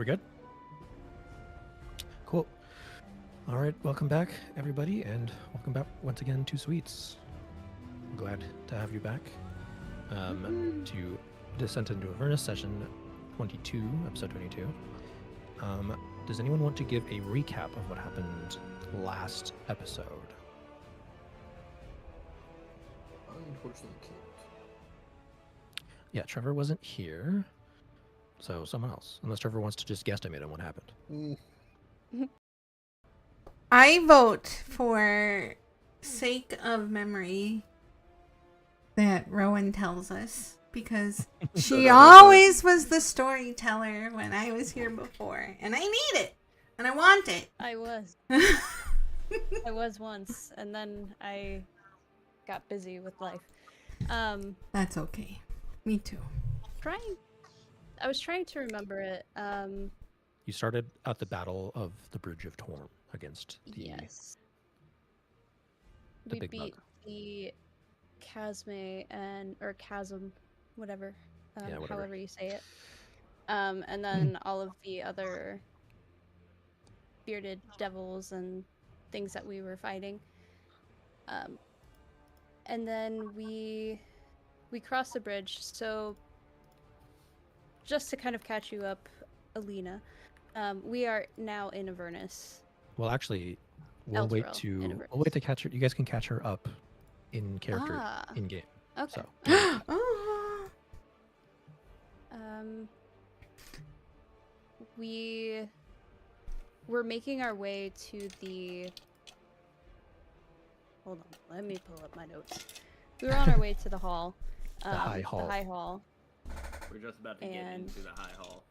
We're good? Cool. All right, welcome back, everybody, and welcome back once again to Sweets. I'm glad to have you back to Descent into Avernus session 22, episode 22. Does anyone want to give a recap of what happened last episode? Unfortunately, can't. Yeah, Trevor wasn't here, so someone else. Unless Trevor wants to just guesstimate on what happened. I vote for sake of memory that Rowan tells us because she always was the storyteller when I was here before, and I need it and I want it. I was. I was once, and then I got busy with life. That's okay. Me too. I was trying to remember it. You started at the Battle of the Bridge of Torm against the... Yes. the We big beat bug. the or chasm, whatever, Yeah, whatever. however you say it. And then all of the other bearded devils and things that we were fighting. And then we crossed the bridge. So just to kind of catch you up, Alina, we are now in Avernus. Well, actually, we'll wait to catch her. You guys can catch her up in character in game. Okay. So, Oh. We're making our way to the... Hold on, let me pull up my notes. We were on our way to the hall. The High Hall. The High Hall. We're just about to get into the High Hall.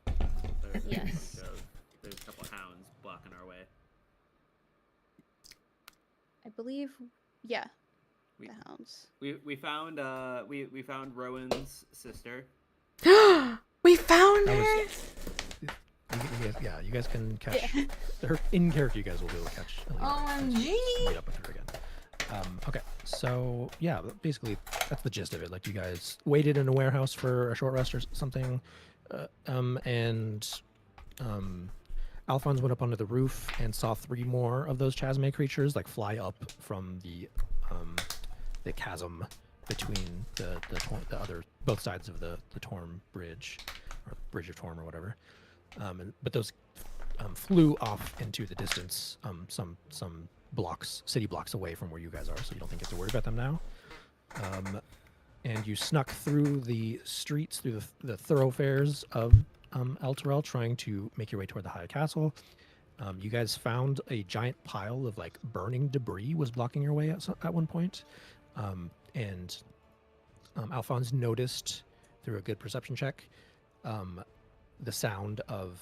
Yes. There's a couple hounds blocking our way. I believe, yeah. We- The hounds. We found we found Rowan's sister. We found That her. you guys can catch her in character. You guys will be able to catch. OMG. Meet up with her again. Okay, so yeah, basically that's the gist of it. Like, you guys waited in a warehouse for a short rest or something, and Alphonse went up onto the roof and saw 3 more of those chasme creatures like fly up from the chasm between the other both sides of the Torm bridge, or Bridge of Torm or whatever. But those flew off into the distance, some city blocks away from where you guys are, so you don't think you have to worry about them now. And you snuck through the streets, through the thoroughfares of Elturel, trying to make your way toward the High Castle. You guys found a giant pile of like burning debris was blocking your way at one point. And Alphonse noticed through a good perception check the sound of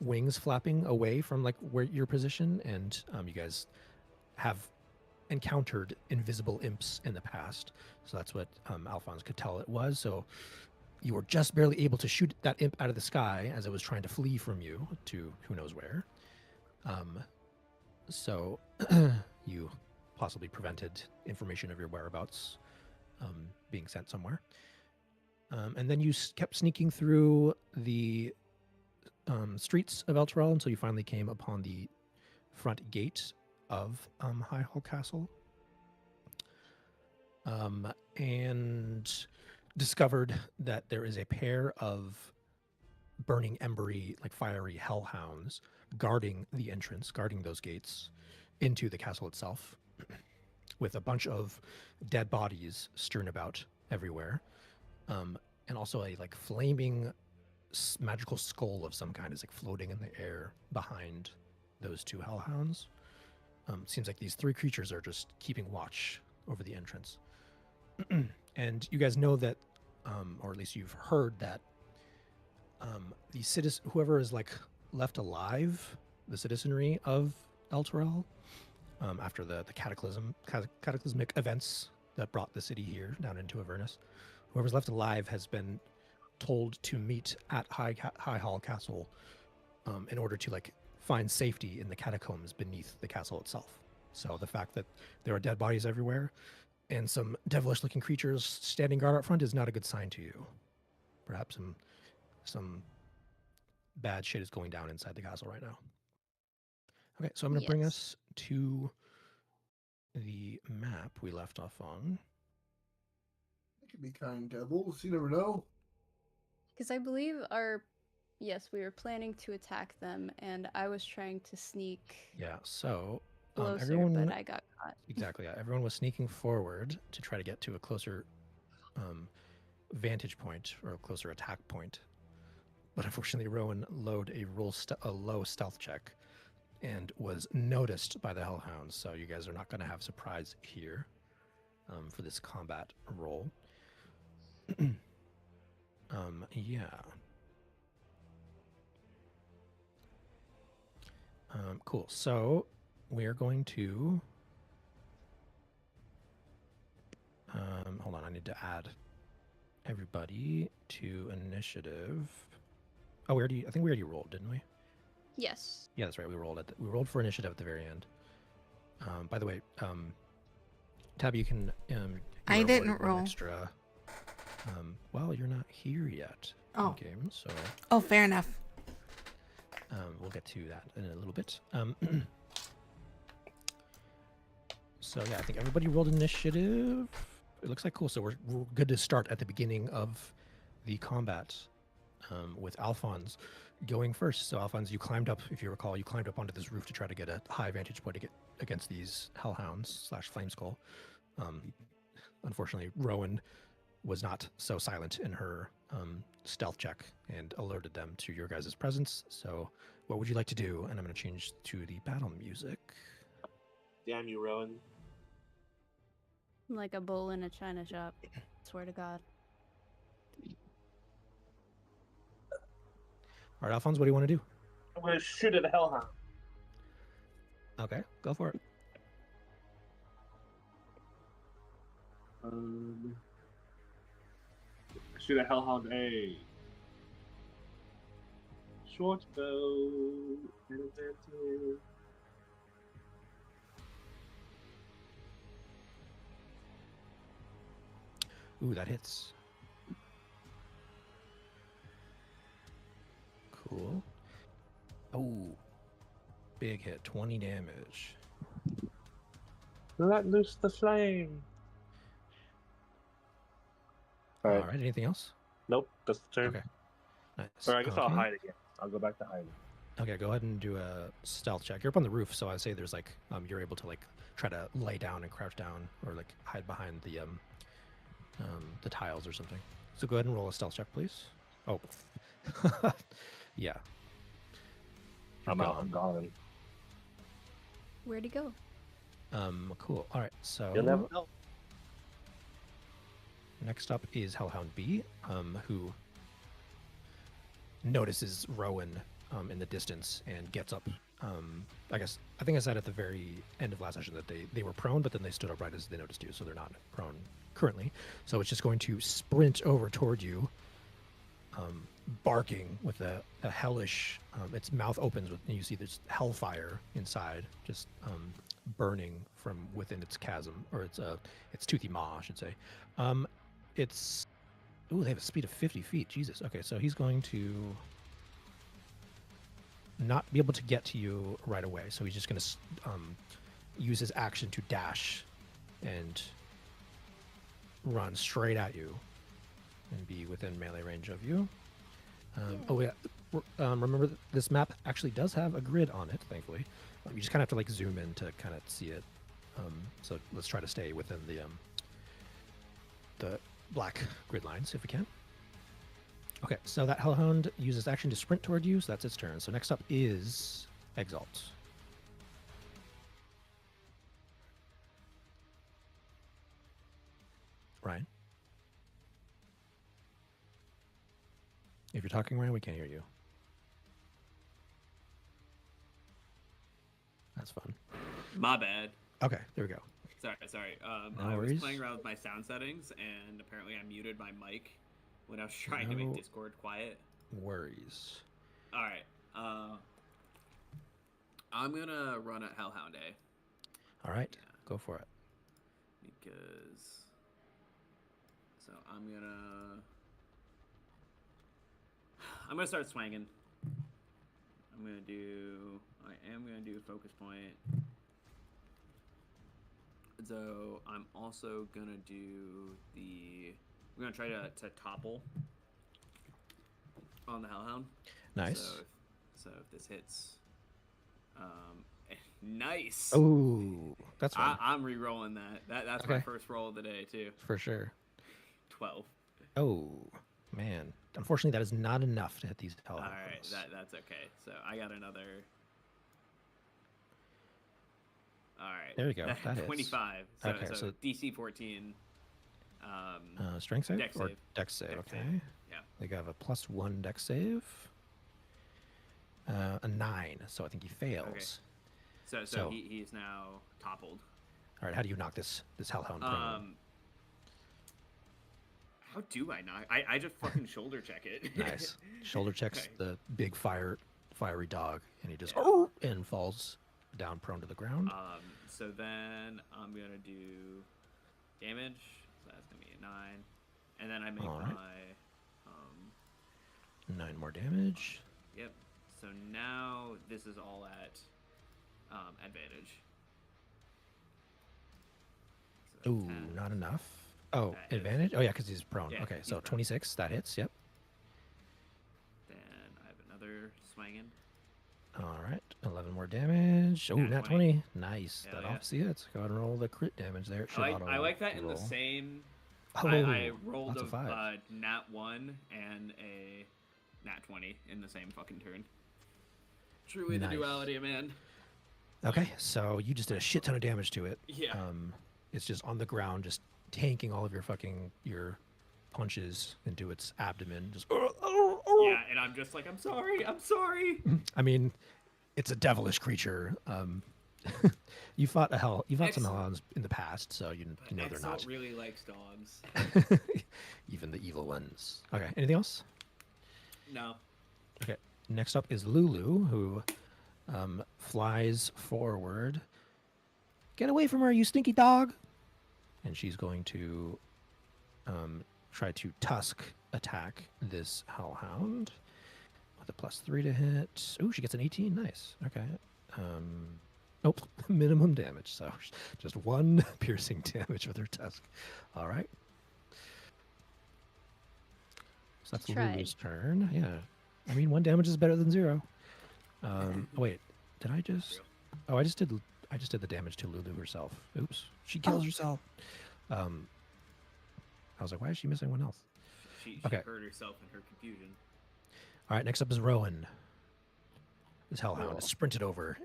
wings flapping away from like where your position, and you guys have encountered invisible imps in the past, so that's what Alphonse could tell it was. So you were just barely able to shoot that imp out of the sky as it was trying to flee from you to who knows where. So you possibly prevented information of your whereabouts being sent somewhere. And then you kept sneaking through the streets of Elturel until you finally came upon the front gate of High Hall Castle, and discovered that there is a pair of burning embery, like fiery hellhounds, guarding the entrance, guarding those gates into the castle itself, with a bunch of dead bodies strewn about everywhere, and also a like flaming magical skull of some kind is like floating in the air behind those 2 hellhounds. Seems like these 3 creatures are just keeping watch over the entrance. And you guys know that, or at least you've heard that, the whoever is like left alive, the citizenry of Elturel, after the cataclysmic events that brought the city here down into Avernus, whoever's left alive has been told to meet at High Hall Castle in order to like find safety in the catacombs beneath the castle itself. So the fact that there are dead bodies everywhere and some devilish-looking creatures standing guard out front is not a good sign to you. Perhaps some bad shit is going down inside the castle right now. Okay, so I'm going to bring Yes. us to the map we left off on. It could be kind devils. You never know. Because I believe yes, we were planning to attack them, and I was trying to sneak Yeah, so closer, everyone but I got caught. exactly. Yeah, everyone was sneaking forward to try to get to a closer vantage point or a closer attack point. But unfortunately, Rowan load a low stealth check and was noticed by the Hellhounds. So you guys are not going to have surprise here for this combat roll. Yeah. Cool. So we're going to. Hold on. I need to add everybody to initiative. Oh, I think we already rolled, didn't we? Yes. Yeah, that's right. We rolled for initiative at the very end. By the way, Tabby, you can. I you're didn't awarded one roll. Extra. Well, you're not here yet. Oh. In game, so Oh, fair enough. we'll get to that in a little bit. So yeah, I think everybody rolled initiative. It looks like cool. So we're good to start at the beginning of the combat with Alphonse going first. So Alphonse, you climbed up, if you recall, you climbed up onto this roof to try to get a high vantage point to get against these Hellhounds / Flameskull. Unfortunately, Rowan was not so silent in her stealth check and alerted them to your guys' presence. So what would you like to do? And I'm going to change to the battle music. Damn you, Rowan. I'm like a bull in a china shop. Swear to God. All right, Alphonse, what do you want to do? I'm gonna shoot at a hellhound. Okay, go for it. Shoot a hellhound A. Short bow. Advantage. Ooh, that hits. Cool. Oh, big hit, 20 damage. Let loose the flame. All right, anything else? Nope, that's the turn. Okay. Nice. Or I guess I'll Okay. hide again. I'll go back to hiding. Okay, go ahead and do a stealth check. You're up on the roof, so I say there's like you're able to like try to lay down and crouch down or like hide behind the tiles or something. So go ahead and roll a stealth check, please. Oh, yeah. I'm out. I'm gone. Where'd he go? Cool. All right. So You'll never know. next up is Hellhound B, who notices Rowan in the distance and gets up. I think I said at the very end of last session that they were prone, but then they stood upright as they noticed you, so they're not prone currently. So it's just going to sprint over toward you, barking with a hellish. Its mouth opens with, and you see there's hellfire inside, just burning from within its chasm, or its toothy maw, I should say. They have a speed of 50 feet. Jesus. Okay, so he's going to not be able to get to you right away. So he's just going to use his action to dash and run straight at you and be within melee range of you. Oh yeah, remember this map actually does have a grid on it, thankfully. You just kind of have to like zoom in to kind of see it. So let's try to stay within the black grid lines if we can. Okay, so that Hellhound uses action to sprint toward you, so that's its turn. So next up is Exalt. Ryan? If you're talking, Ryan, we can't hear you. That's fun. My bad. Okay, there we go. Sorry. No I was worries. playing around with my sound settings, and apparently I muted my mic when I was trying to make No Discord quiet. worries. All right. I'm gonna run at Hellhound A. All right, Yeah. go for it. Because I'm gonna start swinging. I am gonna do focus point. So I'm also gonna do the. I'm gonna try to topple on the Hellhound. Nice. So if this hits, nice. Oh, that's fine. I'm re-rolling that. That's my Okay. first roll of the day too. For sure. 12. Oh, man. Unfortunately, that is not enough to hit these All hellhounds. right, that's okay. So I got another. All right. There you go. That hits. 25. Okay, So so- DC 14. Strength save Dex or save. dex save? Dex Okay. save. Yeah. They have a +1 dex save. A 9, so I think he fails. So So- he is now toppled. All right, how do you knock this hellhound prone? How do I not? I just fucking shoulder check it. Nice. Shoulder checks Okay. the big fiery dog, and he just Yeah. and falls down prone to the ground. So then I'm gonna do damage. So that's gonna be a 9, and then I make All right. my 9 more damage. Yep. So now this is all at advantage. So Ooh, 10. not enough. Oh, That hits. advantage? Oh, yeah, because he's prone. Yeah, Okay, he's so prone. 26, that hits. Yep. Then I have another swinging. All right, 11 more damage. Oh, Nat nat 20. 20. Nice. Hell That yeah. obviously hits. Go ahead and roll the crit damage there. It should I like that in the auto-roll. same. Oh, I rolled lots of a fives. nat 1 and a nat 20 in the same fucking turn. Truly Nice. the duality, man. Okay, so you just did a shit ton of damage to it. Yeah. It's just on the ground, just tanking all of your punches into its abdomen. Just. Yeah, and I'm just like, I'm sorry. I mean, it's a devilish creature. You fought some Excellent. hellhounds in the past, so you know they're Exalt not. really likes dogs. Even the evil ones. Okay, anything else? No. Okay, next up is Lulu, who flies forward. Get away from her, you stinky dog! And she's going to try to tusk attack this hellhound with a +3 to hit. Ooh, she gets an 18. Nice. Okay. Nope. Minimum damage. So just 1 piercing damage with her tusk. All right. So that's Tried. Lulu's turn. Yeah. I mean, 1 damage is better than 0. Wait. Did I just? Oh, I just did the damage to Lulu herself. Oops. She kills herself. I was like, why is she missing one else? She Okay. hurt herself in her confusion. All right, next up is Rowan. This hellhound Cool. sprinted over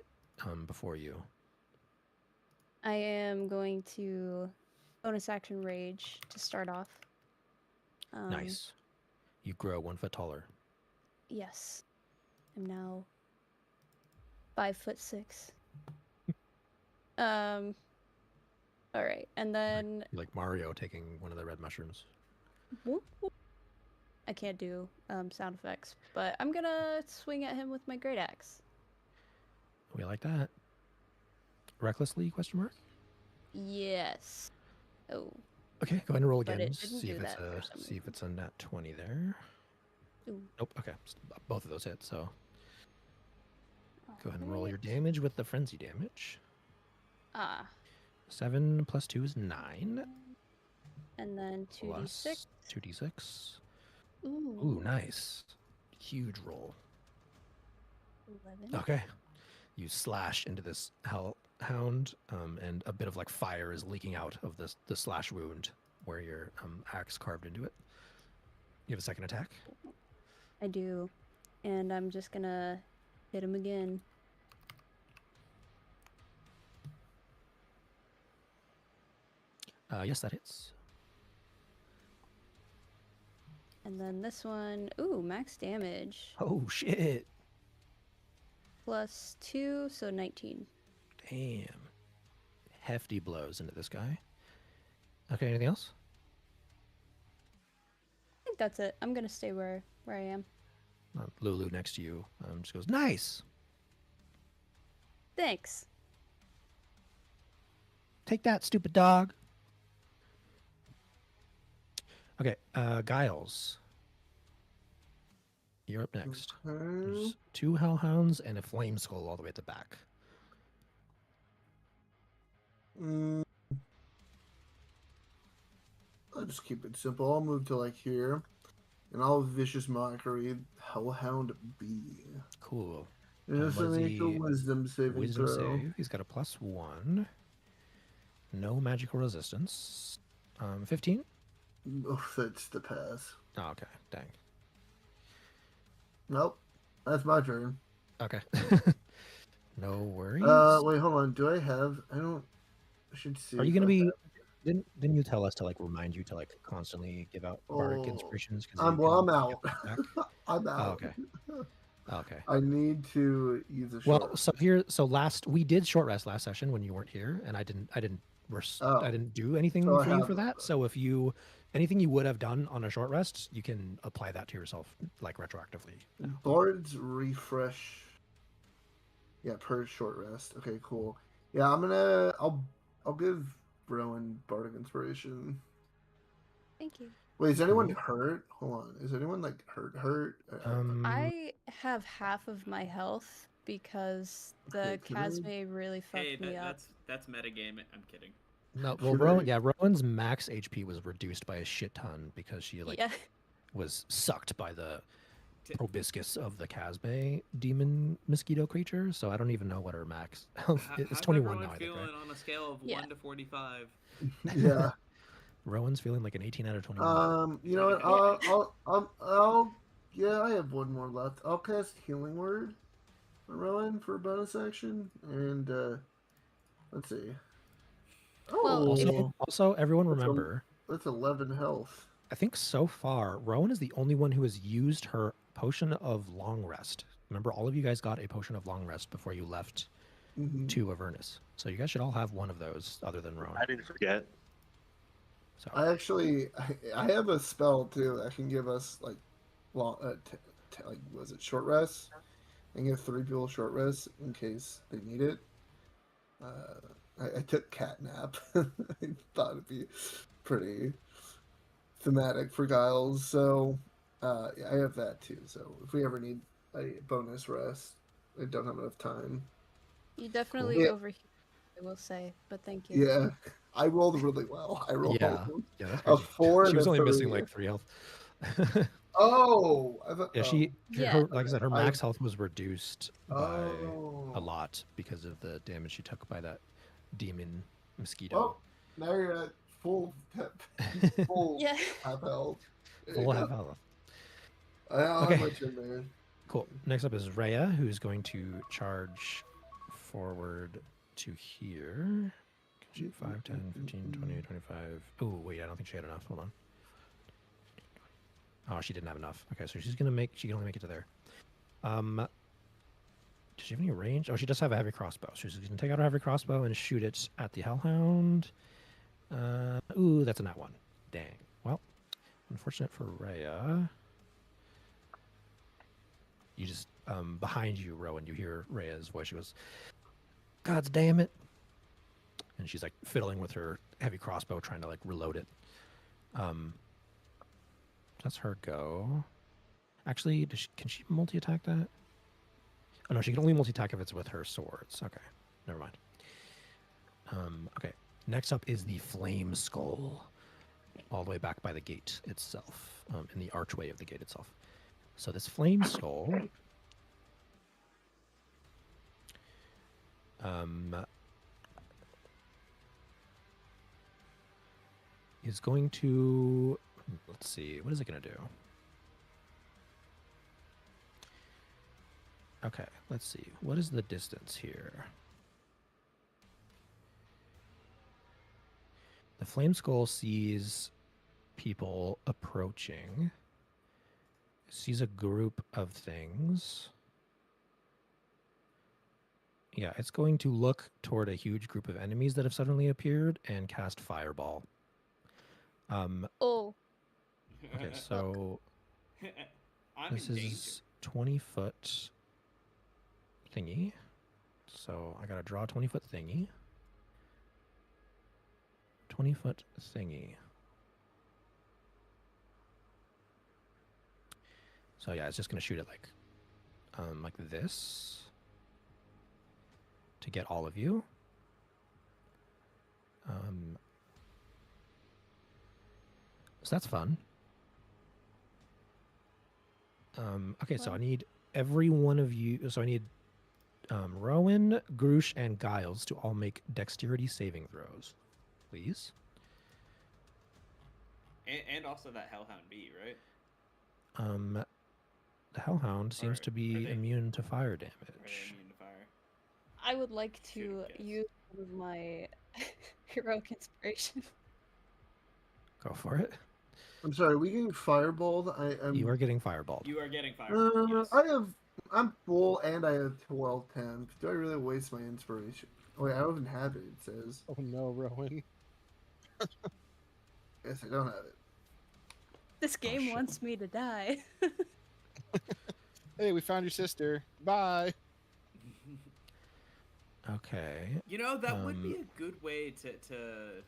before you. I am going to bonus action rage to start off. Nice. You grow 1 foot taller. Yes. I'm now 5'6". All right, and then You're like Mario taking one of the red mushrooms. whoop, whoop. I can't do sound effects, but I'm gonna swing at him with my great axe. We like that. Recklessly? Question mark. Yes. Oh. Okay, go ahead and roll But again. it didn't See do if it's that for some see if it's a nat 20 there. Ooh. Nope. Okay, both of those hit. So go ahead and roll Alright. your damage with the frenzy damage. Ah. 7 + 2 is 9. And then 2d6. 2d6. Ooh. Ooh, nice. Huge roll. 11. Okay. You slash into this hellhound, and a bit of like fire is leaking out of the slash wound where your axe carved into it. You have a second attack. I do. And I'm just gonna hit him again. Yes, that hits. And then this one, ooh, max damage. Oh shit! +2, so 19. Damn. Hefty blows into this guy. Okay, anything else? I think that's it. I'm gonna stay where I am. Lulu next to you just goes, nice! Thanks. Take that, stupid dog! Okay, Giles. You're up next. Okay. There's 2 hellhounds and a flame skull all the way at the back. Mm, I'll just keep it simple. I'll move to like here, and I'll vicious mockery Hellhound B. Cool. Just what is make a he- wisdom saving Wisdom throw. save. He's got a +1. No magical resistance. 15? Oh, that's the pass. Oh, okay. Dang. Nope. That's my turn. Okay. No worries. Wait, hold on. Do I have? I don't. I should see. Are you if going to I be... have- Didn't you tell us to like remind you to like constantly give out bardic Oh, inspirations? I'm out. I'm Oh, out. okay. Okay. I need to use a Well, short. so last we did short rest last session when you weren't here, and I didn't Oh, I didn't do anything so I for you have for that. So if you anything you would have done on a short rest, you can apply that to yourself like retroactively. now. Bard's refresh. Yeah, per short rest. Okay, cool. Yeah, I'll give Rowan bardic inspiration. Thank you. Wait, is anyone Cool. hurt? Hold on. Is anyone like hurt? I have half of my health because the Okay, can I- Casme really fucked Hey, me up. that's metagame. I'm kidding. No, well, Can I- Rowan's max HP was reduced by a shit ton because she like Yeah. was sucked by the proboscis of the Casbay demon mosquito creature. So I don't even know what her max health is. It's How's 21 everyone now, I think, feeling right? on a scale of Yeah. 1 to 45? Yeah. Rowan's feeling like an 18 out of 21. You know what? I'll. Yeah, I have one more left. I'll cast Healing Word on Rowan for a bonus action, and let's see. Well, if- Also, everyone That's a- remember, That's 11 health. I think so far, Rowan is the only one who has used her potion of long rest. Remember, all of you guys got a potion of long rest before you left Mhm. to Avernus. So you guys should all have one of those other than Rowan. I didn't forget. So I have a spell too that can give us like long, like was it short rest? I can give 3 people short rest in case they need it. I took cat nap. I thought it'd be pretty thematic for Giles, so yeah, I have that too. So if we ever need a bonus rest, I don't have enough time. you definitely Yeah. overheat, I will say, but thank you. Yeah, I rolled really well. I rolled yeah, that's a crazy. 4 She and was a only missing 3. like 3 health. Oh, I thought, Yeah, Yeah. her, like I said, her I- max health was reduced by oh. a lot because of the damage she took by that demon mosquito. Oh, now you're at full full Yeah. half health. There you Full go. half health. I'll Okay. have my turn there. Cool. Next up is Rhea, who's going to charge forward to here. Can shoot 5, 10, 15, 20, 25. Oh, wait, I don't think she had enough. Hold on. Oh, she didn't have enough. Okay, so she can only make it to there. Does she have any range? Oh, she does have a heavy crossbow. So she's going to take out her heavy crossbow and shoot it at the Hellhound. Ooh, that's a nat 1. Dang. Well, unfortunate for Rhea. You just, behind you, Rowan, you hear Rhea's voice. She goes, "God damn it." And she's like fiddling with her heavy crossbow, trying to like reload it. That's her go. Actually, can she multi-attack that? Oh no, she can only multi-attack if it's with her swords. Okay, never mind. Okay, next up is the flame skull, all the way back by the gate itself, in the archway of the gate itself. So this flame skull is going to, let's see, what is it going to do? Okay, let's see. What is the distance here? The flame skull sees people approaching. Sees a group of things. Yeah, it's going to look toward a huge group of enemies that have suddenly appeared and cast Fireball. Oh, Okay, so I'm this in danger. is 20-foot thingy. So I gotta draw a 20-foot thingy. 20-foot thingy. So yeah, it's just gonna shoot it like this to get all of you. So that's fun. Okay, so I Fun. need every one of you. So I need Rowan, Groosh, and Giles to all make dexterity saving throws, please. And also that Hellhound bee, right? The Hellhound seems Or to are be they- immune to fire Are they damage. immune to fire? I would like Shoot to a guess. use one of my heroic inspiration. Go for it. I'm sorry, we getting fireballed? You are getting fireballed. You are getting fire. Yes. I'm full and I have 12 temp. Do I really waste my inspiration? Oh wait, I don't even have it, it says. Oh no, Rowan. Yes, I don't have it. This game shit. wants me to die. Hey, we found your sister. Bye. Okay. You know, that would be a good way to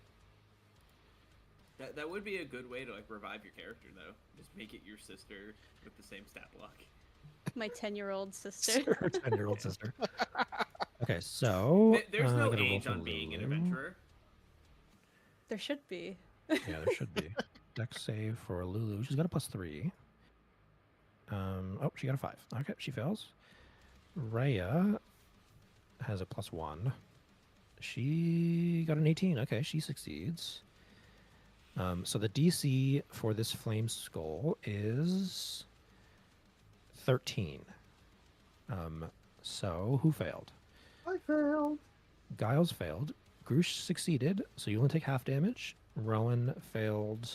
that would be a good way to like revive your character though. Just make it your sister with the same stat block. My 10-year-old sister. Her 10-year-old sister. Okay, so There's I no gotta roll age for on being an Lulu. adventurer. There should be. Yeah, there should be. Dex save for Lulu. She's got a +3. Oh, she got a 5. Okay, she fails. Rhea has a +1. She got an 18. Okay, she succeeds. So the DC for this flame skull is 13. So who failed? I failed. Giles failed. Groosh succeeded, so you only take half damage. Rowan failed.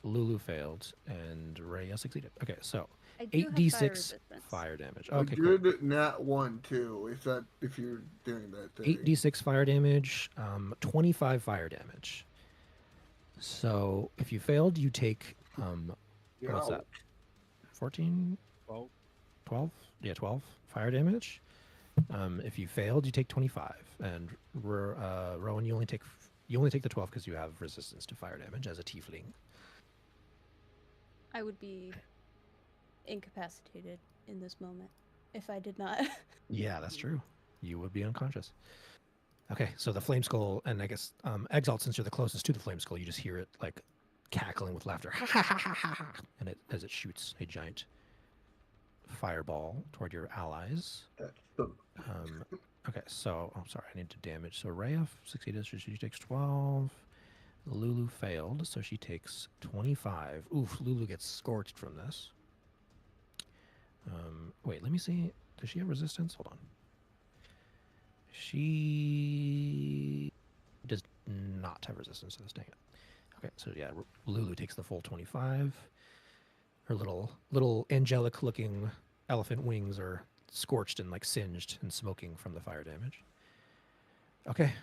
Lulu failed, and Rhea succeeded. Okay, so I do have fire 8d6 resistance. fire damage. A Okay, cool. good nat 1 too, if you're doing that thing. 8d6 fire damage, 25 fire damage. So if you failed, you take what's that? 14? 12. 12? Yeah, 12 fire damage. If you failed, you take 25. And Rowan, you only take the 12 because you have resistance to fire damage as a tiefling. I would be incapacitated in this moment if I did not. Yeah, that's true. You would be unconscious. Okay, so the flame skull, and I guess Exalt, since you're the closest to the flame skull, you just hear it like cackling with laughter, and as it shoots a giant fireball toward your allies. Okay, so I'm sorry, I need to damage. So Rhea succeeded, so she takes 12. Lulu failed, so she takes 25. Oof, Lulu gets scorched from this. Wait, let me see. Does she have resistance? Hold on. She does not have resistance to this, dang it. Okay, so yeah, Lulu takes the full 25. Her little angelic-looking elephant wings are scorched and like singed and smoking from the fire damage. Okay,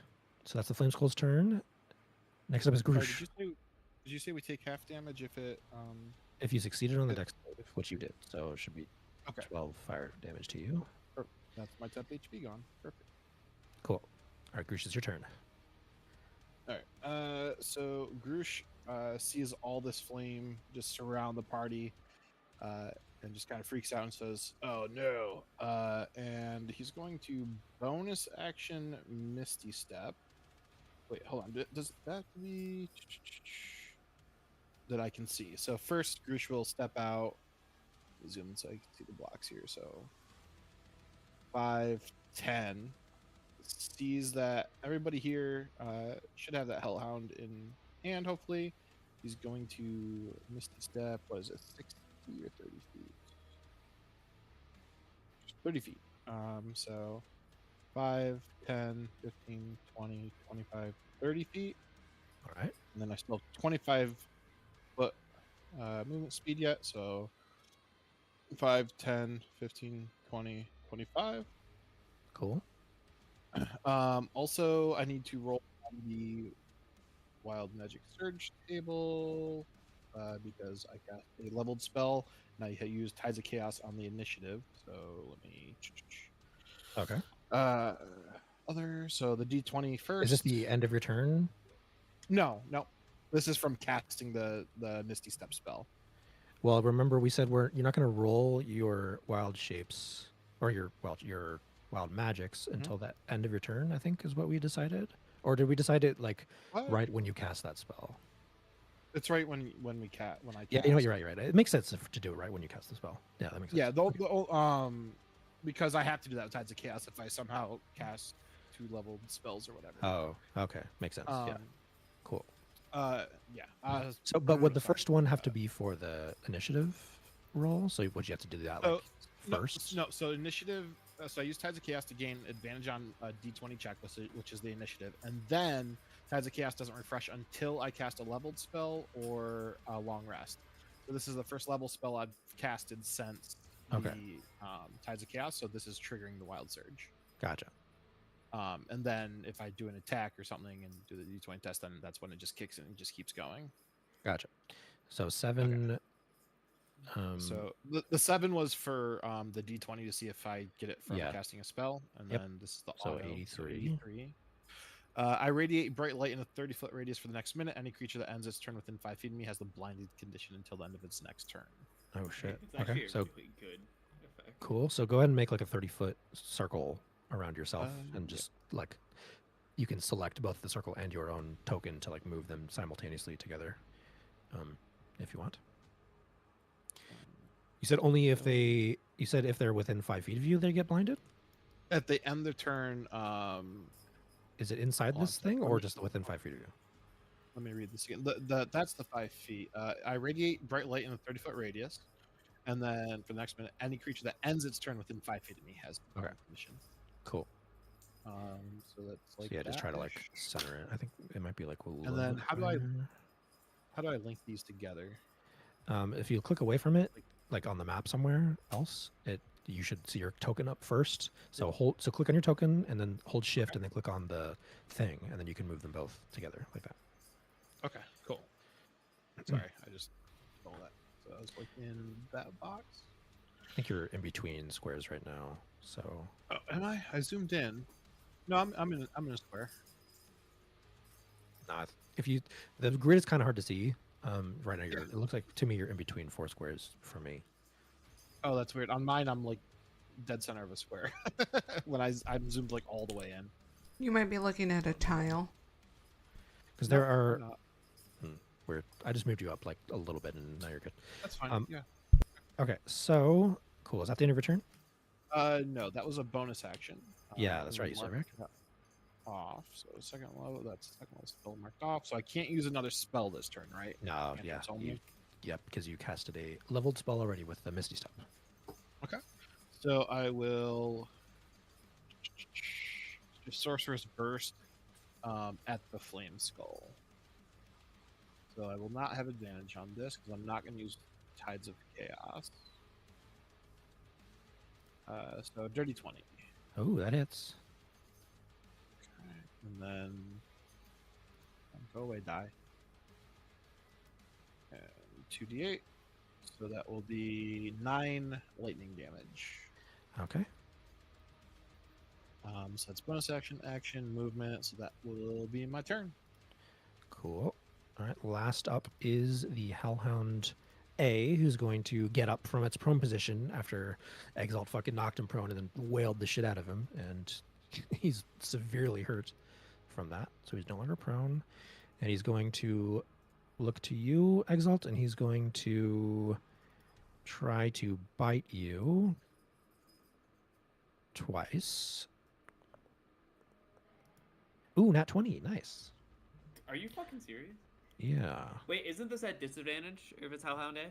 so that's the flame skull's turn. Next up is Sorry, Groosh. did you say we take half damage if it If you succeeded on the dex save, which you did, so it should be Okay. 12 fire damage to you. That's my temp HP gone. Perfect. Cool. All right, Groosh, it's your turn. All right. So Groosh sees all this flame just surround the party, and just kind of freaks out and says, "Oh no!" And he's going to bonus action Misty Step. Wait, hold on. Does that be that I can see? So first, Groosh will step out. Zoom in so I can see the blocks here. So 5, 10. Sees that everybody here should have that Hellhound in hand, hopefully. He's going to Misty Step. What is it, 60 or 30 feet? 30 feet. So 5, 10, 15, 20, 25, 30 feet. All right. And then I still have 25 foot movement speed yet. So 5, 10, 15, 20, 25. Cool. Also, I need to roll on the Wild Magic Surge table because I cast a leveled spell and I used Tides of Chaos on the initiative. So let me. Okay. So the D20 first. Is this the end of your turn? No. This is from casting the Misty Step spell. Well, remember we said you're not going to roll your wild shapes or your wild magics until that end of your turn. I think is what we decided, or did we decide it like What? right when you cast that spell? It's right when I Yeah, cast. you know what, you're right. You're right. It makes sense to do it right when you cast the spell. Yeah, that makes sense. Yeah, Okay. because I have to do that with Tides of Chaos if I somehow cast 2-leveled spells or whatever. Oh, okay, makes sense. Yeah, cool. Yeah. So, but would the first one have to be for the initiative roll? So would you have to do that like first? No. So initiative. So I use Tides of Chaos to gain advantage on a D20 check, which is the initiative, and then Tides of Chaos doesn't refresh until I cast a leveled spell or a long rest. So this is the first level spell I've casted since the Tides of Chaos. So this is triggering the Wild Surge. Gotcha. And then if I do an attack or something and do the D20 test, then that's when it just kicks in and just keeps going. Gotcha. So 7. Okay. So the 7 was for the D20 to see if I get it from casting a spell, and then this is the auto. 83. I radiate bright light in a 30-foot radius for the next minute. Any creature that ends its turn within 5 feet of me has the blinded condition until the end of its next turn. Oh shit. It's actually Okay. So really good effect. cool. So go ahead and make like a 30-foot circle around yourself, and just like you can select both the circle and your own token to like move them simultaneously together, if you want. You said only if they. You said if they're within 5 feet of you, they get blinded. At the end of the turn, is it inside this thing or just within 5 feet of you? Let me read this again. That's the 5 feet. I radiate bright light in a 30-foot radius, and then for the next minute, any creature that ends its turn within 5 feet of me has condition. Cool. So that's like. So yeah, just try to like center it. I think it might be like. And then how do I link these together? If you click away from it, like on the map somewhere else, you should see your token up first. So click on your token and then hold shift and then click on the thing, and then you can move them both together like that. Okay, cool. Sorry, I just stole that. So I was like in that box. I think you're in between squares right now. So. Oh, am I? I zoomed in. No, I'm in a square. Nah, the grid is kind of hard to see. Right now, it looks like to me you're in between 4 squares for me. Oh, that's weird. On mine, I'm like dead center of a square. When I'm zoomed like all the way in. You might be looking at a tile. Because there are. Weird. I just moved you up like a little bit, and now you're good. That's fine. Yeah. Okay, so cool. Is that the end of your turn? No, that was a bonus action. Yeah, that's right. You said, Rick. Off. So second level. That's second level spell marked off. So I can't use another spell this turn, right? No. Yeah. Yep, because you casted a leveled spell already with the Misty Step. Okay. So I will just Sorcerer's Burst at the Flame Skull. So I will not have advantage on this because I'm not going to use Tides of Chaos. So dirty 20. Oh, that hits. Okay. And then go away, die. And 2d8. So that will be 9 lightning damage. Okay. So that's bonus action, movement. So that will be my turn. Cool. All right. Last up is the Hellhound A, who's going to get up from its prone position after Exalt fucking knocked him prone and then wailed the shit out of him, and he's severely hurt from that. So he's no longer prone, and he's going to look to you, Exalt, and he's going to try to bite you twice. Ooh, nat 20. Nice. Are you fucking serious? Yeah. Wait, isn't this at disadvantage if it's Hellhound A?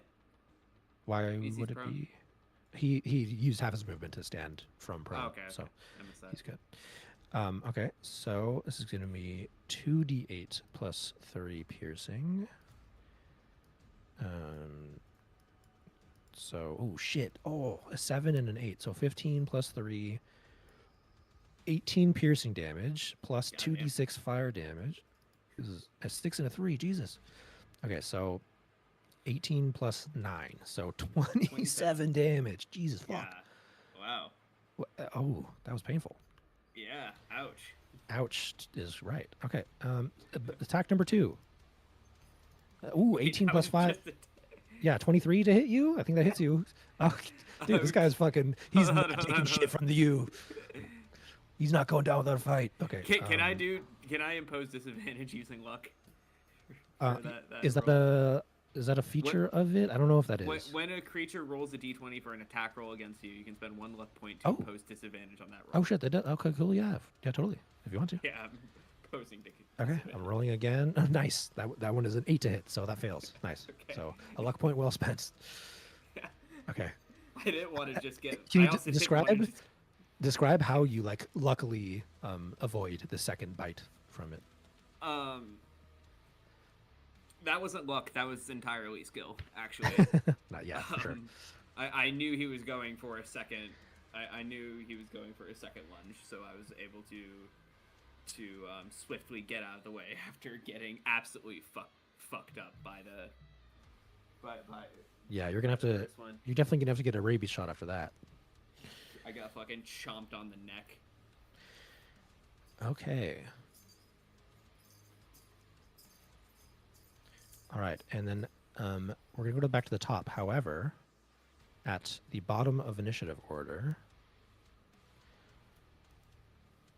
Why He's would it prone? be? He used half his movement to stand from prone. Oh, okay. So I missed that. he's good. Okay, so this is going to be 2d8 plus 3 piercing. So, oh shit. Oh, a 7 and an 8. So 15 plus 3. 18 piercing damage plus 2d6 fire damage. This is a 6 and a 3. Jesus. Okay, so 18 plus 9. So 27 damage. Jesus fuck. Yeah. Wow. Oh, that was painful. Yeah. Ouch. Ouch is right. Okay. Attack number 2. Ooh, 18 plus 5. Yeah, 23 to hit you. I think that hits you. Oh, dude, this guy's fucking. He's not taking shit from you. He's not going down without a fight. Okay. Can I do? Can I impose disadvantage using luck? Uh, For that is that roll? a feature of it? I don't know if that is. When a creature rolls a d20 for an attack roll against you, you can spend 1 luck point to Oh. impose disadvantage on that roll. Oh shit! That does. Okay, cool. Yeah, yeah, totally. If you want to. Yeah, I'm posing to. Okay, I'm rolling again. Oh, nice. That one is an 8 to hit, so that fails. Nice. Okay. So a luck point well spent. Okay. I didn't want to just get. Can you I also didn't describe wanna just- describe how you like luckily avoid the second bite from it? That wasn't luck. That was entirely skill, actually. Not yet, for sure. I knew he was going for a second. I knew he was going for a second lunge, so I was able to swiftly get out of the way after getting absolutely fucked up by the. By Yeah, you're gonna have to. this one. You're definitely gonna have to get a rabies shot after that. I got fucking chomped on the neck. Okay. All right, and then we're gonna go back to the top. However, at the bottom of initiative order,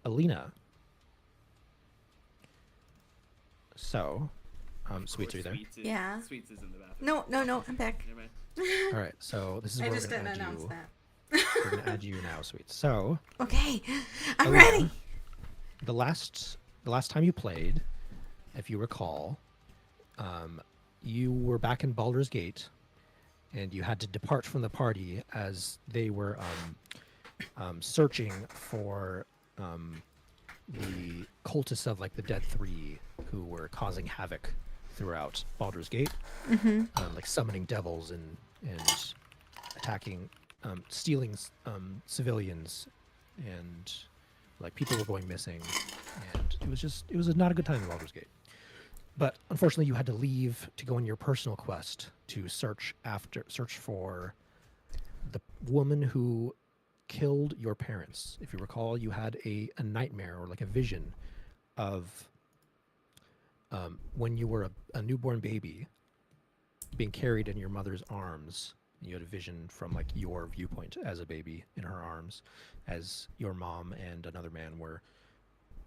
Alina. So, Sweets, are you there? Yeah. Sweets is in the bathroom. No, I'm back. Never mind. All right, so this is I where just we're gonna didn't add announce you. that. We're gonna add you now, Sweets. So, Okay, I'm Alina, ready. the last time you played, if you recall, you were back in Baldur's Gate, and you had to depart from the party as they were searching for the cultists of like the Dead Three who were causing havoc throughout Baldur's Gate, like summoning devils and attacking, stealing civilians, and like people were going missing, and it was not a good time in Baldur's Gate. But unfortunately, you had to leave to go on your personal quest to search for the woman who killed your parents. If you recall, you had a nightmare or like a vision of when you were a newborn baby being carried in your mother's arms. You had a vision from like your viewpoint as a baby in her arms, as your mom and another man were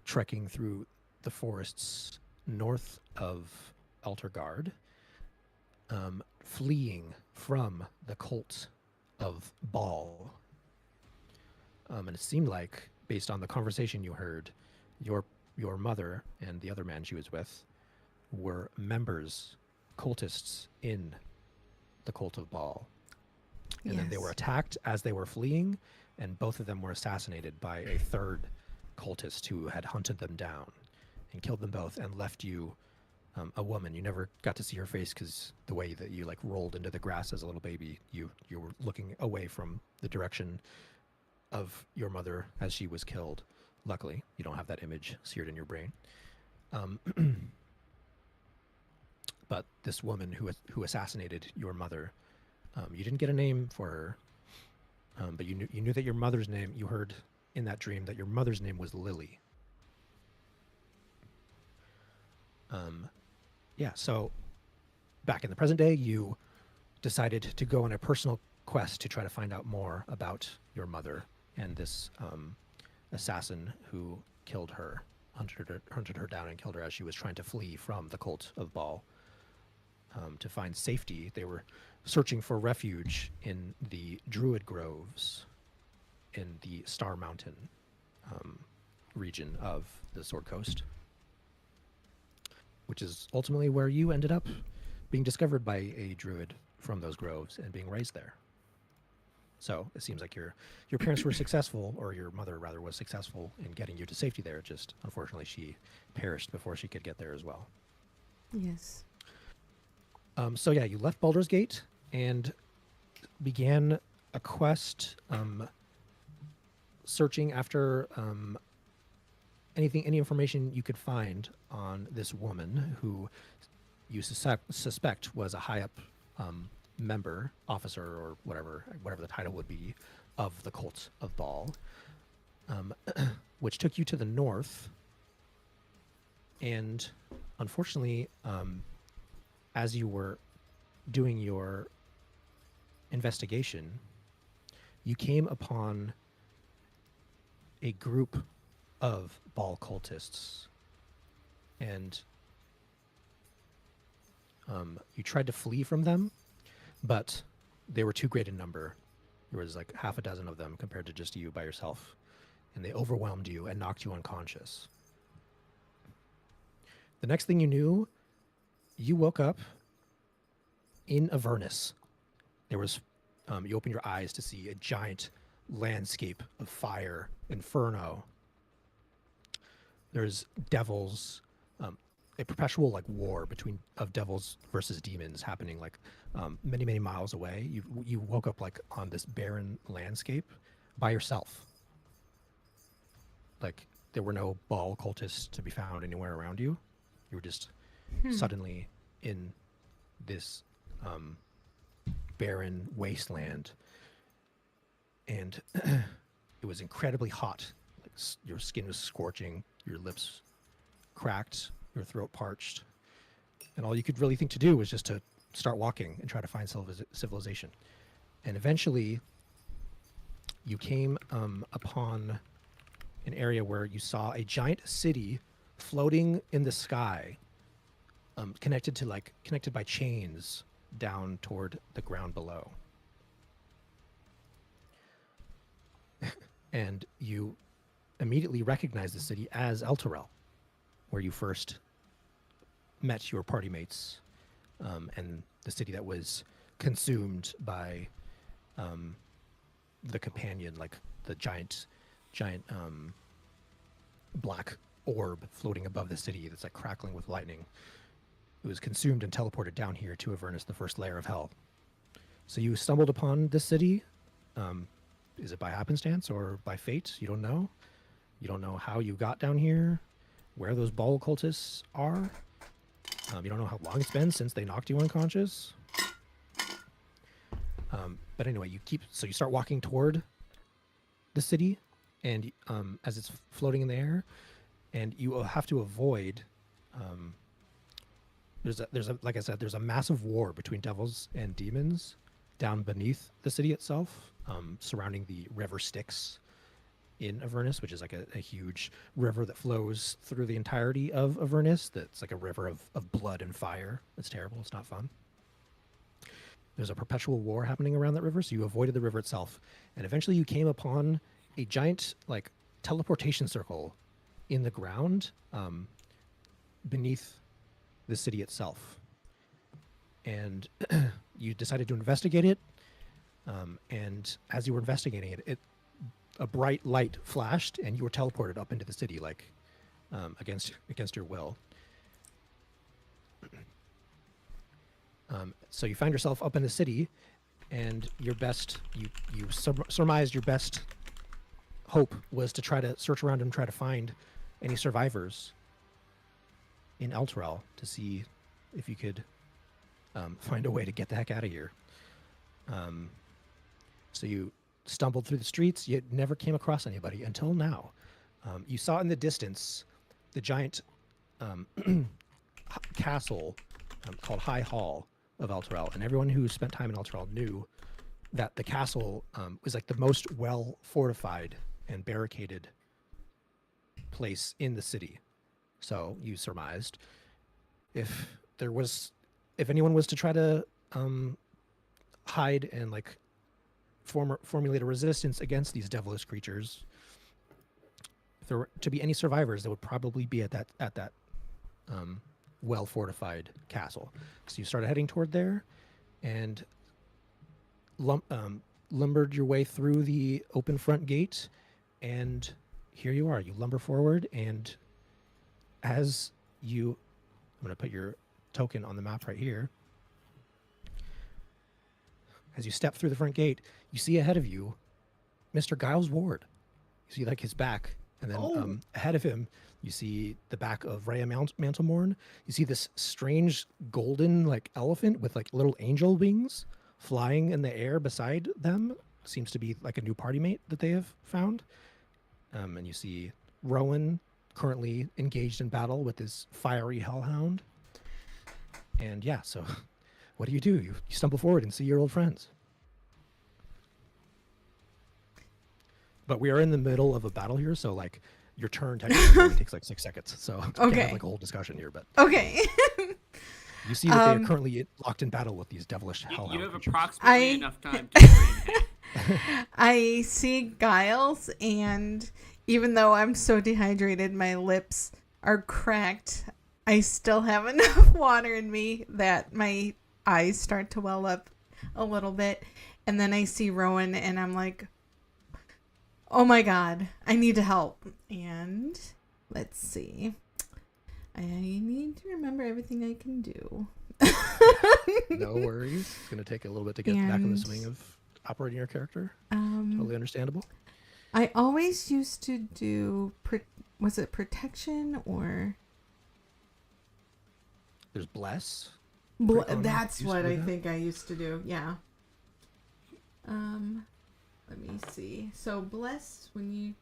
trekking through the forests north of Eltergard, fleeing from the cult of Baal. And it seemed like, based on the conversation you heard, your mother and the other man she was with were members, cultists in the cult of Baal. And then they were attacked as they were fleeing, and both of them were assassinated by a third cultist who had hunted them down and killed them both and left you a woman. You never got to see her face because the way that you like rolled into the grass as a little baby, you were looking away from the direction of your mother as she was killed. Luckily, you don't have that image seared in your brain. But this woman who assassinated your mother, you didn't get a name for her, but you knew that your mother's name. You heard in that dream that your mother's name was Lily. Yeah, so back in the present day, you decided to go on a personal quest to try to find out more about your mother and this assassin who killed her, hunted her down and killed her as she was trying to flee from the cult of Baal. To find safety, they were searching for refuge in the Druid Groves in the Star Mountain region of the Sword Coast, which is ultimately where you ended up being discovered by a druid from those groves and being raised there. So it seems like your parents were successful, or your mother rather was successful in getting you to safety there. Just unfortunately, she perished before she could get there as well. Yes. So yeah, you left Baldur's Gate and began a quest searching after any information you could find on this woman who you suspect was a high up member, officer, or whatever the title would be, of the cult of Baal, which took you to the north. And unfortunately, as you were doing your investigation, you came upon a group of ball cultists, and you tried to flee from them, but they were too great in number. There was like half a dozen of them compared to just you by yourself, and they overwhelmed you and knocked you unconscious. The next thing you knew, you woke up in Avernus. There was, you opened your eyes to see a giant landscape of fire, inferno. There's devils, a perpetual like war between of devils versus demons happening like many many miles away. You woke up like on this barren landscape by yourself. Like there were no ball cultists to be found anywhere around you. You were just suddenly in this barren wasteland, and it was incredibly hot. Like your skin was scorching, your lips cracked, your throat parched, and all you could really think to do was just to start walking and try to find civilization. And eventually, you came upon an area where you saw a giant city floating in the sky, connected by chains down toward the ground below. And you immediately recognize the city as Elturel, where you first met your party mates, and the city that was consumed by the companion, like the giant black orb floating above the city that's like crackling with lightning. It was consumed and teleported down here to Avernus, the first layer of hell. So you stumbled upon this city. Is it by happenstance or by fate? You don't know. You don't know how you got down here, where those ball cultists are. You don't know how long it's been since they knocked you unconscious. But anyway, you start walking toward the city, and as it's floating in the air, and you have to avoid. Like I said, there's a massive war between devils and demons down beneath the city itself, surrounding the river Styx in Avernus, which is like a huge river that flows through the entirety of Avernus. That's like a river of blood and fire. It's terrible. It's not fun. There's a perpetual war happening around that river, so you avoided the river itself, and eventually you came upon a giant like teleportation circle in the ground beneath the city itself, and you decided to investigate it. And as you were investigating it, a bright light flashed, and you were teleported up into the city, like against your will. So you find yourself up in the city, and you surmised your best hope was to try to search around and try to find any survivors in Elturel to see if you could find a way to get the heck out of here. So you stumbled through the streets. You never came across anybody until now. You saw in the distance the giant castle called High Hall of Elturel, and everyone who spent time in Elturel knew that the castle was like the most well fortified and barricaded place in the city. So you surmised if anyone was to try to hide and like formulate a resistance against these devilish creatures, if there were to be any survivors, they would probably be at that well fortified castle. So you started heading toward there, and lumbered your way through the open front gate, and here you are. You lumber forward, and I'm going to put your token on the map right here. As you step through the front gate, you see ahead of you Mr. Giles Ward. You see like his back, and then ahead of him, you see the back of Rhea Mantlemorn. You see this strange golden like elephant with like little angel wings flying in the air beside them. Seems to be like a new party mate that they have found. And you see Rowan currently engaged in battle with his fiery hellhound. And yeah, so what do? You stumble forward and see your old friends. But we are in the middle of a battle here, so like your turn technically only takes like 6 seconds. So we can't Okay. have like a whole discussion here. But Okay. you see that they are currently locked in battle with these devilish You hellhound have creatures. approximately enough time to scream, hey. I see Giles, and even though I'm so dehydrated, my lips are cracked. I still have enough water in me that my eyes start to well up a little bit. And then I see Rowan, and I'm like, oh my god, I need to help. And let's see. I need to remember everything I can do. No worries. It's going to take a little bit to get back in the And, swing of operating your character. Totally understandable. I always used to do, was it protection or? There's bless. Prick on That's used to what do I that. think I used to do. Yeah. Let me see. So bless, when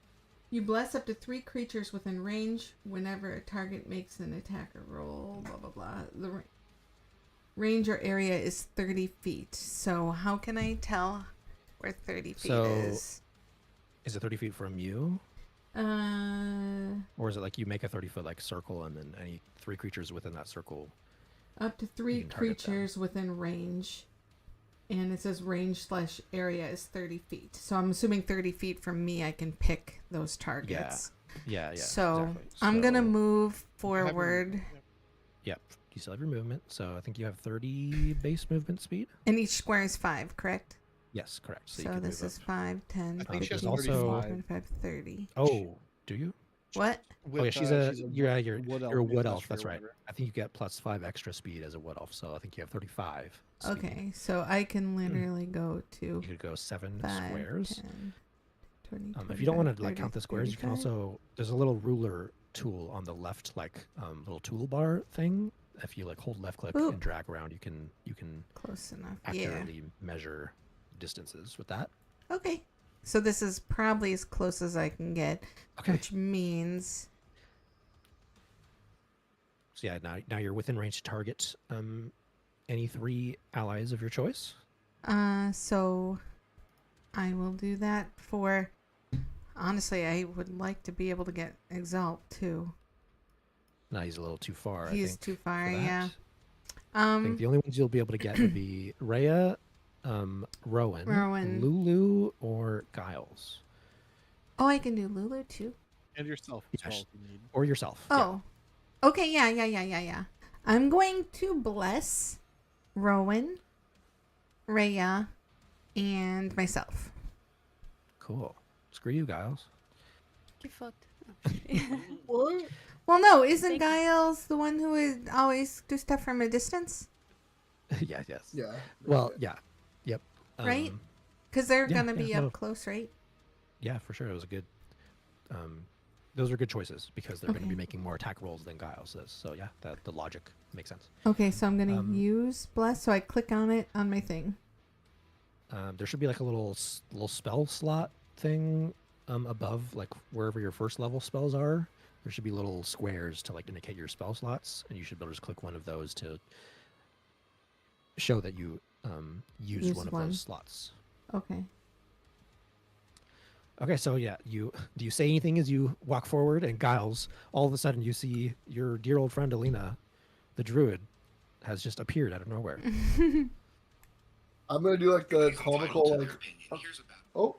you bless up to 3 creatures within range whenever a target makes an attack or roll. Blah blah blah. The range or area is 30 feet. So how can I tell where 30 feet So- is? Is it 30 feet from you? Or is it like you make a 30-foot like circle and then any 3 creatures within that circle? Up to 3 can target them. creatures within range. And it says range/area is 30 feet. So I'm assuming 30 feet from me, I can pick those targets. Yeah. So exactly. I'm going to So- move You have your- forward. Yep. You still have your movement. So I think you have 30 base movement speed. And each square is 5, correct? Yes, correct. So, you So can this move is up. 5, 10, I think she has 15, also- 25, 30. Oh, do you? What? Oh yeah, she's a you're a wood master elf. That's or right. whatever. I think you get +5 extra speed as a wood elf. So I think you have 35. Speed. Okay, so I can literally go to You could go 7 5, squares. 10, 20, If you don't want 25, to like count 30, the squares, you can 35. also there's a little ruler tool on the left, like little toolbar thing. If you like hold left click Ooh. and drag around, you can Close enough. Yeah. accurately measure distances with that. Okay. So this is probably as close as I can get, Okay. which means So yeah, now you're within range to target any 3 allies of your choice. so I will do that for. Honestly, I would like to be able to get Exalt too. No, he's a little too far. I He's think, too for far. that. Yeah. I think the only ones you'll be able to get would be Rhea, Rowan, Lulu, or Giles, Oh, I can do Lulu too. And yourself as Yeah, well if you need. or yourself. yeah. Oh. Okay, yeah. I'm going to bless Rowan, Rhea, and myself. Cool. Screw you, Giles. Get fucked. What? Well, no, isn't Thank you. Giles the one who would always do stuff from a distance? Yes. Yeah. Well, yeah. Yep. Right? Because they're yeah, going to be yeah, no. up close, right? Yeah, for sure. It was a good. Those are good choices because they're going to be Okay. making more attack rolls than Giles does. So yeah, the logic makes sense. Okay, so I'm going to Um, use bless. So I click on it on my thing. There should be like a little spell slot thing above, like wherever your first level spells are. There should be little squares to like indicate your spell slots, and you should be able to just click one of those to show that you used Used one of one. those slots. Okay. Okay, so yeah, do you say anything as you walk forward? And Giles, all of a sudden, you see your dear old friend Alina, the druid, has just appeared out of nowhere. I'm gonna do like the comical like. Oh,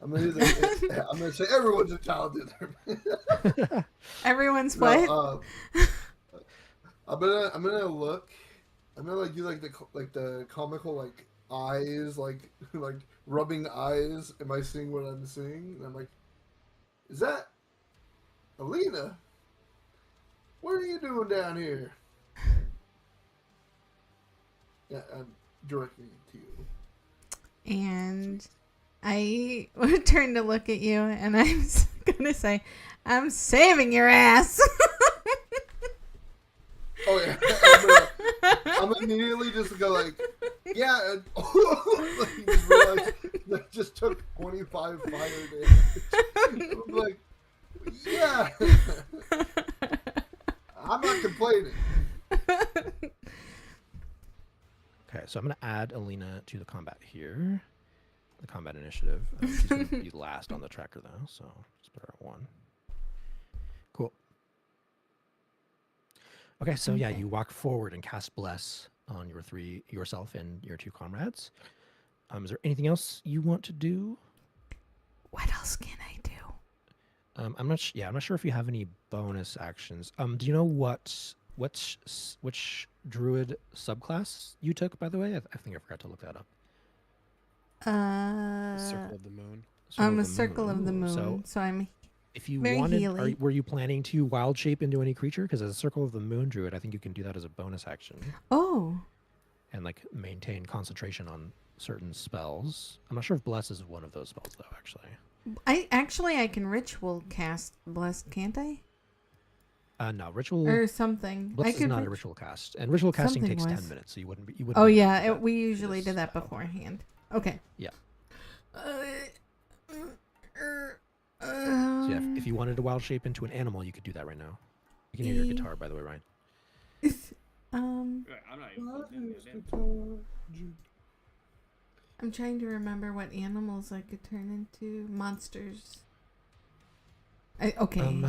I'm gonna do the. I'm gonna say everyone's entitled to their. Everyone's No, what? I'm gonna look. I'm gonna like do like the comical like eyes like like rubbing eyes. Am I seeing what I'm seeing? And I'm like, is that Alina? What are you doing down here? Yeah, I'm directing it to you. And I would turn to look at you, and I'm going to say, I'm saving your ass. Oh yeah, I'm immediately just go like, yeah. And, like, you just realize that just took 25 fire damage. I'm like, yeah. I'm not complaining. so I'm going to add Alina to the combat here. The combat initiative. She's going to be last on the tracker, though, so just put her at 1. Cool. Okay, so yeah, Okay. you walk forward and cast Bless on yourself and your 2 comrades. Is there anything else you want to do? What else can I do? I'm not. I'm not sure if you have any bonus actions. Do you know which druid subclass you took? By the way, I think I forgot to look that up. Circle of the Moon. I'm a Circle of the Ooh, Moon, so I'm if you very wanted, healy. were you planning to wild shape into any creature? Because as a Circle of the Moon druid, I think you can do that as a bonus action Oh, and like maintain concentration on certain spells. I'm not sure if Bless is one of those spells though. Actually, I can ritual cast Blessed, can't I? No, ritual. Or something. Bless I is could not a ritual cast, and ritual casting something takes was. 10 minutes, so you wouldn't. You wouldn't. Oh be able to yeah, do that we in usually this did that spell. beforehand. Okay. Yeah. Uh, So yeah, if you wanted to wild shape into an animal, you could do that right now. You can hear your guitar, by the way, Ryan. um, Right, I'm not even close to the damn. I'm trying to remember what animals I could turn into. Monsters. Okay.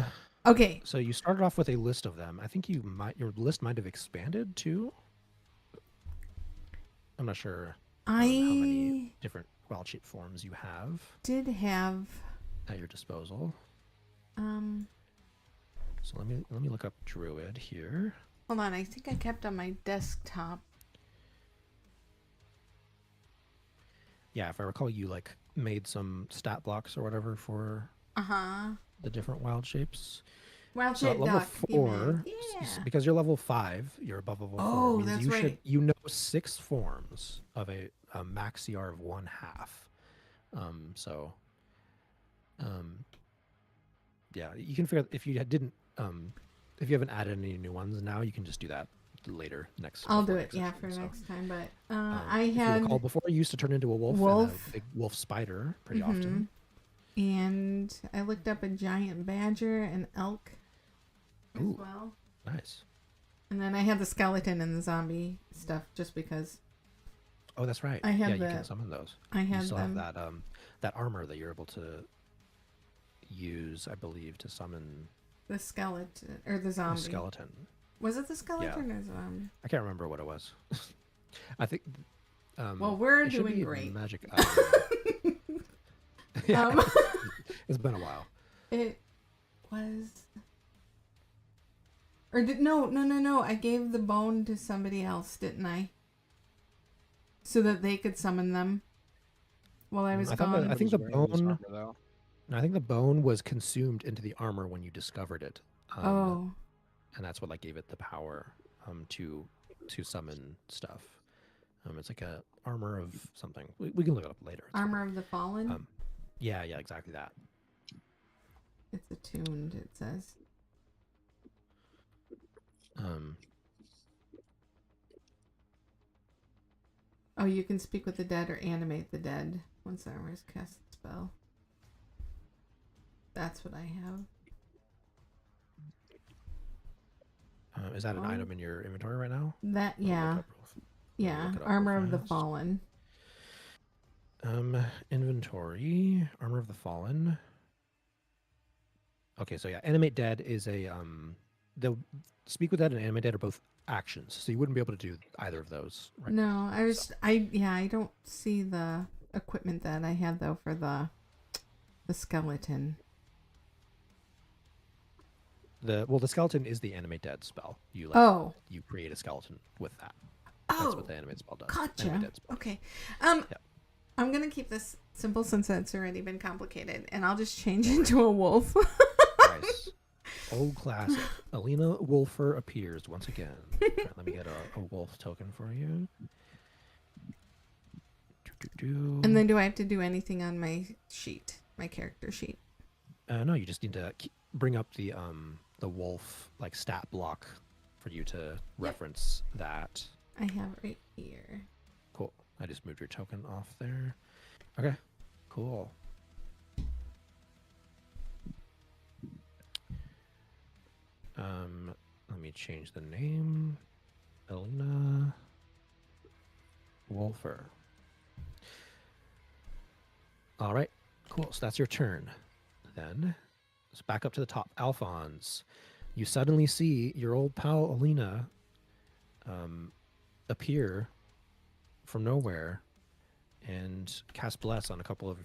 Okay. So you started off with a list of them. I think your list might have expanded too. I'm not sure how many I different wild shape forms you have did have at your disposal. um So let me look up druid here. hold on, I think I kept on my desktop. Yeah, if I recall, you like made some stat blocks or whatever for Uh-huh. the different wild shapes. Wild So at shape level duck. you meant. 4, Yeah. because you're level 5, you're above level 4. Oh, Means that's you right. You know 6 forms of a max CR of 1/2. Yeah, you can figure out if you didn't if you haven't added any new ones now, you can just do that later I'll before do it, next yeah, session, for so. next time. But I If you had recall, before you used to turn into a wolf, and wolf. a big wolf spider pretty often. And I looked up a giant badger and elk as Ooh. well. Nice. And then I had the skeleton and the zombie stuff just because Oh, that's right. I had you can the- summon those. I You had still them. have that armor that you're able to use, I believe, to summon The skeleton or the the zombie. skeleton. Was it the skeleton or zombie? I can't remember what it was. I think. Well, we're it should doing be a great. magic item. Yeah, it's been a while. It was. Or no. I gave the bone to somebody else, didn't I? So that they could summon them while I was I thought gone. I think the Everybody's wearing this bone. armor, though. I think the bone was consumed into the armor when you discovered it. Oh. And that's what like gave it the power to summon stuff. It's like a armor of something. We can look it up later. It's Armor of the Fallen? fine. Yeah, exactly that. It's attuned, it says. Oh, you can speak with the dead or animate the dead once the armor is cast a spell. That's what I have. Is that an Oh. item in your inventory right now? That, I'll look yeah. up Yeah, look it up Armor real of the fast. Fallen. Inventory, Armor of the Fallen. Okay, so yeah, animate dead is a the speak with dead and animate dead are both actions, so you wouldn't be able to do either of those right now. No, I don't see the equipment that I had though for the skeleton. The skeleton is the animate dead spell. You you create a skeleton with that. That's what the animate spell does. Animate Gotcha. dead spell. Okay. Yeah. I'm gonna keep this simple since it's already been complicated, and I'll just change into a wolf. Nice. Old classic. Alina Wolfer appears once again. Right, let me get a wolf token for you. And then do I have to do anything on my sheet, my character sheet? No, you just need to bring up the wolf like stat block for you to reference that. I have it right here. Cool. I just moved your token off there. Okay. Cool. Let me change the name. Alina. Wolfer. All right, cool. So that's your turn. Then let's back up to the top. Alphonse, you suddenly see your old pal Alina appear from nowhere and cast Bless on a couple of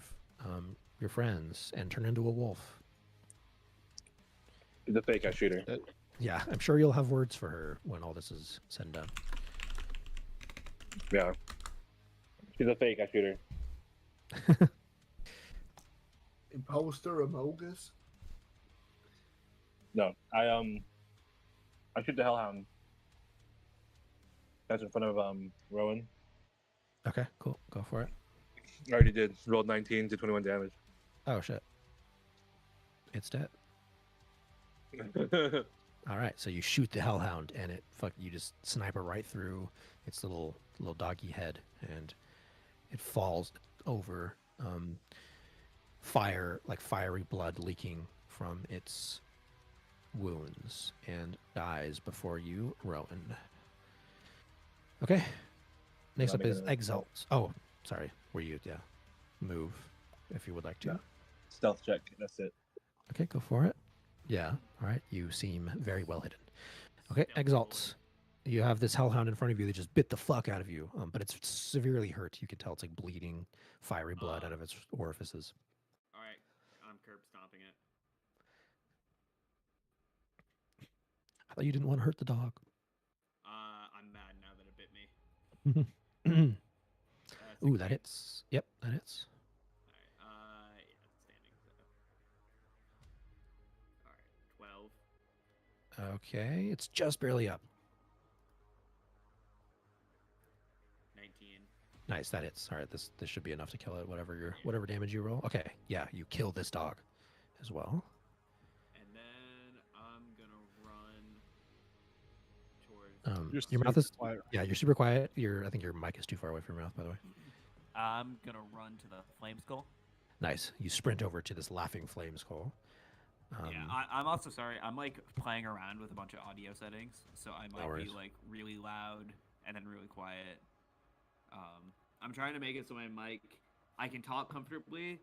your friends and turn into a wolf. He's a fake ass shooter. Yeah, I'm sure you'll have words for her when all this is said and done. Yeah. She's a fake ass shooter. Imposter, Amogus. No, I shoot the hellhound. That's in front of Rowan. Okay, cool. Go for it. I already did. Rolled 19 to 21 damage. Oh shit. It's dead. All right, so you shoot the hellhound, and you just snipe it right through its little doggy head, and it falls over. Fiery blood leaking from its wounds, and dies before you, Rowan. Okay. Next up is Exalt. Oh, sorry. Were you? Yeah. Move, if you would like to. No. Stealth check. That's it. Okay, go for it. Yeah. All right. You seem very well hidden. Okay, Exalt. You have this hellhound in front of you that just bit the fuck out of you, but it's severely hurt. You can tell it's like bleeding fiery blood out of its orifices. All right, I'm curb stomping it. I thought you didn't want to hurt the dog. I'm mad now that it bit me. Ooh, that hits. Yep, that hits. All right, yeah, standing. So. All right, 12. Okay, it's just barely up. 19. Nice, that hits. All right, this should be enough to kill it. Whatever damage you roll. Okay, yeah, you kill this dog as well. And then I'm gonna run towards. Your mouth is quiet. Yeah, you're super quiet. I think your mic is too far away from your mouth, by the way. I'm gonna run to the flame skull. Nice. You sprint over to this laughing flame skull. Yeah, I'm also sorry. I'm like playing around with a bunch of audio settings, so I might be worries. like really loud and then really quiet. I'm trying to make it so my mic, I can talk comfortably,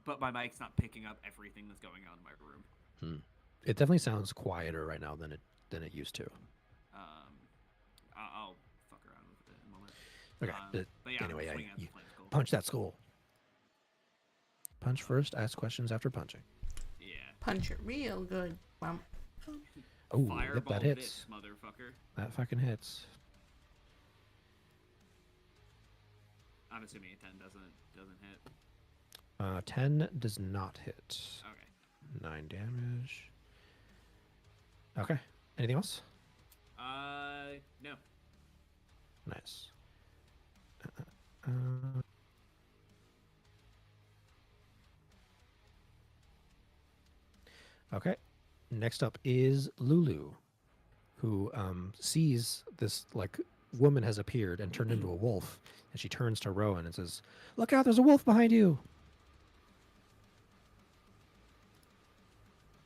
but my mic's not picking up everything that's going on in my room. It definitely sounds quieter right now than it used to. I'll fuck around with it in a moment. Okay, But yeah, anyway, I'm swinging at the you flame skull. punch that skull. Punch first, ask questions after punching. Yeah. Punch it real good. Bump. Oh, yep, Fireball that hits. this, motherfucker. That fucking hits. I'm assuming a 10 doesn't hit. 10 does not hit. Okay. 9 damage. Okay. Anything else? No. Nice. Okay. Next up is Lulu, who sees this woman has appeared and turned into a wolf, and she turns to Rowan and says, "Look out! There's a wolf behind you!"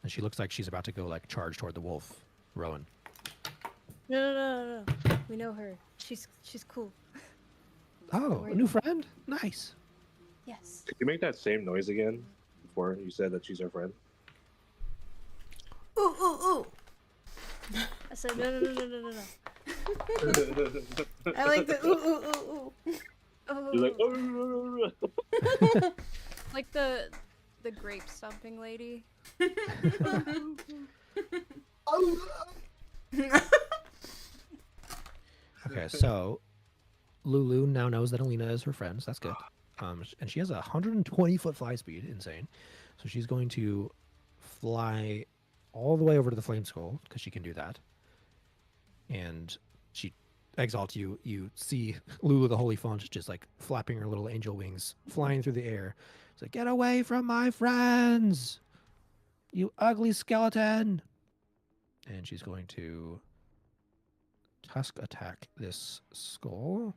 And she looks like she's about to go charge toward the wolf. Rowan. No. We know her. She's cool. Oh, a new friend? Nice. Yes. Could you make that same noise again before you said that she's our friend? Ooh, ooh, ooh. I said no. I like the ooh, ooh, ooh, ooh. Oh, You're like, oh. like the grape stomping lady. Okay, so Lulu now knows that Alina is her friend, so that's good. And she has a 120-foot fly speed, insane. So she's going to fly all the way over to the flame skull because she can do that. And she exalts you. You see Lulu the Holy Font just flapping her little angel wings, flying through the air. It's like, "Get away from my friends, you ugly skeleton!" And she's going to tusk attack this skull.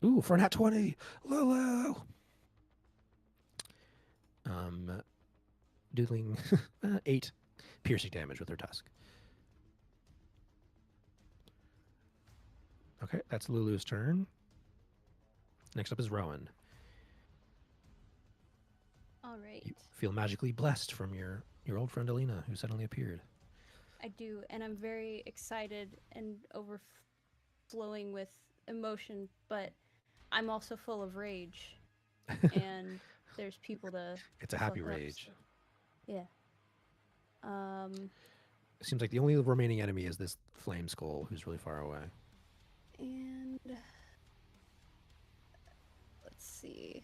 Ooh, for nat 20, Lulu. Dealing 8 piercing damage with her tusk. Okay, that's Lulu's turn. Next up is Rowan. All right. You feel magically blessed from your old friend Alina, who suddenly appeared. I do, and I'm very excited and overflowing with emotion, but I'm also full of rage. And there's people to It's a fuck happy up, rage. so- Yeah. It seems like the only remaining enemy is this flame skull who's really far away. And let's see.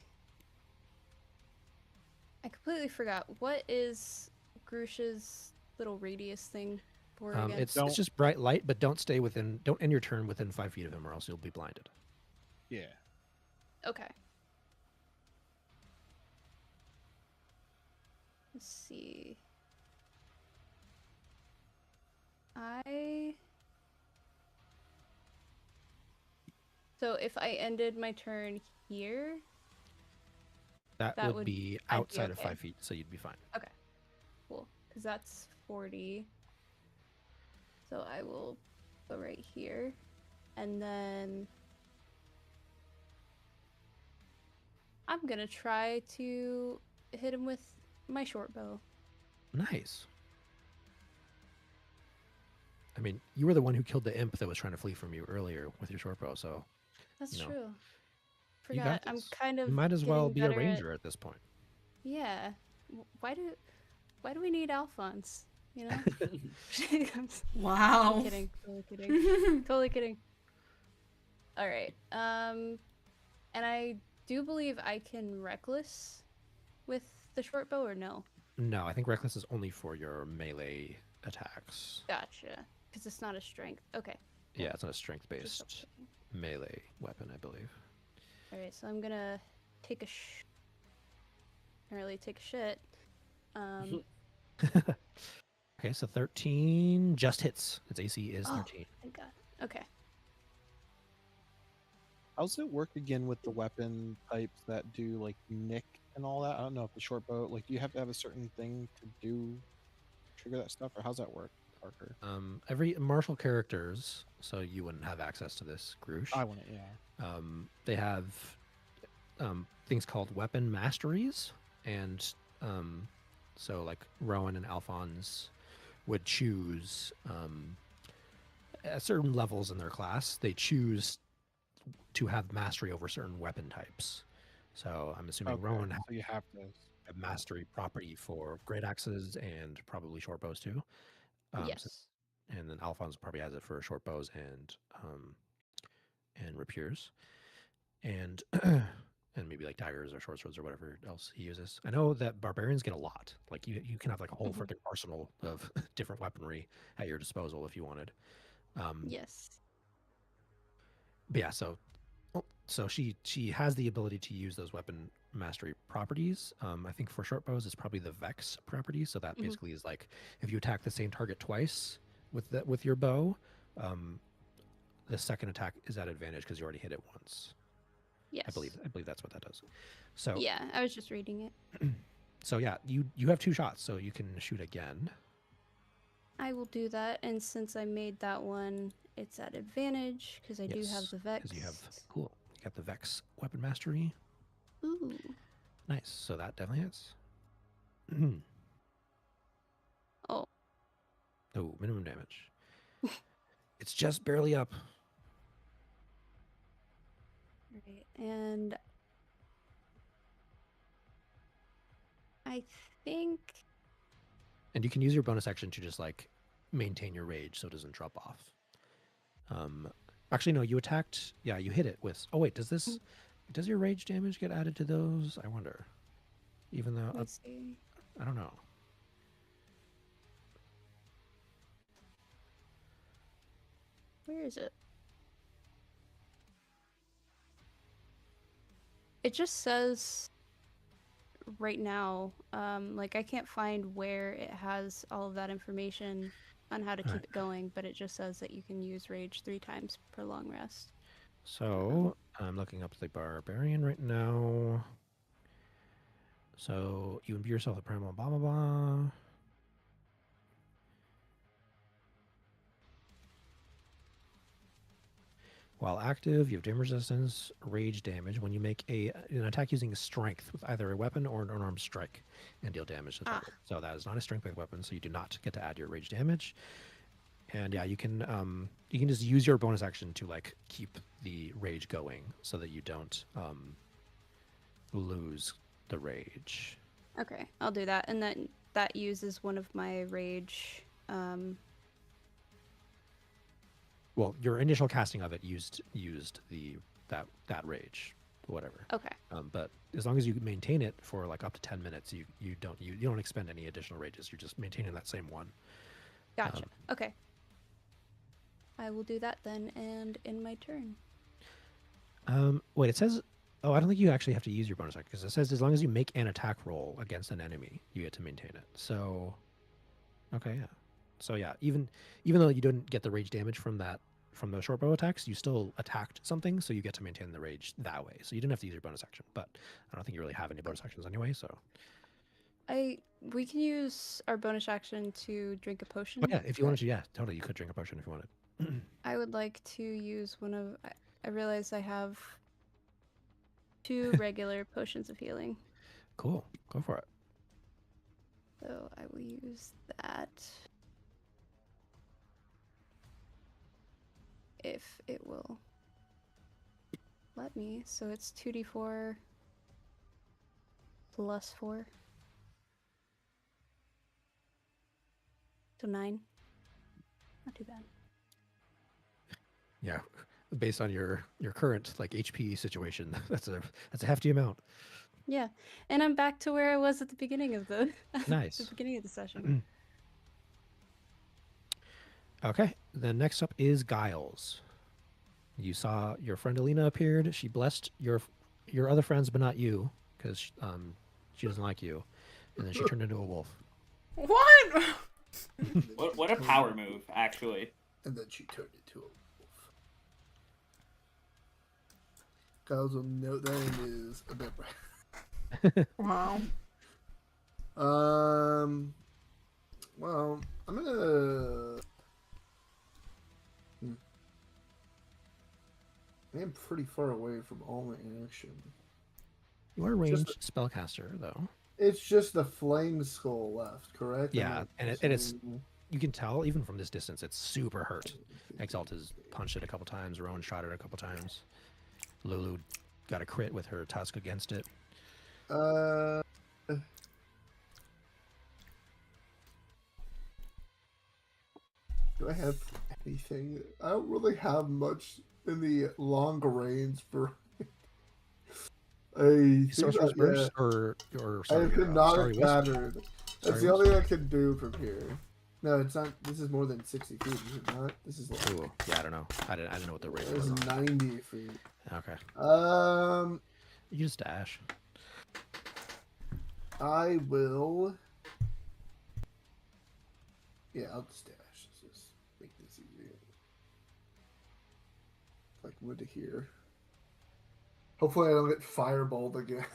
I completely forgot. What is Grush's little radius thing for again? It's Don't- just bright light, but don't end your turn within 5 feet of him, or else you'll be blinded. Yeah. Okay. Let's see. So if I ended my turn here, That, That would would- be I'd be outside of okay. 5 feet, so you'd be fine. cool, because that's 40. So I will go right here, and then I'm gonna try to hit him with my short bow. Nice. I mean, you were the one who killed the imp that was trying to flee from you earlier with your short bow, so That's You know, true. you Forgot. got I'm this. kind of. You might as well getting be a better at- ranger at this point. Yeah. Why do we need Alphonse? You know. I'm Wow. kidding. Totally kidding. Totally kidding. All right. And I do believe I can reckless with the short bow, or no? No, I think reckless is only for your melee attacks. Gotcha. Because it's not a strength. Okay. Yeah, it's not a Just strength-based double-checking. melee weapon, I believe. All right. So I'm gonna take a apparently take a shit. Okay, so 13 just hits. Its AC is Oh, 13. thank God. Okay. How's it work again with the weapon types that do like nick and all that? I don't know if the short bow, like, do you have to have a certain thing to do trigger that stuff, or how's that work, Parker? Every martial characters, so you wouldn't have access to this, Grush. I want it, yeah. They have things called weapon masteries, and so like Rowan and Alphonse would choose at certain levels in their class. They choose to have mastery over certain weapon types. So I'm assuming Okay, Rowan has so you have to. a mastery property for great axes and probably short bows too. Yes. And then Alphonse probably has it for short bows and rapiers, and and maybe like daggers or short swords or whatever else he uses. I know that barbarians get a lot. Like you can have like a whole Mhm. freaking arsenal of different weaponry at your disposal if you wanted. Yes. But yeah, so she has the ability to use those weapon mastery properties. I think for short bows, it's probably the Vex property. So that Mhm. basically is like if you attack the same target twice with your bow, the second attack is at advantage because you already hit it once. Yes. I believe that's what that does. So Yeah, I was just reading it. so yeah, you have 2 shots, so you can shoot again. I will do that, and since I made that one, it's at advantage because I do have Yes, the Vex. because you have cool. You got the Vex weapon mastery. Ooh. Nice. So that definitely hits. Oh. Oh, minimum damage. It's just barely up. Right. And I think And you can use your bonus action to just like maintain your rage so it doesn't drop off. Actually, no, you attacked. Yeah, you hit it with. Oh wait, does your rage damage get added to those? I wonder. Even though let's see. I don't know. Where is it? It just says right now, like I can't find where it has all of that information on how to keep Alright. it going, but it just says that you can use rage 3 times per long rest. So I'm looking up the barbarian right now. So you imbue yourself with primal blah blah blah. While active, you have damage resistance, rage damage when you make an attack using strength with either a weapon or an unarmed strike and deal damage to the target. So that is not a strength-based weapon, so you do not get to add your rage damage. And yeah, you can just use your bonus action to like keep the rage going so that you don't lose the rage. Okay, I'll do that. And then that uses one of my rage. Well, your initial casting of it used that rage, whatever. Okay. But as long as you maintain it for like up to 10 minutes, you don't expend any additional rages. You're just maintaining that same one. Gotcha. Okay. I will do that then, and in my turn. Wait, it says. Oh, I don't think you actually have to use your bonus action because it says as long as you make an attack roll against an enemy, you get to maintain it. So, okay, yeah. So yeah, even though you didn't get the rage damage from those short bow attacks, you still attacked something, so you get to maintain the rage that way. So you didn't have to use your bonus action, but I don't think you really have any bonus actions anyway. So We can use our bonus action to drink a potion. yeah, if you wanted to, yeah, totally, you could drink a potion if you wanted. I would like to use one of. I realize I have 2 regular potions of healing. Cool, go for it. So I will use that. If it will let me. So it's 2d4 plus 4. So 9. Not too bad. Yeah, based on your current like HP situation, that's a hefty amount. Yeah, and I'm back to where I was at the beginning of the Nice. the beginning of the session. Okay, then next up is Giles. You saw your friend Alina appeared. She blessed your other friends, but not you, because she doesn't like you. And then she turned into a wolf. What? What a power move, actually. And then she turned into a wolf. Guys will note that it is a bit Wow. Well, I'm gonna. I am pretty far away from all my action. You are a ranged spellcaster, though. It's just the flame skull left, correct? Yeah, and it's you can tell even from this distance it's super hurt. Exalt has punched it a couple times. Rowan shot it a couple times. Lulu got a crit with her tusk against it. Do I have anything? I don't really have much in the long range for. Sorcerer's Burst or I have hypnotic Wisp? pattern. That's Sorry, the only thing I can do from here. No, it's not. This is more than 60 feet. Is it not? This is like. Ooh, yeah, I don't know. I didn't know what the range It was. was 90 feet. Okay. You just dash. I will. Yeah, I'll just dash. Let's just make this easier. Like wood to here. Hopefully, I don't get fireballed again.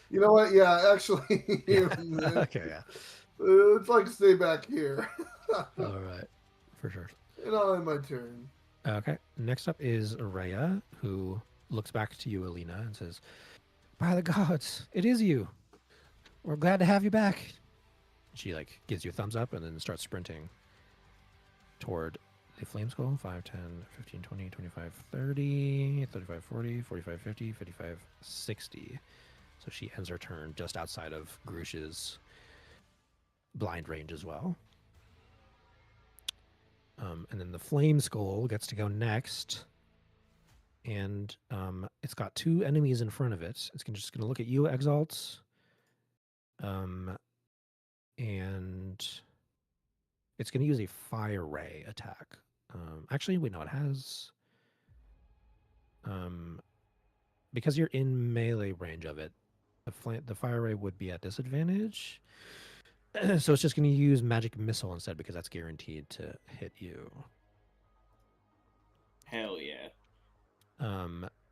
You know what? Yeah, actually. Okay, yeah. It's like stay back here. All right, for sure. And I'll end my turn. Okay. Next up is Rhea, who looks back to you, Alina, and says, "By the gods, it is you. We're glad to have you back." She like gives you a thumbs up and then starts sprinting toward the flame skull. 5, 10, 15, 20, 25, 30, 35, 40, 45, 50, 55, 60. So she ends her turn just outside of Grush's blind range as well. And then the flame skull gets to go next. And it's got 2 enemies in front of it. It's just going to look at you, Exalt. And it's going to use a fire ray attack. Actually, wait, no, it has... because you're in melee range of it, the fire ray would be at disadvantage. So it's just going to use magic missile instead because that's guaranteed to hit you. Hell yeah.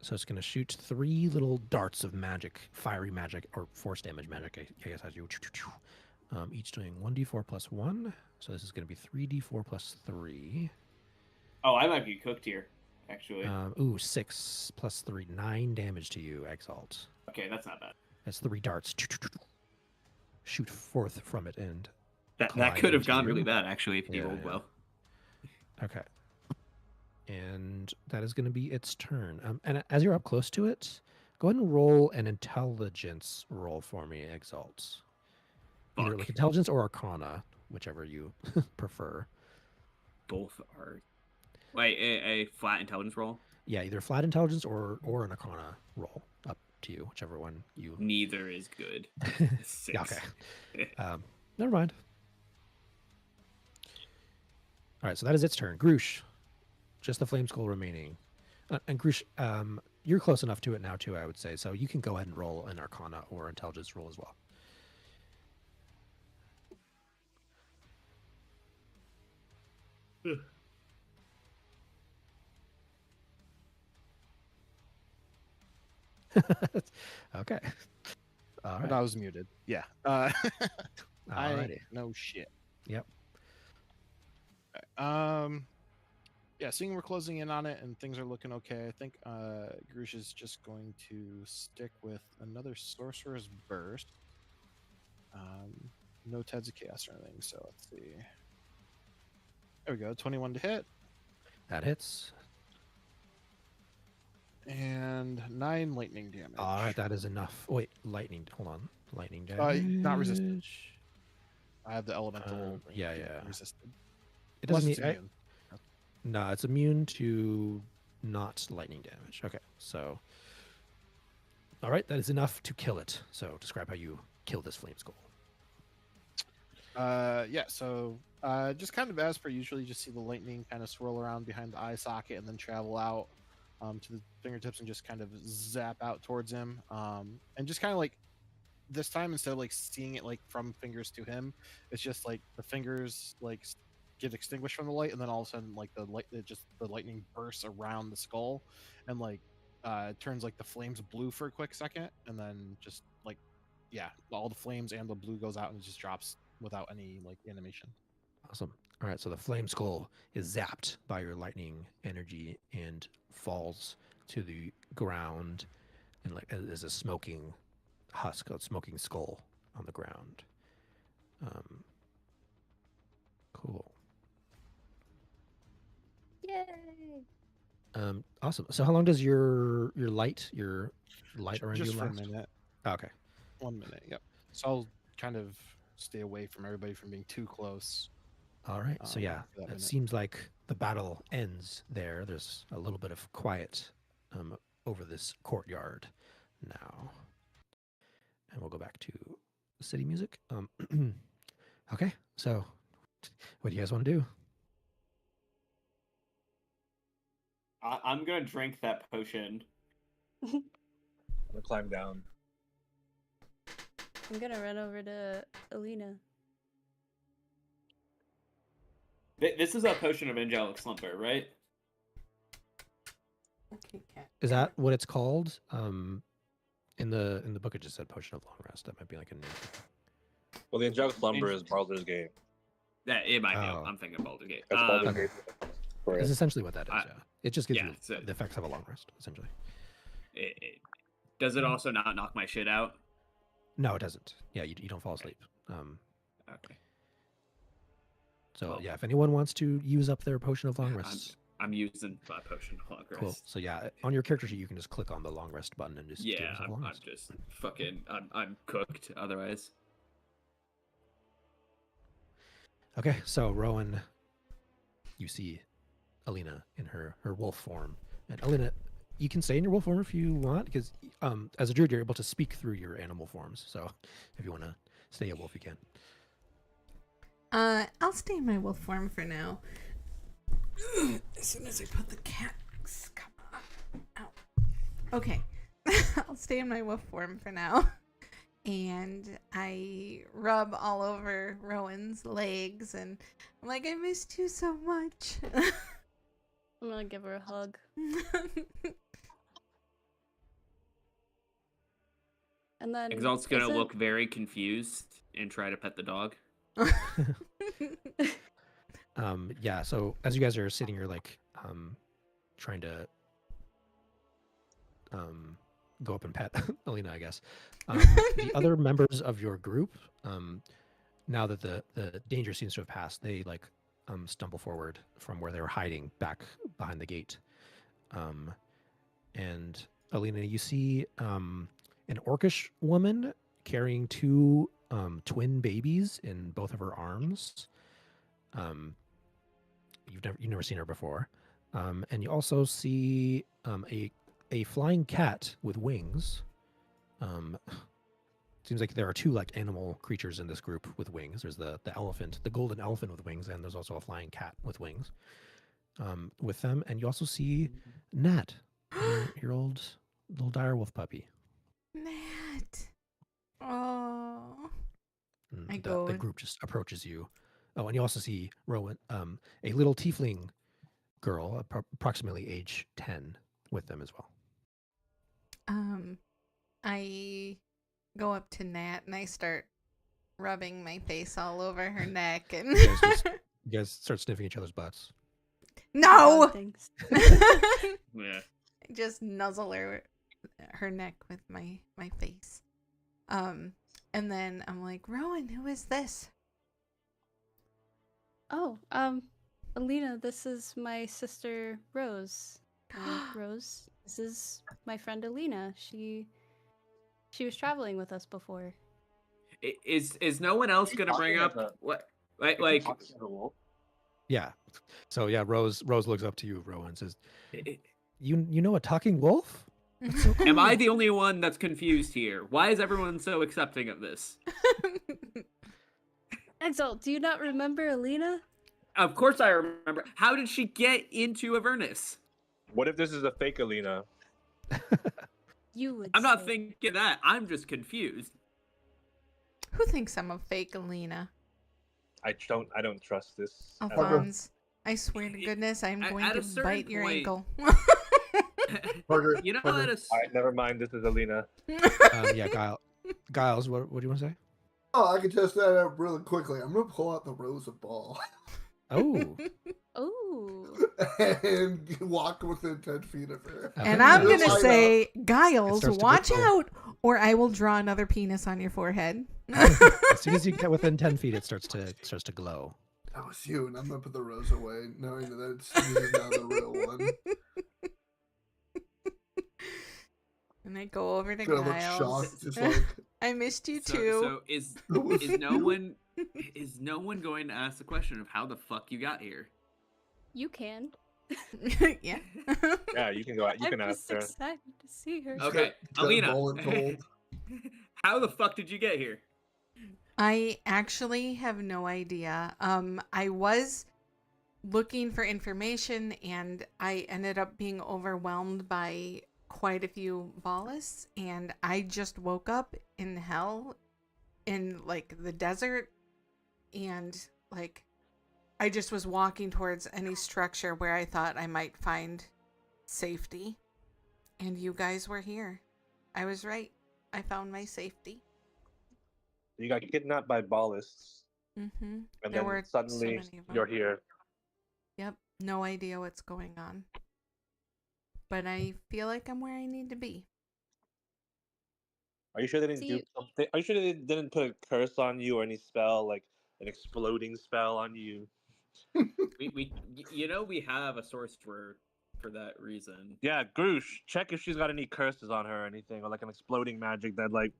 So it's going to shoot 3 little darts of magic, fiery magic, or force damage magic, I guess, as you. Each doing 1d4 plus 1. So this is going to be 3d4 plus 3. Oh, I might be cooked here, actually. Ooh, 6 plus 3, 9 damage to you, Exalt. Okay, that's not bad. As 3 darts shoot forth from it and That collide could have into gone you. really bad, actually, if he Yeah, rolled yeah. well. Okay. And that is going to be its turn. And as you're up close to it, go ahead and roll an intelligence roll for me, Exalt. Either Fuck. like intelligence or arcana, whichever you prefer. Both are. Wait, a flat intelligence roll? Yeah, either flat intelligence or an arcana roll. Up to you, whichever one you. Neither is good. 6. Yeah, okay. Never mind. All right, so that is its turn. Groosh, just the flame skull remaining. And Groosh, you're close enough to it now too, I would say. So you can go ahead and roll an arcana or intelligence roll as well. Okay. All right. But I was muted. Yeah. Alrighty. No shit. Yep. Yeah, seeing we're closing in on it and things are looking okay, I think Grush is just going to stick with another Sorcerer's Burst. No Ted's of Chaos or anything, so let's see. There we go, 21 to hit. That hits. And 9 lightning damage. All right, that is enough. Wait, lightning. Hold on. Lightning damage. Not resistant. I have the elemental. Yeah. Resisted. It Plus doesn't it's need. immune. No, it's immune to not lightning damage. Okay, so. All right, that is enough to kill it. So describe how you kill this flame skull. Yeah, so just kind of as per usual, you just see the lightning kind of swirl around behind the eye socket and then travel out to the fingertips and just kind of zap out towards him. And just kind of like this time, instead of like seeing it like from fingers to him, it's just like the fingers like get extinguished from the light, and then all of a sudden like the lightning bursts around the skull and like turns like the flames blue for a quick second, and then just like all the flames and the blue goes out and it just drops without any like animation. Awesome. All right, so the flame skull is zapped by your lightning energy and falls to the ground, and like as a smoking husk, a smoking skull on the ground. Cool. Yay! Awesome. So how long does your light around Just you for last? a minute. Okay. 1 minute. Yep. So I'll kind of stay away from everybody from being too close. All right. So yeah, for that it minute. seems like the battle ends there. There's a little bit of quiet over this courtyard now. And we'll go back to city music. Okay. So what do you guys want to do? I'm gonna drink that potion. I'm gonna climb down. I'm gonna run over to Alina. This is a potion of angelic slumber, right? Okay, cat. Is that what it's called? In the book it just said potion of long rest. That might be like a new thing. Well, the angelic slumber is Baldur's Gate. Yeah, it might be. Oh. I'm thinking of Baldur's Gate. That's Baldur's Okay. Gate. For It's it. essentially what that is, yeah. It just gives yeah, you so- the effects of a long rest, essentially. Does it also not knock my shit out? No, it doesn't. Yeah, you don't fall asleep. Okay. So Well, yeah, if anyone wants to use up their potion of long I'm- rest, I'm using my potion of long rest. cool. So yeah, on your character sheet you can just click on the long rest button and just give Yeah, yourself a I'm long rest. just fucking. I'm cooked. Otherwise, Okay, so Rowan, you see Alina in her wolf form, and Alina, you can stay in your wolf form if you want, because as a druid you're able to speak through your animal forms. So if you want to stay a wolf, you can. I'll stay in my wolf form for now. As soon as I put the cat, come on, out. Okay, I'll stay in my wolf form for now. And I rub all over Rowan's legs, and I'm like, I missed you so much. I'm gonna give her a hug. And then Exalt's gonna isn't- look very confused and try to pet the dog. Yeah, so as you guys are sitting here like trying to go up and pet Alina, I guess. The other members of your group, now that the danger seems to have passed, they like stumble forward from where they were hiding back behind the gate. And Alina, you see an orcish woman carrying two twin babies in both of her arms. You've never seen her before, and you also see a flying cat with wings. Seems like there are two like animal creatures in this group with wings. There's the elephant, the golden elephant with wings, and there's also a flying cat with wings. With them, and you also see Nat, your old little direwolf puppy. Nat. Oh. And the group just approaches you. Oh, and you also see Rowan, a little tiefling girl, approximately age 10, with them as well. I go up to Nat and I start rubbing my face all over her neck and You guys start sniffing each other's butts. No. Things. Yeah. Just nuzzle her neck with my face. And then I'm like, Rowan, who is this? Oh, Alina, this is my sister Rose. Rose, this is my friend Alina. She was traveling with us before. Is no one else gonna bring up what like Yeah. So yeah, Rose looks up to you, Rowan, and says, "You know a talking wolf? That's so cool." am I the only one that's confused here? Why is everyone so accepting of this? Exalt, do you not remember Alina? Of course I remember. How did she get into Avernus? What if this is a fake Alina? You would. I'm not say. thinking that. I'm just confused. Who thinks I'm a fake Alina? I don't trust this. at all. Alphonse, I swear to goodness, I'm going At a to certain bite your point- ankle. Parker, You know Parker. that All right, never mind. This is Alina. Yeah, Giles, what do you want to say? Oh, I can test that out really quickly. I'm gonna pull out the Rosa ball Oh, Oh. and walk within 10 feet of her. And okay. I'm Just going to like say, Giles, starts to watch glow. out, or I will draw another penis on your forehead. as soon as you get within 10 feet, it starts to glow. That was you, and I'm gonna put the rose away, knowing that it's now the real one. And I go over to Gonna look Giles. shocked, just like I missed you So, too. so is no one going to ask the question of how the fuck you got here? You can. Yeah. Yeah, you can go out. You can I'm ask just her. excited to see her. Okay, got Alina. voluntold. How the fuck did you get here? I actually have no idea. I was looking for information and I ended up being overwhelmed by quite a few ballists, and I just woke up in hell in like the desert, and like I just was walking towards any structure where I thought I might find safety, and you guys were here. I was right. I found my safety. You got kidnapped by ballists, Mm-hmm. and There were then so suddenly many of them. you're here. Yep, no idea what's going on. But I feel like I'm where I need to be. Are you sure they didn't do See- something? Are you sure they didn't put a curse on you or any spell, like an exploding spell on you? We have a source for that reason. Yeah, Groosh, check if she's got any curses on her or anything, or like an exploding magic that, like,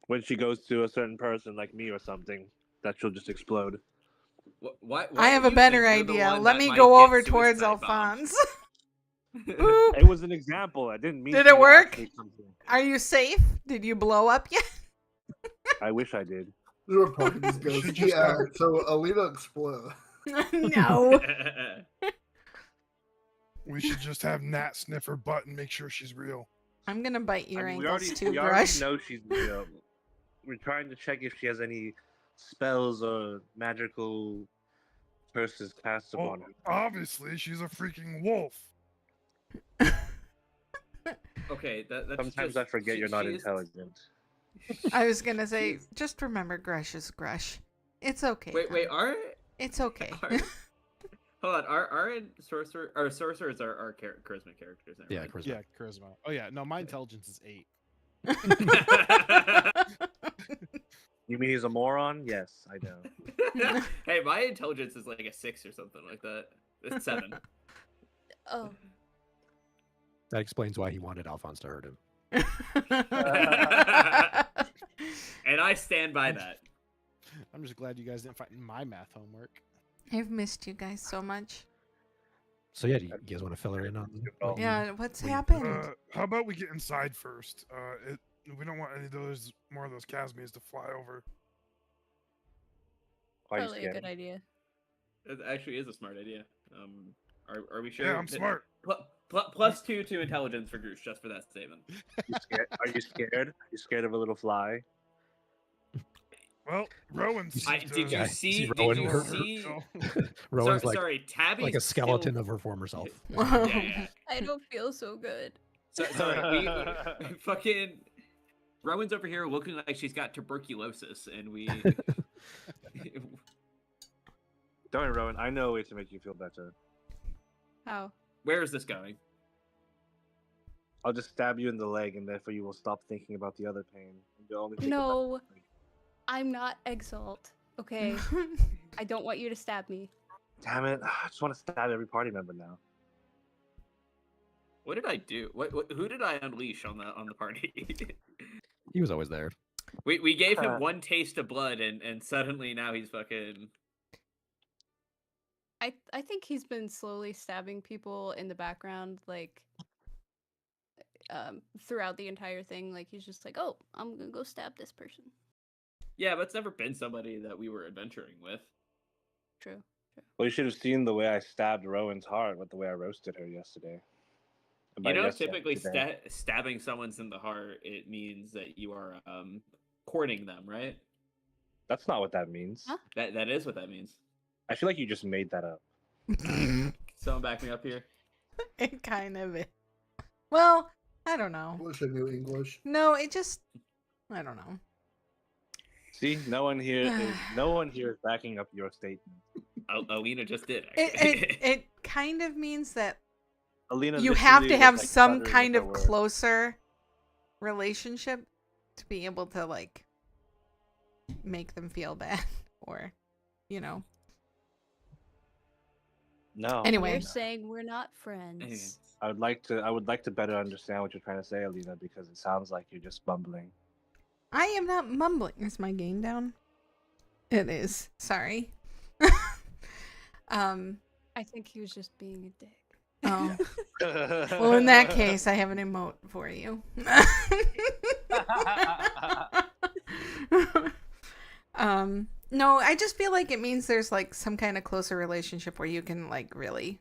when she goes to a certain person, like me or something, that she'll just explode. Why I have do a you better think you're the idea. one Let that me might go get over towards suicide bombed? Alphonse. Boop. It was an example. I didn't mean. Did for it you to work? actually come to- Are you safe? Did you blow up yet? I wish I did. This is where Parker just goes, Should just yeah, have- so Alina explode. No. We should just have Nat sniff her butt and make sure she's real. I'm gonna bite your I mean, ankles too, we already Brush. know she's real. We're trying to check if she has any spells or magical curses cast Well, upon her. obviously, she's a freaking wolf. Okay, that's Sometimes just, I forget you're not she is- intelligent. I was gonna say, Jeez. just remember Grush is Grush. It's okay. Wait, honey. are It's okay. Hold on, our sorcerer or sorcerers are charisma characters. Never Yeah, mind. charisma. Yeah, charisma. Oh yeah, no, my intelligence is 8. You mean he's a moron? Yes, I know. Hey, my intelligence is like a 6 or something like that. It's 7. Oh, That explains why he wanted Alphonse to hurt him. And I stand by that. I'm just glad you guys didn't find my math homework. I've missed you guys so much. So yeah, do you guys want to fill her in on? what you- Yeah, what's what you- happened? How about we get inside first? We don't want any of those more of those Casmies to fly over. Why are you probably a good scared? idea. It actually is a smart idea. Are we sure? Yeah, I'm that- smart. +2 to intelligence for Gooch, just for that statement. You scared? Are you scared? Are you scared of a little fly? Well, Rowan seems to. Did you Yeah, see? Did Rowan you hurt- see? Rowan's like Sorry, Tabby. a skeleton of her former self. Yeah. I don't feel so good. Sorry, we fucking. Rowan's over here looking like she's got tuberculosis, and we. Don't worry, Rowan. I know a way to make you feel better. How? Where is this going? I'll just stab you in the leg, and therefore you will stop thinking about the other pain. And you'll only think about No, the pain. I'm not Exalt. Okay, I don't want you to stab me. Damn it! I just want to stab every party member now. What did I do? Who did I unleash on the party? He was always there. We gave him one taste of blood, and suddenly now he's fucking. I think he's been slowly stabbing people in the background, like throughout the entire thing. Like he's just like, oh, I'm gonna go stab this person. Yeah, but it's never been somebody that we were adventuring with. True. Well, you should have seen the way I stabbed Rowan's heart with the way I roasted her yesterday. And by You know, yesterday, typically today. stabbing someone's in the heart, it means that you are courting them, right? That's not what that means. Huh? That is what that means. I feel like you just made that up. Someone back me up here. It kind of is. Well, I don't know. English and New English. No, it just. I don't know. See, no one here is backing up your statement. Alina just did. It kind of means that Alina, you have literally to have was, like, some stuttering kind with of her words. closer relationship to be able to like make them feel bad or No. Anyway. You're saying we're not friends. Anyways. I would like to better understand what you're trying to say, Alina, because it sounds like you're just bumbling. I am not mumbling. Is my game down? It is. Sorry. I think he was just being a dick. Oh. Well, in that case, I have an emote for you. No, I just feel like it means there's like some kind of closer relationship where you can like really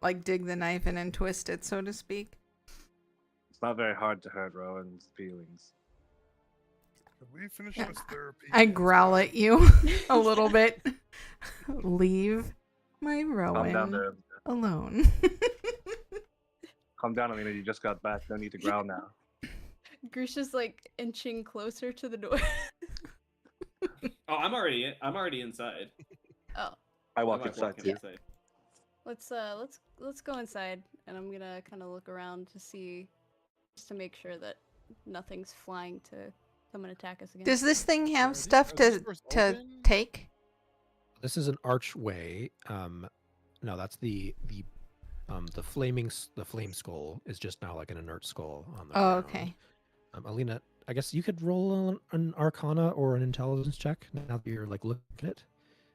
like dig the knife in and twist it, so to speak. It's not very hard to hurt Rowan's feelings. Have we finished Yeah, this therapy? I growl at you a little bit. Leave my Calm down Rowan there. alone. Calm down, Alina. You just got back. No need to growl now. Grisha's like inching closer to the door. Oh, I'm already inside. Oh, I walk I'm, like, inside walking too. inside. let's go inside, and I'm gonna kind of look around to see, just to make sure that nothing's flying to come and attack us again. Does this thing have Are stuff these to doors to open? take? This is an archway. No, that's the flame skull is just now like an inert skull on the Oh, ground. okay. Alina, I guess you could roll an Arcana or an Intelligence check now that you're like looking at it,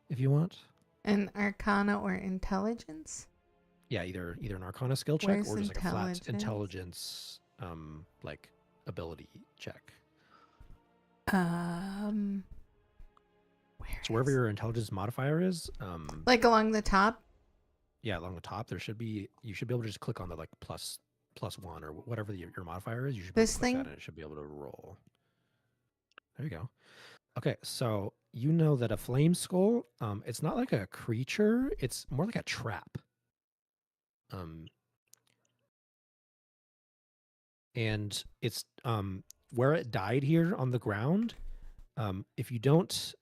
if you want. An Arcana or Intelligence? Yeah, either an Arcana skill check Where's or just like a flat intelligence? intelligence like ability check. Where So wherever is- your intelligence modifier is, like along the top? yeah, along the top you should be able to just click on the like plus one or whatever your modifier is. You should be able This to click thing? that and it should be able to roll. There you go. Okay, so you know that a flame skull, it's not like a creature, it's more like a trap. And it's where it died here on the ground. If you don't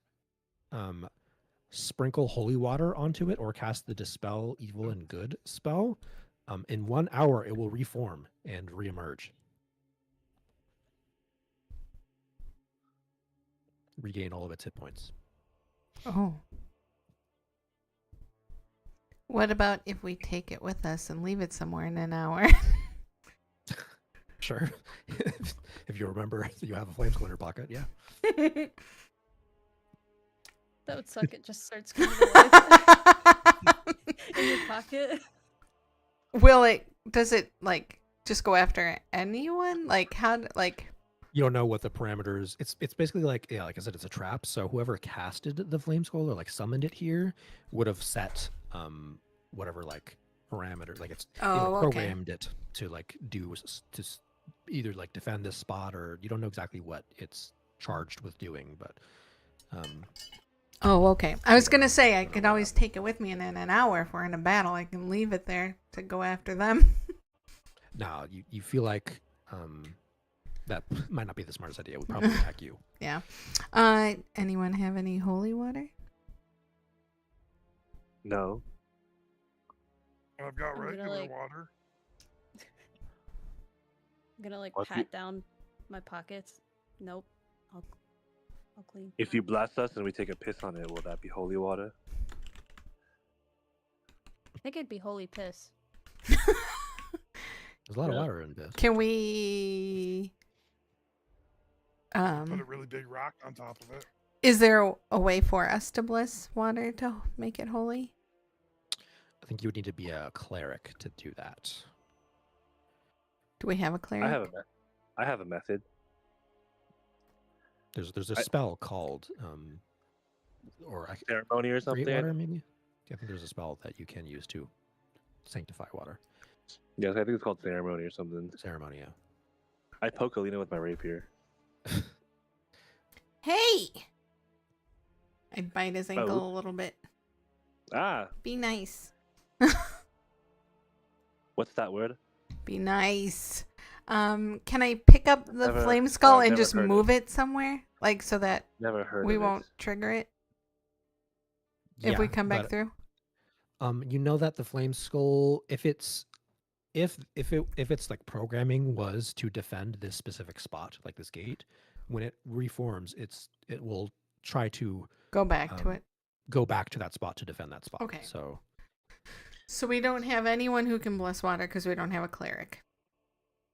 sprinkle holy water onto it or cast the Dispel Evil and Good spell, in 1 hour it will reform and reemerge. Regain all of its hit points. Oh. What about if we take it with us and leave it somewhere in an hour? Sure. If you remember, you have a flame skull in your pocket. Yeah. That would suck. It just starts coming to life in your pocket. Does it like just go after anyone? Like You don't know what the parameters. It's basically like, yeah, like I said, it's a trap. So whoever casted the flame skull or like summoned it here would have set whatever like parameter, like it's okay. programmed it to like either like defend this spot, or you don't know exactly what it's charged with doing, but Oh, okay. I was gonna say I don't could know what always take it with me, and in an hour, if we're in a battle, I can leave it there to go after them. now you feel like that might not be the smartest idea. It would probably attack you. Yeah. Anyone have any holy water? No. I've got I'm gonna, regular like- water. I'm gonna like What if pat down my pockets. Nope. I'll clean. If you bless us and we take a piss on it, will that be holy water? I think it'd be holy piss. There's a lot of Yeah. water in this. Can we? Put a really big rock on top of it. Is there a way for us to bless water to make it holy? I think you would need to be a cleric to do that. Do we have a cleric? I have a method. There's a spell called Ceremony or something. create water, maybe. Yeah, I think there's a spell that you can use to sanctify water. Yes, I think it's called ceremony or something. Ceremony, yeah. I poke Alina with my rapier. Hey! I'd bite his ankle oops. a little bit. Ah, Be nice. what's that word? Be nice. Can I pick up the Never- flame skull I've and never just heard move it somewhere? Like so that Never heard we of won't it. trigger it if we come back but, through? you know that the flame skull, if it's like programming was to defend this specific spot, like this gate, when it reforms, it will try to Go back to it. go back to that spot to defend that spot. Okay. So We don't have anyone who can bless water because we don't have a cleric.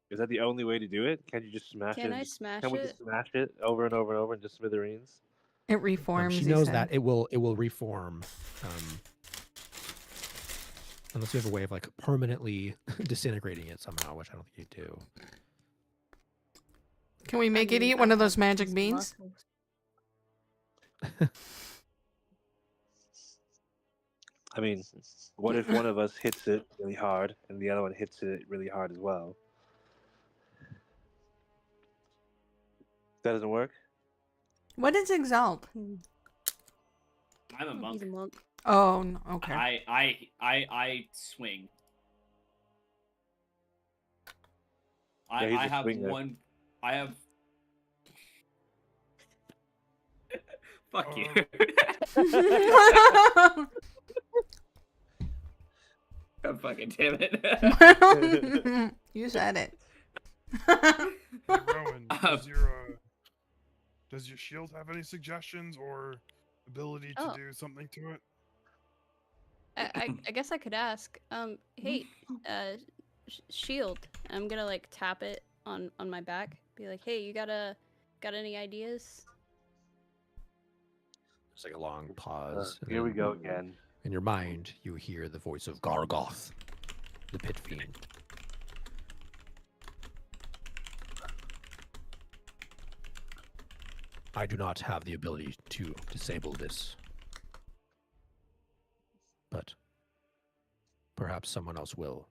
Is that the only way to do it? Can't you just smash Can it? I smash Can we it? just smash it over and over and over and just smithereens? It reforms. she he knows said. that it will reform. Unless you have a way of like permanently disintegrating it somehow, which I don't think you do. Can we make I it mean, eat one I of those have magic these beans? muscles. I mean, what if one of us hits it really hard and the other one hits it really hard as well? That doesn't work? What is exalt? Hmm. I'm a Oh, monk. he's a monk. Oh, no, okay. I swing. Yeah, he's I a have swinger. one. I have. Fuck you. God fucking damn it. You said it. Hey, Rowan, Uh, does your shield have any suggestions or ability to Oh. do something to it? I guess I could ask. Hey, shield. I'm gonna like tap it on my back. Be like, hey, you got any ideas? There's like a long pause. and Here we then go again. In your mind, you hear the voice of Gargoth, the pit fiend. I do not have the ability to disable this. But perhaps someone else will.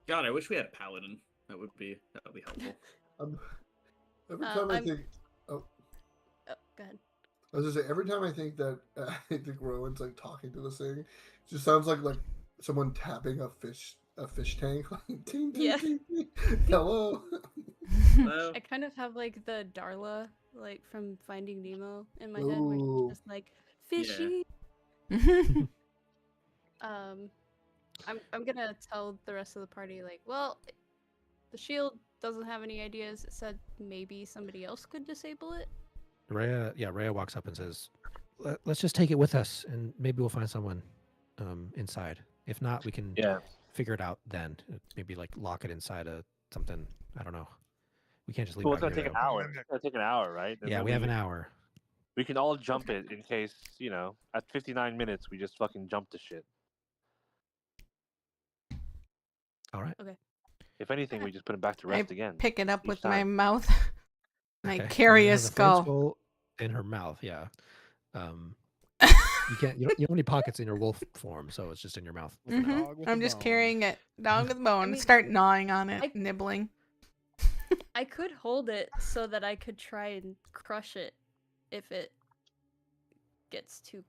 God, I wish we had a paladin. That would be helpful. Every time I think, Oh, go ahead. I was gonna say, every time I think that I think Rowan's like talking to this thing, it just sounds like someone tapping a fish a fish tank. Like, ting, ting, Yeah. ting, ting. Hello. Hello? I kind of have like the Darla, like from Finding Nemo, in my head, where Ooh. she's just like Yeah. fishy. I'm gonna tell the rest of the party like, well, the shield doesn't have any ideas. It said maybe somebody else could disable it. Rhea walks up and says, Let's just take it with us, and maybe we'll find someone inside. If not, we can Yeah. figure it out then. Maybe like lock it inside a something. I don't know. We can't just leave Well, it it's out gonna here. take an Though. hour. It's gonna take an hour, right? And Yeah, then we have an hour. We can all jump it in case, at 59 minutes we just fucking jump the shit. All right. Okay. If anything, we just put it back to rest again. Pick it up each with my time. mouth. I Okay. carry Alina a has flame skull. in her mouth. Yeah. You can't. You don't have any pockets in your wolf form, so it's just in your mouth. For now. Dog with I'm a just bone. carrying it. Dog with bone. mean, Start gnawing on it, I- nibbling. I could hold it so that I could try and crush it if it gets too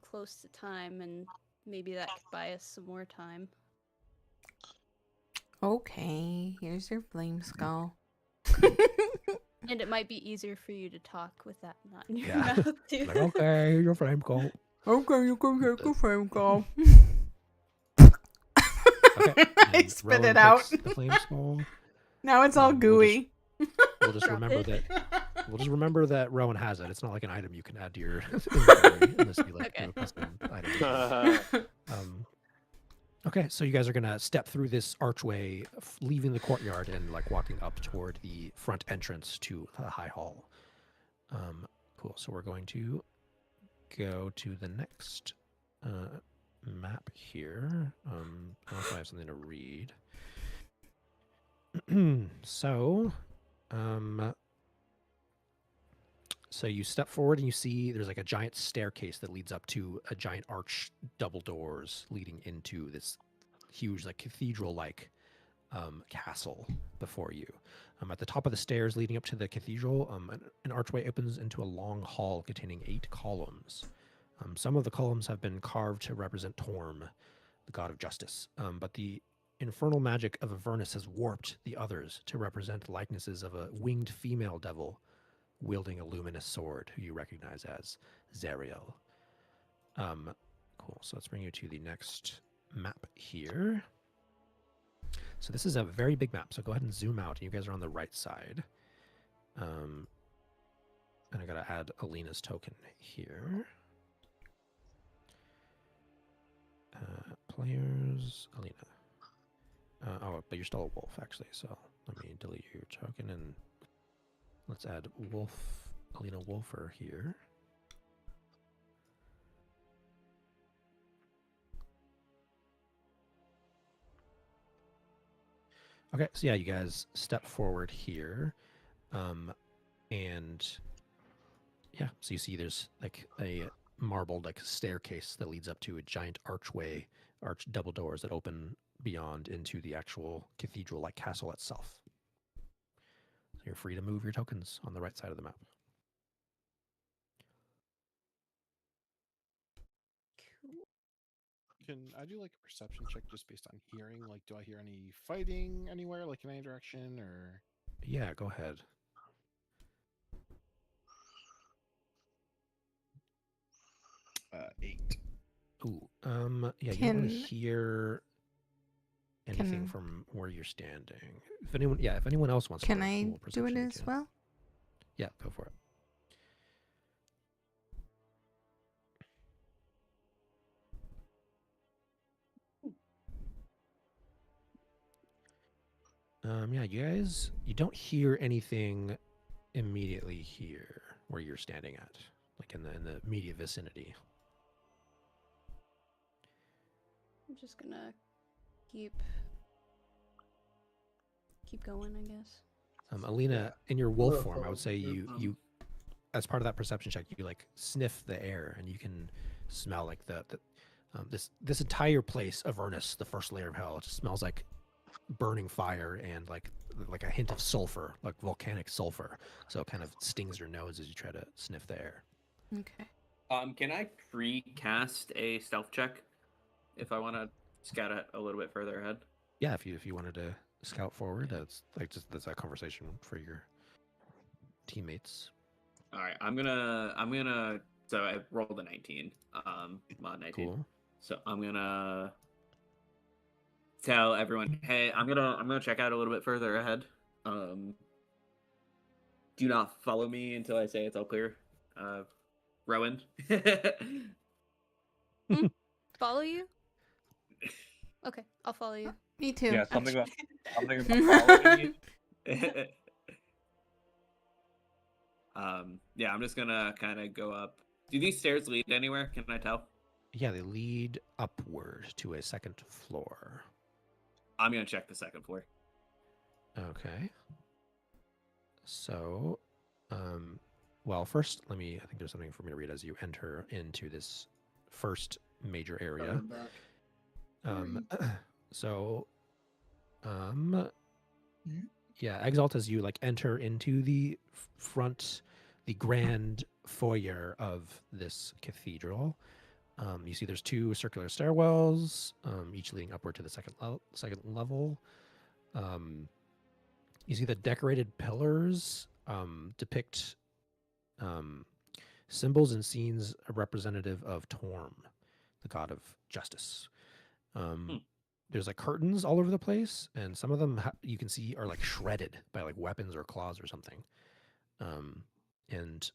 close to time, and maybe that could buy us some more time. Okay, here's your flame skull. And it might be easier for you to talk with that not in your Yeah. mouth too. Like, okay, your flame skull. Okay, you can take a flame skull. Okay. I and spit Rowan it out. takes The flame skull. Now it's all We'll gooey. We'll just Drop remember it. that. We'll just remember that Rowan has it. It's not like an item you can add to your inventory unless you like Okay. do a custom item. Okay, so you guys are gonna step through this archway, leaving the courtyard and like walking up toward the front entrance to the high hall. Cool. So we're going to go to the next map here. I don't know if I have something to read. So you step forward and you see there's like a giant staircase that leads up to a giant arch double doors leading into this huge like cathedral-like castle before you. At the top of the stairs leading up to the cathedral, an archway opens into a long hall containing 8 columns. Some of the columns have been carved to represent Torm, the god of justice, but the infernal magic of Avernus has warped the others to represent likenesses of a winged female devil wielding a luminous sword, who you recognize as Zariel. Cool. So let's bring you to the next map here. So this is a very big map. So go ahead and zoom out. You guys are on the right side. And I gotta add Alina's token here. Players, Alina. But you're still a wolf, actually. So let me delete your token and let's add Alina Wolfer here. Okay, so yeah, you guys step forward here. And yeah, so you see there's like a marbled like staircase that leads up to a giant archway, double doors that open beyond into the actual cathedral-like castle itself. So you're free to move your tokens on the right side of the map. Can I do like a perception check just based on hearing? Like, do I hear any fighting anywhere, like in any direction, or? Yeah, go ahead. Eight. Ooh, yeah, you don't really Can- hear anything Can- from where you're standing. If anyone else wants Can to I roll do it perception, you as can. well? Yeah, go for it. Yeah, you don't hear anything immediately here where you're standing at, like in the immediate vicinity. I'm just gonna keep going, I guess. Alina, in your wolf Wolf form, I would say you form. you as part of that perception check, you like sniff the air and you can smell like this entire place, Avernus, the first layer of hell. It just smells like burning fire and like a hint of sulfur, like volcanic sulfur. So it kind of stings your nose as you try to sniff the air. Okay. Can I pre-cast a stealth check if I want to scout it a little bit further ahead? Yeah, if you wanted to scout forward, that's that conversation for your teammates. All right, I'm gonna. So I rolled a 19, mod 19. Cool. So I'm gonna tell everyone, hey, I'm gonna check out a little bit further ahead. Do not follow me until I say it's all clear. Rowan. Follow you? Okay, I'll follow you. Me too. Yeah, something about following me. Yeah, I'm just gonna kind of go up. Do these stairs lead anywhere? Can I tell? Yeah, they lead upward to a second floor. I'm gonna check the second floor. Okay. So, well, first, I think there's something for me to read as you enter into this first major area. Coming back. So, yeah, Exalt, as you like enter into the front, the grand foyer of this cathedral, you see there's two circular stairwells, each leading upward to the second level. You see the decorated pillars depict symbols and scenes representative of Torm, the god of justice. There's like curtains all over the place, and some of them you can see are like shredded by like weapons or claws or something. And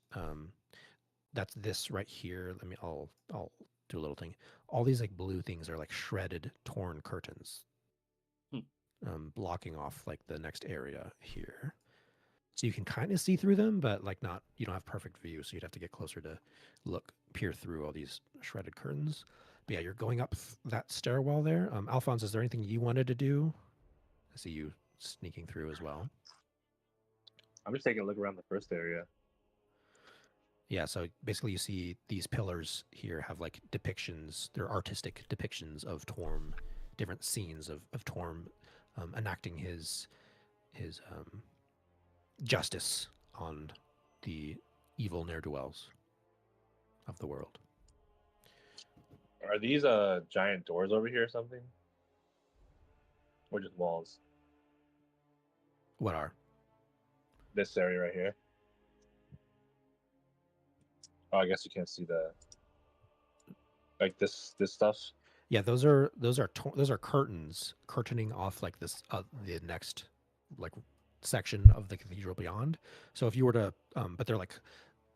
that's this right here. I'll do a little thing. All these like blue things are like shredded, torn curtains, blocking off like the next area here. So you can kind of see through them, but like not, you don't have perfect view. So you'd have to get closer to peer through all these shredded curtains. But yeah, you're going up that stairwell there. Alphonse, is there anything you wanted to do? I see you sneaking through as well. I'm just taking a look around the first area. Yeah, so basically you see these pillars here have like depictions, they're artistic depictions of Torm, different scenes of Torm enacting his justice on the evil ne'er-do-wells of the world. Are these giant doors over here or something? Or just walls? What are? This area right here. Oh, I guess you can't see the like this stuff. Yeah, those are curtains curtaining off like this the next like section of the cathedral beyond. So if you were to but they're like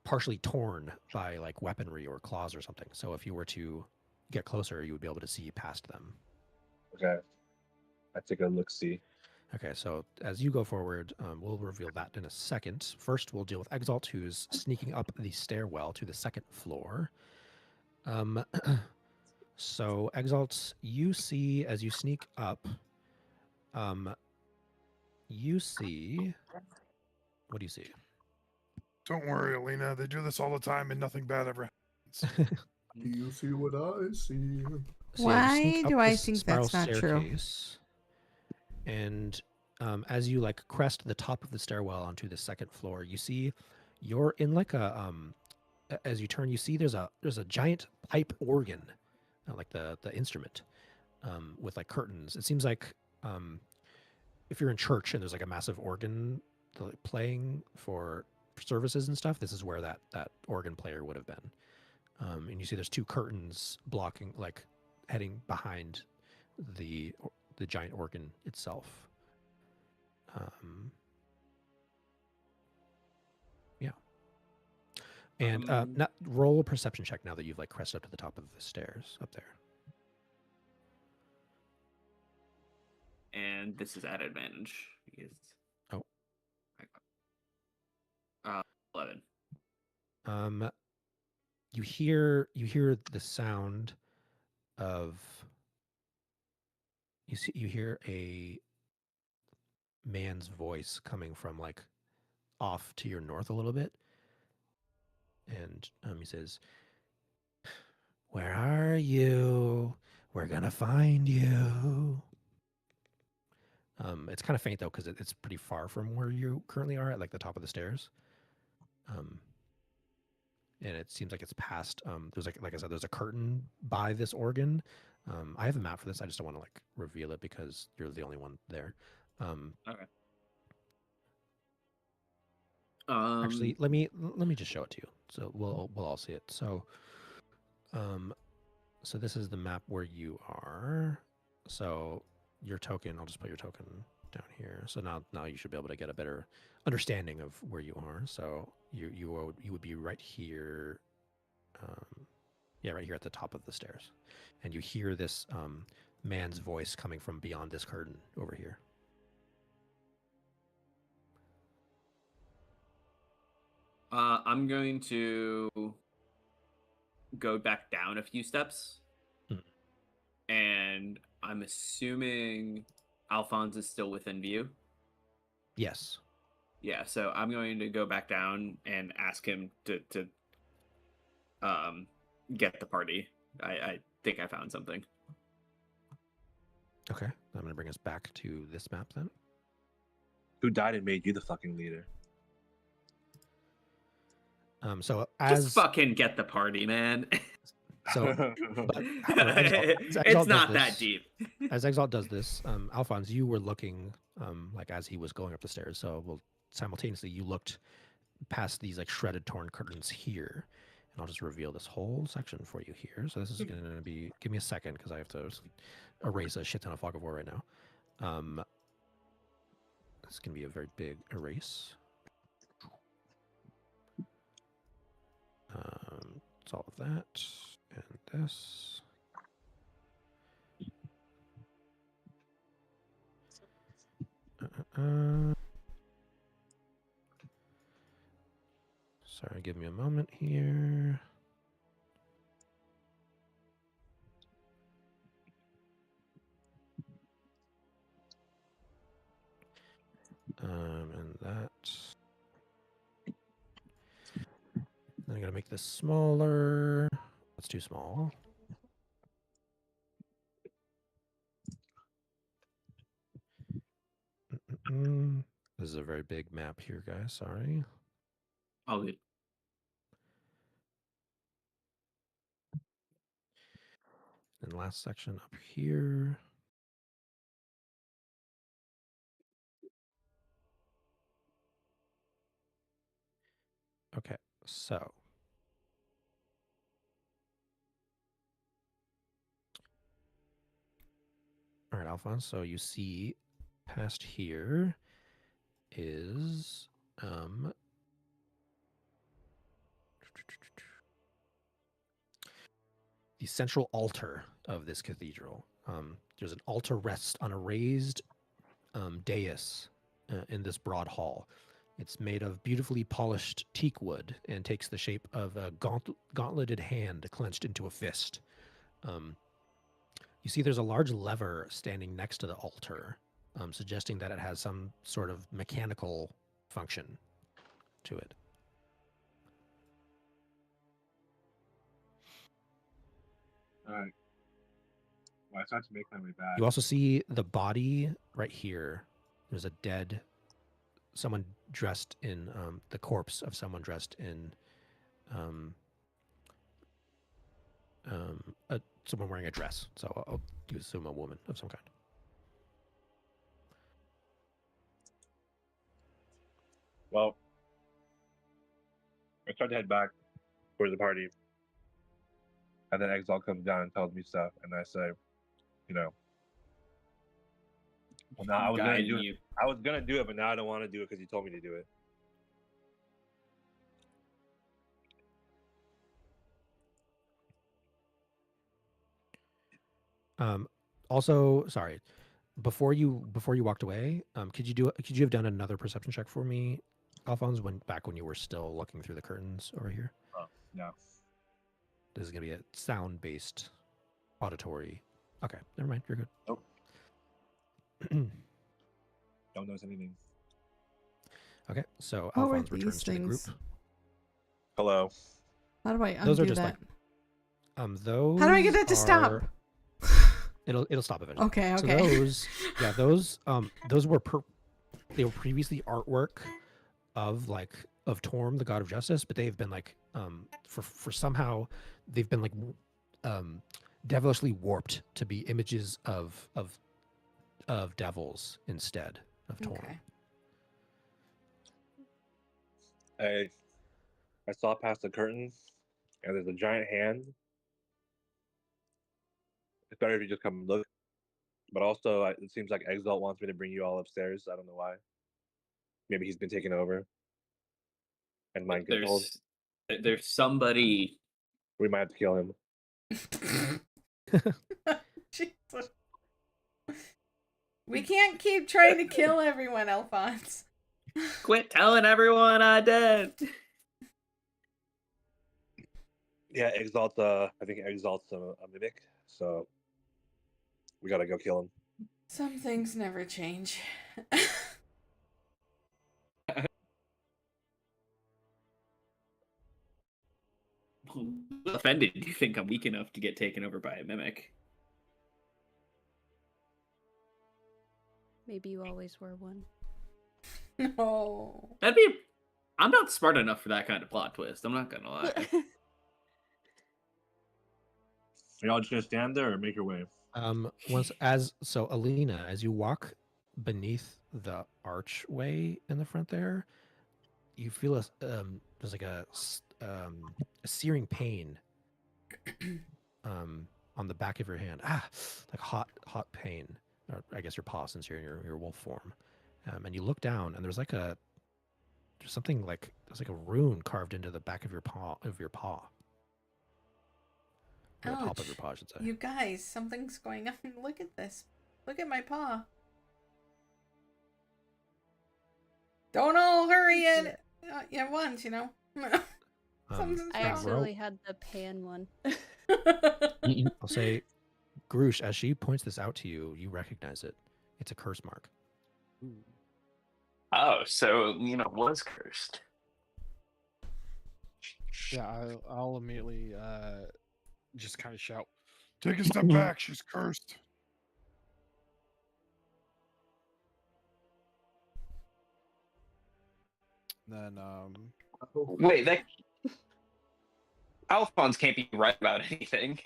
partially torn by like weaponry or claws or something. So if you were to get closer, you would be able to see past them. Okay. I take a look see. Okay, so as you go forward, we'll reveal that in a second. First, we'll deal with Exalt, who's sneaking up the stairwell to the second floor. So Exalt, you see as you sneak up, you see, what do you see? Don't worry, Alina. They do this all the time, and nothing bad ever happens. Do you see what I see? So yeah, you sneak Why do up I this think spiral that's not true? staircase, and as you like crest the top of the stairwell onto the second floor, you see you're in like a as you turn, you see there's a giant pipe organ, like the instrument, with like curtains. It seems like if you're in church and there's like a massive organ playing for services and stuff, this is where that organ player would have been. And you see there's two curtains blocking, like heading behind the giant organ itself. Yeah. And not roll a perception check now that you've like crested up to the top of the stairs up there. And this is at advantage because. Oh. 11. You hear the sound of you hear a man's voice coming from like off to your north a little bit, and he says, "Where are you? We're gonna find you." It's kind of faint though because it's pretty far from where you currently are at like the top of the stairs. And it seems like it's past. There's like I said, there's a curtain by this organ, I have a map for this. I just don't want to like reveal it because you're the only one there. Okay. Actually, let me just show it to you, so we'll all see it. So, so this is the map where you are. So your token, I'll just put your token down here. So now you should be able to get a better understanding of where you are. So you would be right here. Yeah, right here at the top of the stairs, and you hear this man's voice coming from beyond this curtain over here. I'm going to go back down a few steps, and I'm assuming Alphonse is still within view. Yes. Yeah, so I'm going to go back down and ask him to get the party. I think I found something. Okay, I'm gonna bring us back to this map then. Who died and made you the fucking leader? So Just as fucking get the party, man. so, but It's does not that this, deep. as Exalt does this, Alphonse, you were looking like as he was going up the stairs. So well, simultaneously you looked past these like shredded, torn curtains here, and I'll just reveal this whole section for you here. So this is going to be. Give me a second because I have to erase a shit ton of fog of war right now. It's going to be a very big erase. It's all of that and this. Sorry, give me a moment here. And that. Then I'm gonna make this smaller. That's too small. This is a very big map here, guys. Sorry. All good. And last section up here. Okay, so. All right, Alphonse. So you see past here is the central altar of this cathedral. There's an altar rests on a raised dais in this broad hall. It's made of beautifully polished teak wood and takes the shape of a gauntleted hand clenched into a fist. You see there's a large lever standing next to the altar, suggesting that it has some sort of mechanical function to it. All right. Well, I start to make my way back. You also see the body right here. There's a someone dressed in the corpse of someone dressed in someone wearing a dress. So I'll assume a woman of some kind. Well, I start to head back towards the party. And then Exalt comes down and tells me stuff. And I say, you know, well, now I was going to do it. I was going to do it, but now I don't want to do it because you told me to do it. Also, sorry, before you walked away, could you have done another perception check for me, Alphonse, when you were still looking through the curtains over here? Oh, no. This is gonna be a sound-based auditory. Okay, never mind. You're good. Nope. Don't notice anything. Okay, so What were Alphonse returns these to the group. things? Hello. How do I undo Those are just that? those. How do I get that to stop? It'll stop eventually. Okay, So those were they were previously artwork of Torm, the god of justice, but they've been for somehow they've been devilishly warped to be images of devils instead of Torn. Okay. I saw past the curtain, and there's a giant hand. It's better if you just come and look. But also, it seems like Exalt wants me to bring you all upstairs. I don't know why. Maybe he's been taken over and mind controlled. There's somebody. We might have to kill him. Jesus. We can't keep trying to kill everyone, Alphonse. Quit telling everyone I did. Yeah, Exalt's. I think Exalt's a mimic, so we gotta go kill him. Some things never change. Offended? Do you think I'm weak enough to get taken over by a mimic? Maybe you always were one. No. I'm not smart enough for that kind of plot twist. I'm not gonna lie. Are y'all just gonna stand there or make your way? Alina, as you walk beneath the archway in the front there, you feel there's like a searing pain on the back of your hand. Like hot pain. Or I guess your paw, since you're in your wolf form. And you look down, and there's like a rune carved into the back of your paw. Or the top of your paw, I should say. You guys, something's going on. Look at this. Look at my paw. Don't all hurry at once, you know. Something's I wrong. accidentally had the pan one. I'll say, Grush, as she points this out to you, you recognize it. It's a curse mark. Oh, so Lena was cursed. Yeah, I'll immediately just kind of shout. Take a step back. She's cursed. Then Wait, that Alphonse can't be right about anything.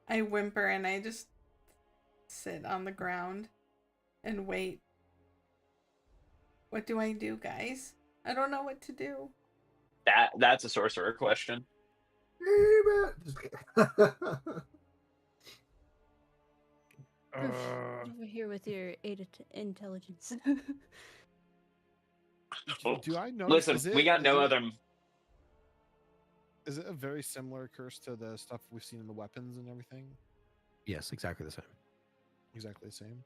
I whimper and I just sit on the ground and wait. What do I do, guys? I don't know what to do. That's a sorcerer question. Over here with your 8 intelligence. do I know? Listen, we got no other. Is it a very similar curse to the stuff we've seen in the weapons and everything? Yes, exactly the same. Exactly the same.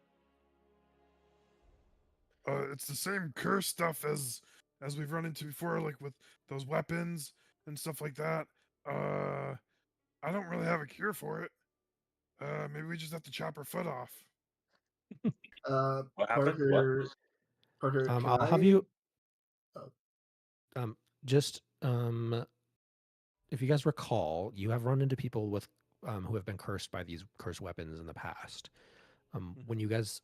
It's the same curse stuff as we've run into before, like with those weapons and stuff like that. I don't really have a cure for it. Maybe we just have to chop her foot off. What happened? Parker, Parker, can I'll have I- you. Oh. If you guys recall, you have run into people with who have been cursed by these cursed weapons in the past. When you guys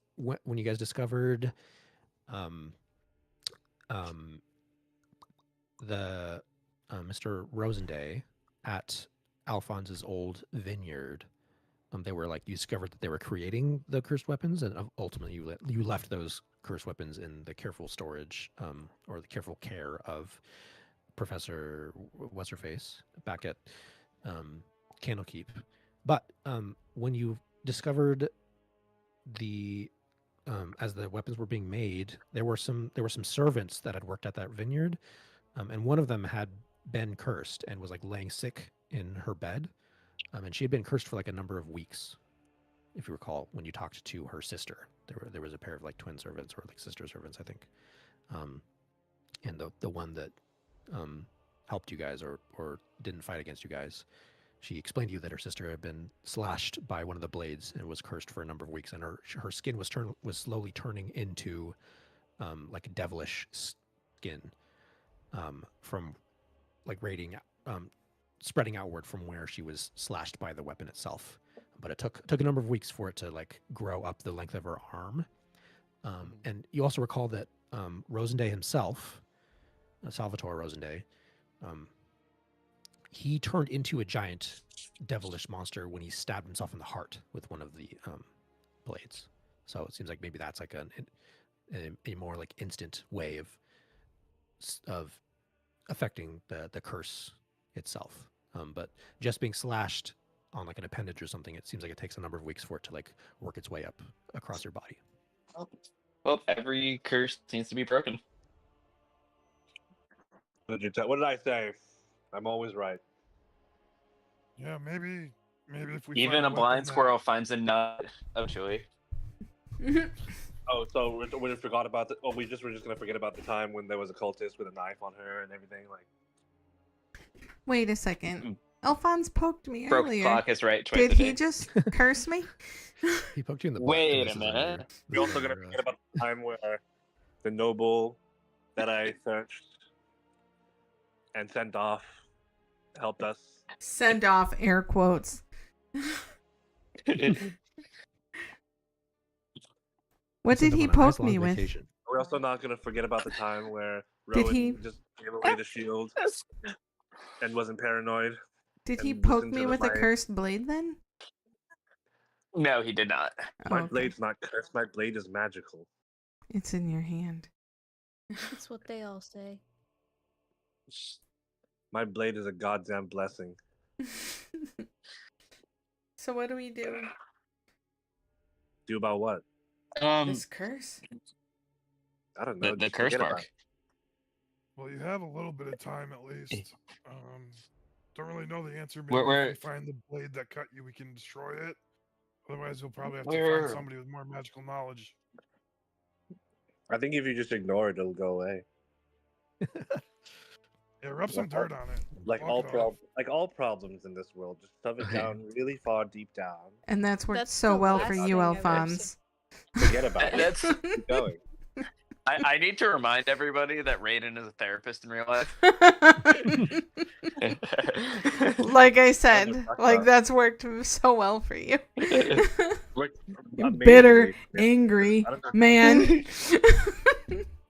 discovered the Mr. Rosenday at Alphonse's old vineyard, they were you discovered that they were creating the cursed weapons, and ultimately you left those cursed weapons in the careful storage or the careful care of Professor What's Her Face back at Candlekeep. But when you discovered the as the weapons were being made, there were some servants that had worked at that vineyard, and one of them had been cursed and was laying sick in her bed, and she had been cursed for a number of weeks. If you recall, when you talked to her sister, there was a pair of twin servants or sister servants, I think, and the one that helped you guys or didn't fight against you guys, she explained to you that her sister had been slashed by one of the blades and was cursed for a number of weeks, and her skin was slowly turning into a devilish skin from radiating spreading outward from where she was slashed by the weapon itself. But it took a number of weeks for it to grow up the length of her arm. And you also recall that Rosenday himself, Salvatore Rosenday, he turned into a giant devilish monster when he stabbed himself in the heart with one of the blades. So it seems like maybe that's like a more like instant way of affecting the curse itself. But just being slashed on like an appendage or something, it seems like it takes a number of weeks for it to like work its way up across your body. Well, every curse seems to be broken. What did I say? I'm always right. Yeah, maybe if we Even find a blind weapon squirrel finds a nut of joy. Oh, so we just forgot about the. Oh, we're just gonna forget about the time when there was a cultist with a knife on her and everything. Like, Wait a second. Alphonse poked me Broke earlier. clock is right twice Did a he day. just curse me? He poked you in the butt. Wait This a is on minute. we're also gonna forget about the time where the noble that I searched and sent off helped us. Send off air quotes. What Send did him he on a nice poke me long with? vacation. We're also not gonna forget about the time where Did Rowan he- just gave away the shield and wasn't paranoid. Did he And poke listen me to with a my- cursed blade then? No, he did not. Oh, My okay. blade's not cursed. My blade is magical. It's in your hand. That's what they all say. My blade is a goddamn blessing. So what do we do? Do about what? This curse? I don't know. The just curse forget about mark. it. Well, you have a little bit of time at least. Don't really know the answer. Maybe Where- if we find the blade that cut you, we can destroy it. Otherwise, we'll probably have to Where- find somebody with more magical knowledge. I think if you just ignore it, it'll go away. Yeah, rub some dirt on it. Like Walk all it off. problems in this world, just shove it down really far deep down. And that's worked That's so the well last for thing you, I would Alphonse. Forget about it. That's. Keep going. I need to remind everybody that Raiden is a therapist in real life. Like I said, That's like that's worked so well for you. Look, Bitter, amazingly. Yeah. angry I don't know. man.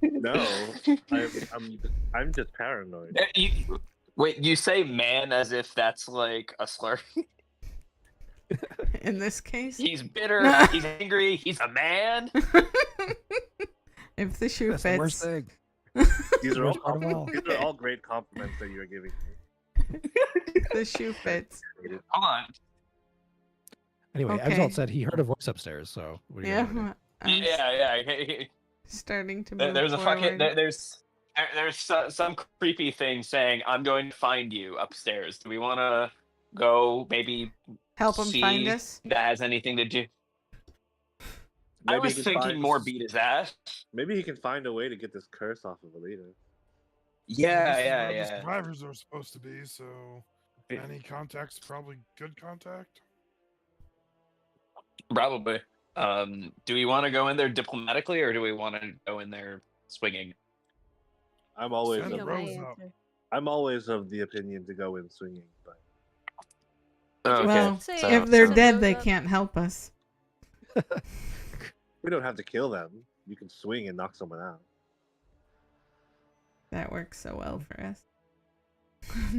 No, I'm just paranoid. Wait, you say man as if that's like a slur? In this case, He's bitter, he's angry, he's a man. if the shoe That's the worst fits. thing. These are Worst part of all. all these are all great compliments that you are giving me. The shoe fits. Hold on. Anyway, Okay. Exalt said he heard a voice upstairs. So what are you Yeah, gonna do? I'm Yeah. starting to move There's a fucking forward. there's some creepy thing saying I'm going to find you upstairs. Do we want to go maybe Help him see find us. if that has anything to do? I Maybe was he can thinking find- more beat his ass. Maybe he can find a way to get this curse off of Alita. This is where the Yeah. survivors are supposed to be, so Yeah. any contact's probably good contact. Probably. Do we want to go in there diplomatically, or do we want to go in there swinging? I'm always Send You the know of, my rose up. answer. I'm always of the opinion to go in swinging, but Okay. Well, Say so- if they're Send dead, those they up. can't help us. we don't have to kill them. You can swing and knock someone out. That works so well for us.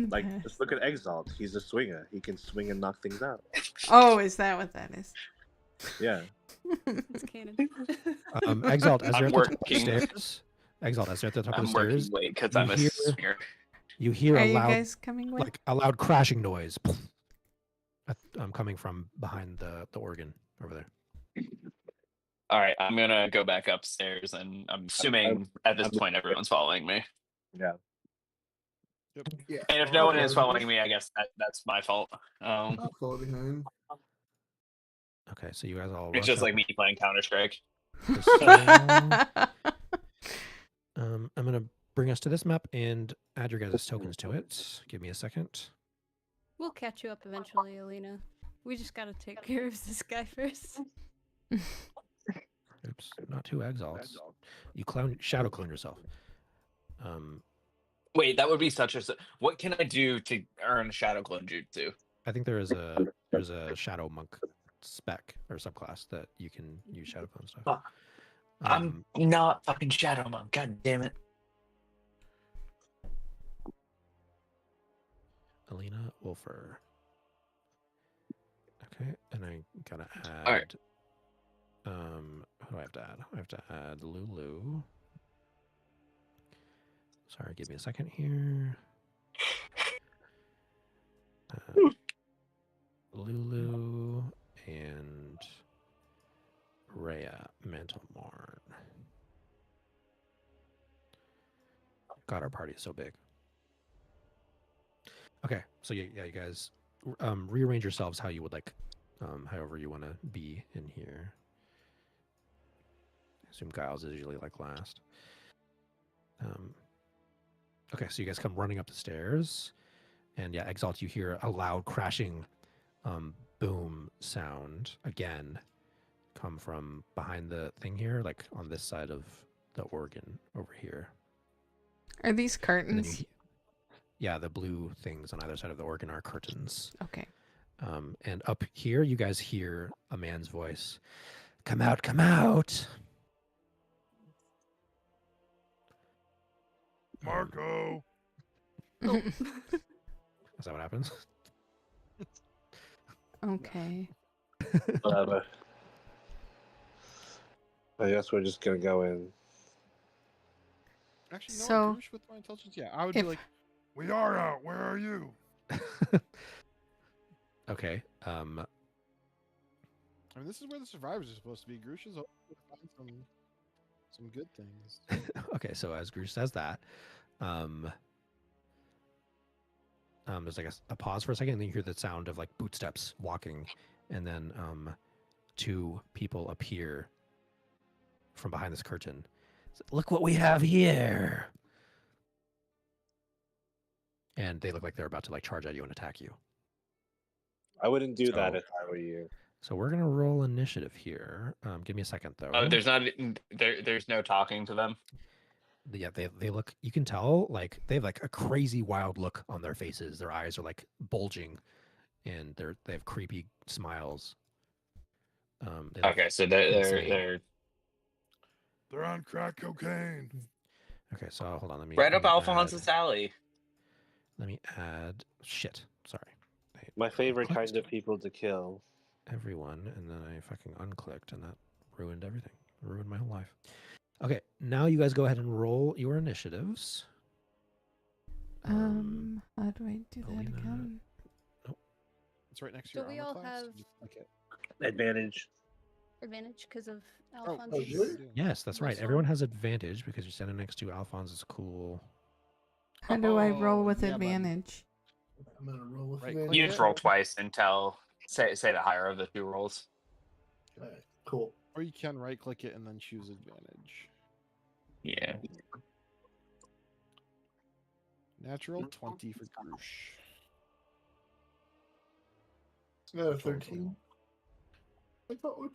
Like, just look at Exalt. He's a swinger. He can swing and knock things out. Oh, is that what that is? Yeah. It's canon. Exalt, as I'm you're at the top of the working. stairs. Exalt, as you're at the top of I'm the working stairs, late because you I'm a hear- swinger. you hear Are a you loud, guys coming with? like a loud crashing noise. I'm coming from behind the organ over there. All right, I'm gonna go back upstairs, and I'm assuming at this I'm- point everyone's following me. Yeah. Yeah. And if no one is following me, I guess that's my fault. I'll follow behind. Okay, so you guys all. It's rush just up like me playing Counter Strike. the stairwell. I'm gonna bring us to this map and add your guys' tokens to it. Give me a second. We'll catch you up eventually, Alina. We just gotta take care of this guy first. Oops, not two exalts. You shadow clone yourself. Wait, that would be such a. What can I do to earn Shadow Clone Jutsu? I think there's a shadow monk spec or subclass that you can use shadow clone stuff. Fuck. I'm not fucking Shadow Monk. God damn it. Alina Wolfer. Okay, and I gotta add. All right. Who do I have to add? I have to add Lulu. Sorry, give me a second here. Lulu and Rhea Mantelmorn. God, our party is so big. Okay, so yeah, you guys rearrange yourselves how you would like, however you want to be in here. I assume Giles is usually like last. Okay, so you guys come running up the stairs, and yeah, Exalt, you hear a loud crashing boom sound again come from behind the thing here, like on this side of the organ over here. Are these And then curtains? yeah, the blue things on either side of the organ are curtains. Okay. And up here, you guys hear a man's voice. Come out, come out. Marco. Is that what happens? Okay. Whatever. I guess we're just gonna go in. Actually, So, Grush with my intelligence, yeah, I would be if- like, We are out. Where are you? Okay. I mean, this is where the survivors are supposed to be. Grush is hoping to find some good things. Okay, so as Grush says that, there's like a pause for a second, and then you hear the sound of like bootsteps walking, and then two people appear from behind this curtain. Look what we have here! And they look like they're about to like charge at you and attack you. I wouldn't do that So- if I were you. So we're gonna roll initiative here. Give me a second though. There's not there's no talking to them. Yeah, they look. You can tell like they have like a crazy wild look on their faces. Their eyes are like bulging, and they have creepy smiles. They look Okay, so insane. They're on crack cocaine. Okay, so hold on. Let me right let up me Alphonse's add, alley. Let me add. Shit. Sorry. My favorite clicked kind of people to kill. everyone, and then I fucking unclicked, and that ruined everything. Ruined my whole life. Okay, now you guys go ahead and roll your initiatives. how do I do that Alina. again? It's right next to Do your we armor all class. have Just click it. Advantage. advantage because of Oh, Alphonse's? you do. Yes, that's right. Nice Everyone one. has advantage because you're standing next to Alphonse's cool. How do I roll Oh, with yeah, buddy. advantage? I'm gonna roll with Right, advantage. You just roll twice until say the higher of the two rolls. Alright, cool. Or you can right click it and then choose advantage. Yeah. Natural 20 for Grush. I got a 13. I got a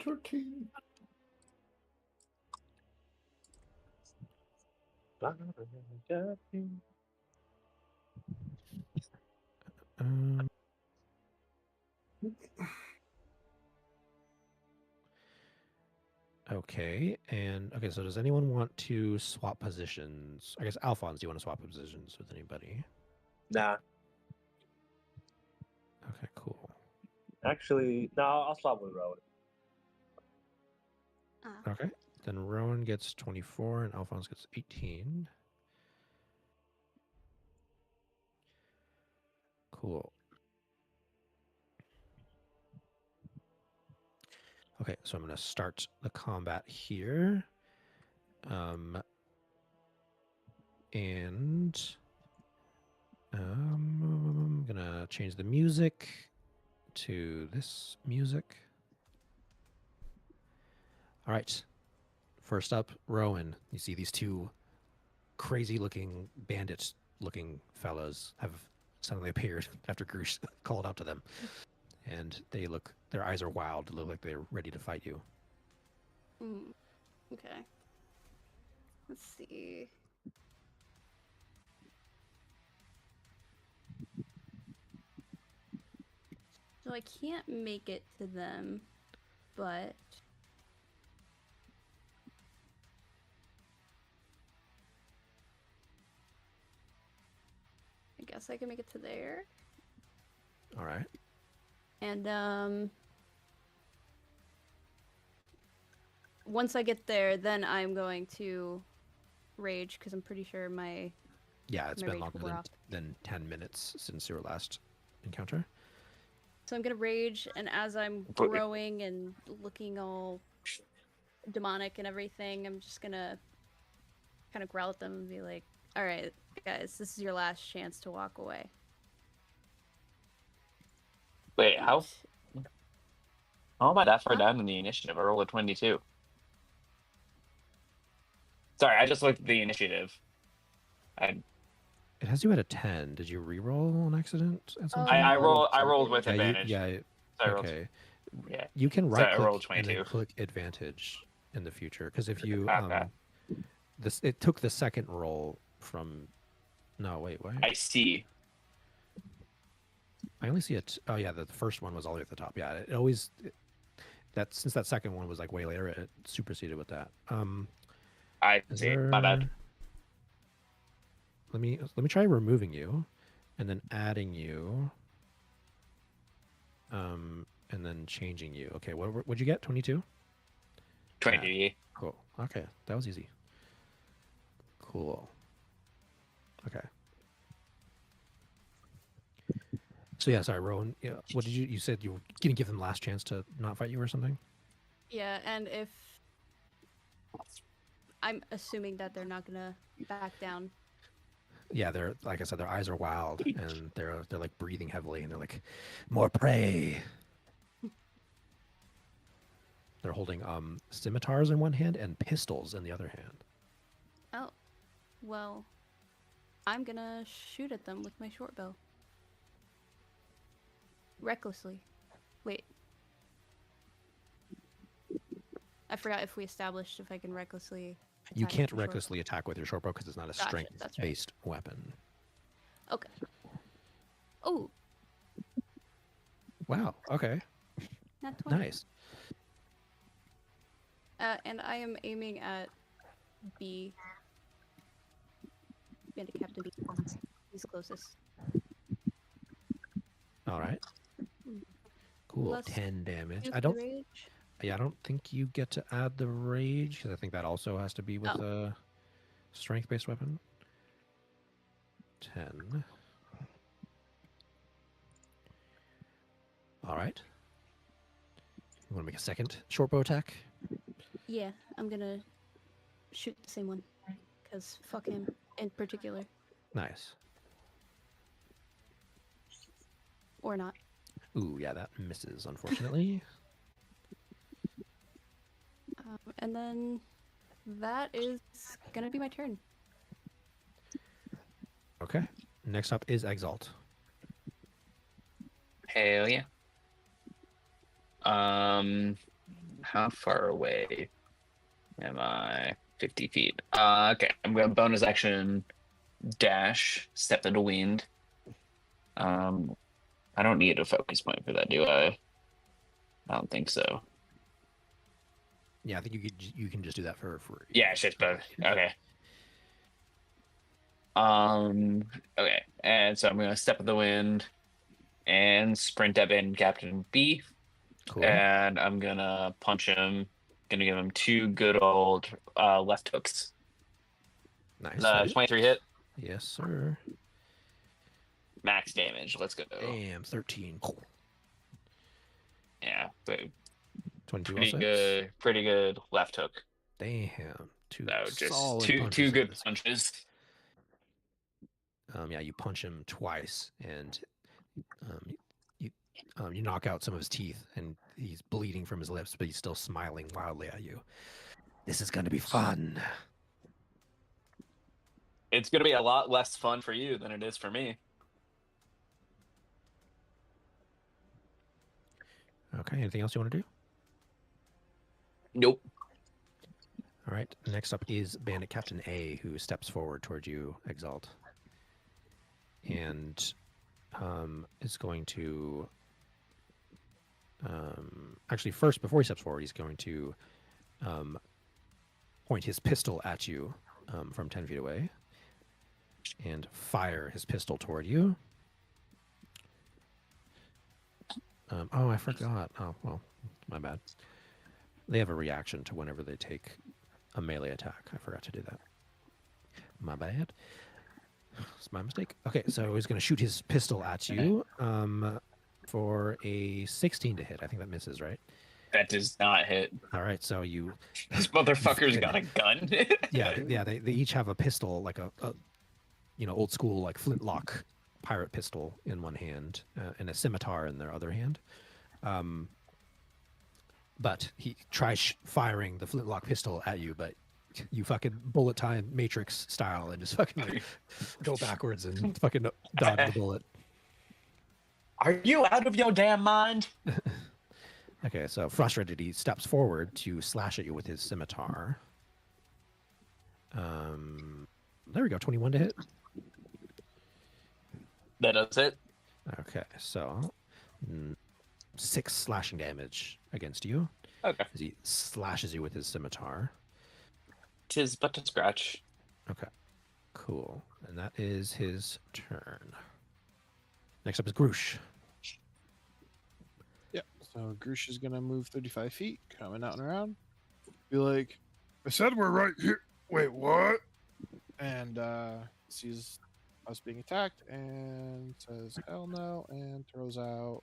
13. Um, okay, and okay, so does anyone want to swap positions? I guess Alphonse, do you want to swap positions with anybody? Nah. Okay, cool. Actually, no, I'll swap with Rowan. Ah. Okay, then Rowan gets 24 and Alphonse gets 18. Cool. Okay, so I'm going to start the combat here. And I'm going to change the music to this music. All right. First up, Rowan. You see these two crazy-looking, bandit-looking fellows have suddenly appeared after Grush called out to them. And their eyes are wild. They look like they're ready to fight you. Okay. Let's see. So I can't make it to them, but I guess I can make it to there. All right. And once I get there, then I'm going to rage because I'm pretty sure my Yeah, it's my been rage longer will wear off. than 10 minutes since your last encounter. So I'm gonna rage, and as I'm But- growing and looking all demonic and everything, I'm just gonna kind of growl at them and be like, "All right, guys, this is your last chance to walk away." Wait, how am I that far Huh? down in the initiative? I rolled a 22. Sorry, I just looked at the initiative. I It has you at a 10. Did you re-roll on accident at some Oh, point? I no. rolled with Yeah, advantage. yeah. So I rolled, Okay. yeah. You can So I right rolled click and then 22. click advantage in the future because if you Okay. it took the second roll from. No, wait, what? I see. I only see it. Oh yeah, the first one was all the way at the top. Yeah, it always that since that second one was like way later, it superseded with that. I Is see. My bad. there? Let me try removing you, and then adding you. And then changing you. Okay, what'd you get? 22. 22. Cool. Okay, that was easy. Cool. Okay. So yeah, sorry, Rowan. Yeah, what did you said you were gonna give them last chance to not fight you or something? Yeah, and if I'm assuming that they're not gonna back down. Yeah, they're like I said, their eyes are wild and they're like breathing heavily and they're like, more prey. They're holding scimitars in one hand and pistols in the other hand. Oh, well, I'm gonna shoot at them with my short bow. Recklessly. Wait. I forgot if we established if I can recklessly attack You with can't my short recklessly attack with your short bow because it's not a Gotcha, that's right. strength-based weapon. bow. Okay. Oh, Wow. Okay. not 20. Nice. And I am aiming at B. Bandit Captain B. He's closest. All right. Hmm. Cool. Plus 10 damage. Two I for don't. rage. Yeah, I don't think you get to add the rage because I think that also has to be with Oh. a strength-based weapon. 10. All right. You want to make a second short bow attack? Yeah, I'm gonna shoot the same one. Because fuck him in particular. Nice. Or not. Ooh, yeah, that misses, unfortunately. And then that is gonna be my turn. Okay. Next up is Exalt. Hell yeah. How far away am I? 50 feet. Okay. I'm going to bonus action dash, step to the wind. I don't need a focus point for that, do I? I don't think so. Yeah, I think you can just do that for free. Yeah, shift both. Okay. Okay. And so I'm gonna step of the wind and sprint up in Captain B. Cool. And I'm gonna punch him. Gonna give him 2 good old left hooks. Nice. 23 hit. Yes, sir. Max damage. Let's go. Damn, 13. Yeah. So 22 pretty also. good. Pretty good left hook. Damn. Two So just solid two punches in good this. punches. Yeah, you punch him twice, and you knock out some of his teeth, and he's bleeding from his lips, but he's still smiling wildly at you. This is gonna be fun. It's gonna be a lot less fun for you than it is for me. Okay. Anything else you want to do? Nope. All right. Next up is Bandit Captain A, who steps forward towards you, Exalt, and is going to. Actually, first, before he steps forward, he's going to point his pistol at you from 10 feet away and fire his pistol toward you. Oh, I forgot. Oh, well, my bad. They have a reaction to whenever they take a melee attack. I forgot to do that. My bad. It's my mistake. Okay, so he's going to shoot his pistol at you for a 16 to hit. I think that misses, right? That does not hit. All right, so you... This motherfucker's got a gun. yeah, they each have a pistol, like a old school, like flintlock pirate pistol in one hand and a scimitar in their other hand. But he tries firing the flintlock pistol at you, but you fucking bullet time Matrix style and just fucking like, go backwards and fucking dodge the bullet. Are you out of your damn mind? Okay, so frustrated, he steps forward to slash at you with his scimitar. There we go, 21 to hit. That does it. Okay, so 6 slashing damage against you. Okay. As he slashes you with his scimitar. 'Tis but a scratch. Okay, cool. And that is his turn. Next up is Groosh. Yeah. So Groosh is gonna move 35 feet, coming out and around. Be like, I said we're right here. Wait, what? and sees us being attacked and says hell no and throws out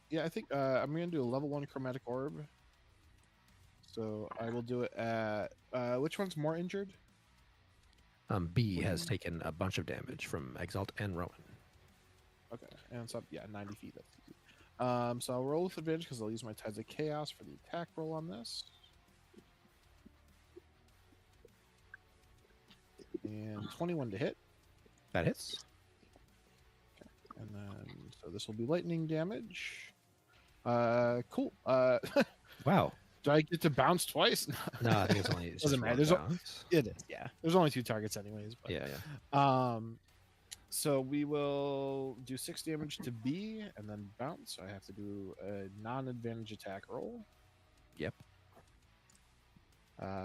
yeah, I think I'm gonna do a level 1 chromatic orb. So I will do it at which one's more injured? B has taken a bunch of damage from Exalt and Rowan. Okay, and it's up, yeah, 90 feet. That's easy. So I'll roll with advantage because I'll use my Tides of Chaos for the attack roll on this. And 21 to hit. That hits. Okay. And then, so this will be lightning damage. Cool. Wow. Do I get to bounce twice? No, I think it's only... It's Doesn't just matter. one bounce. It is, yeah. There's only 2 targets anyways. But, Yeah. So we will do 6 damage to B and then bounce. So I have to do a non-advantage attack roll. Yep.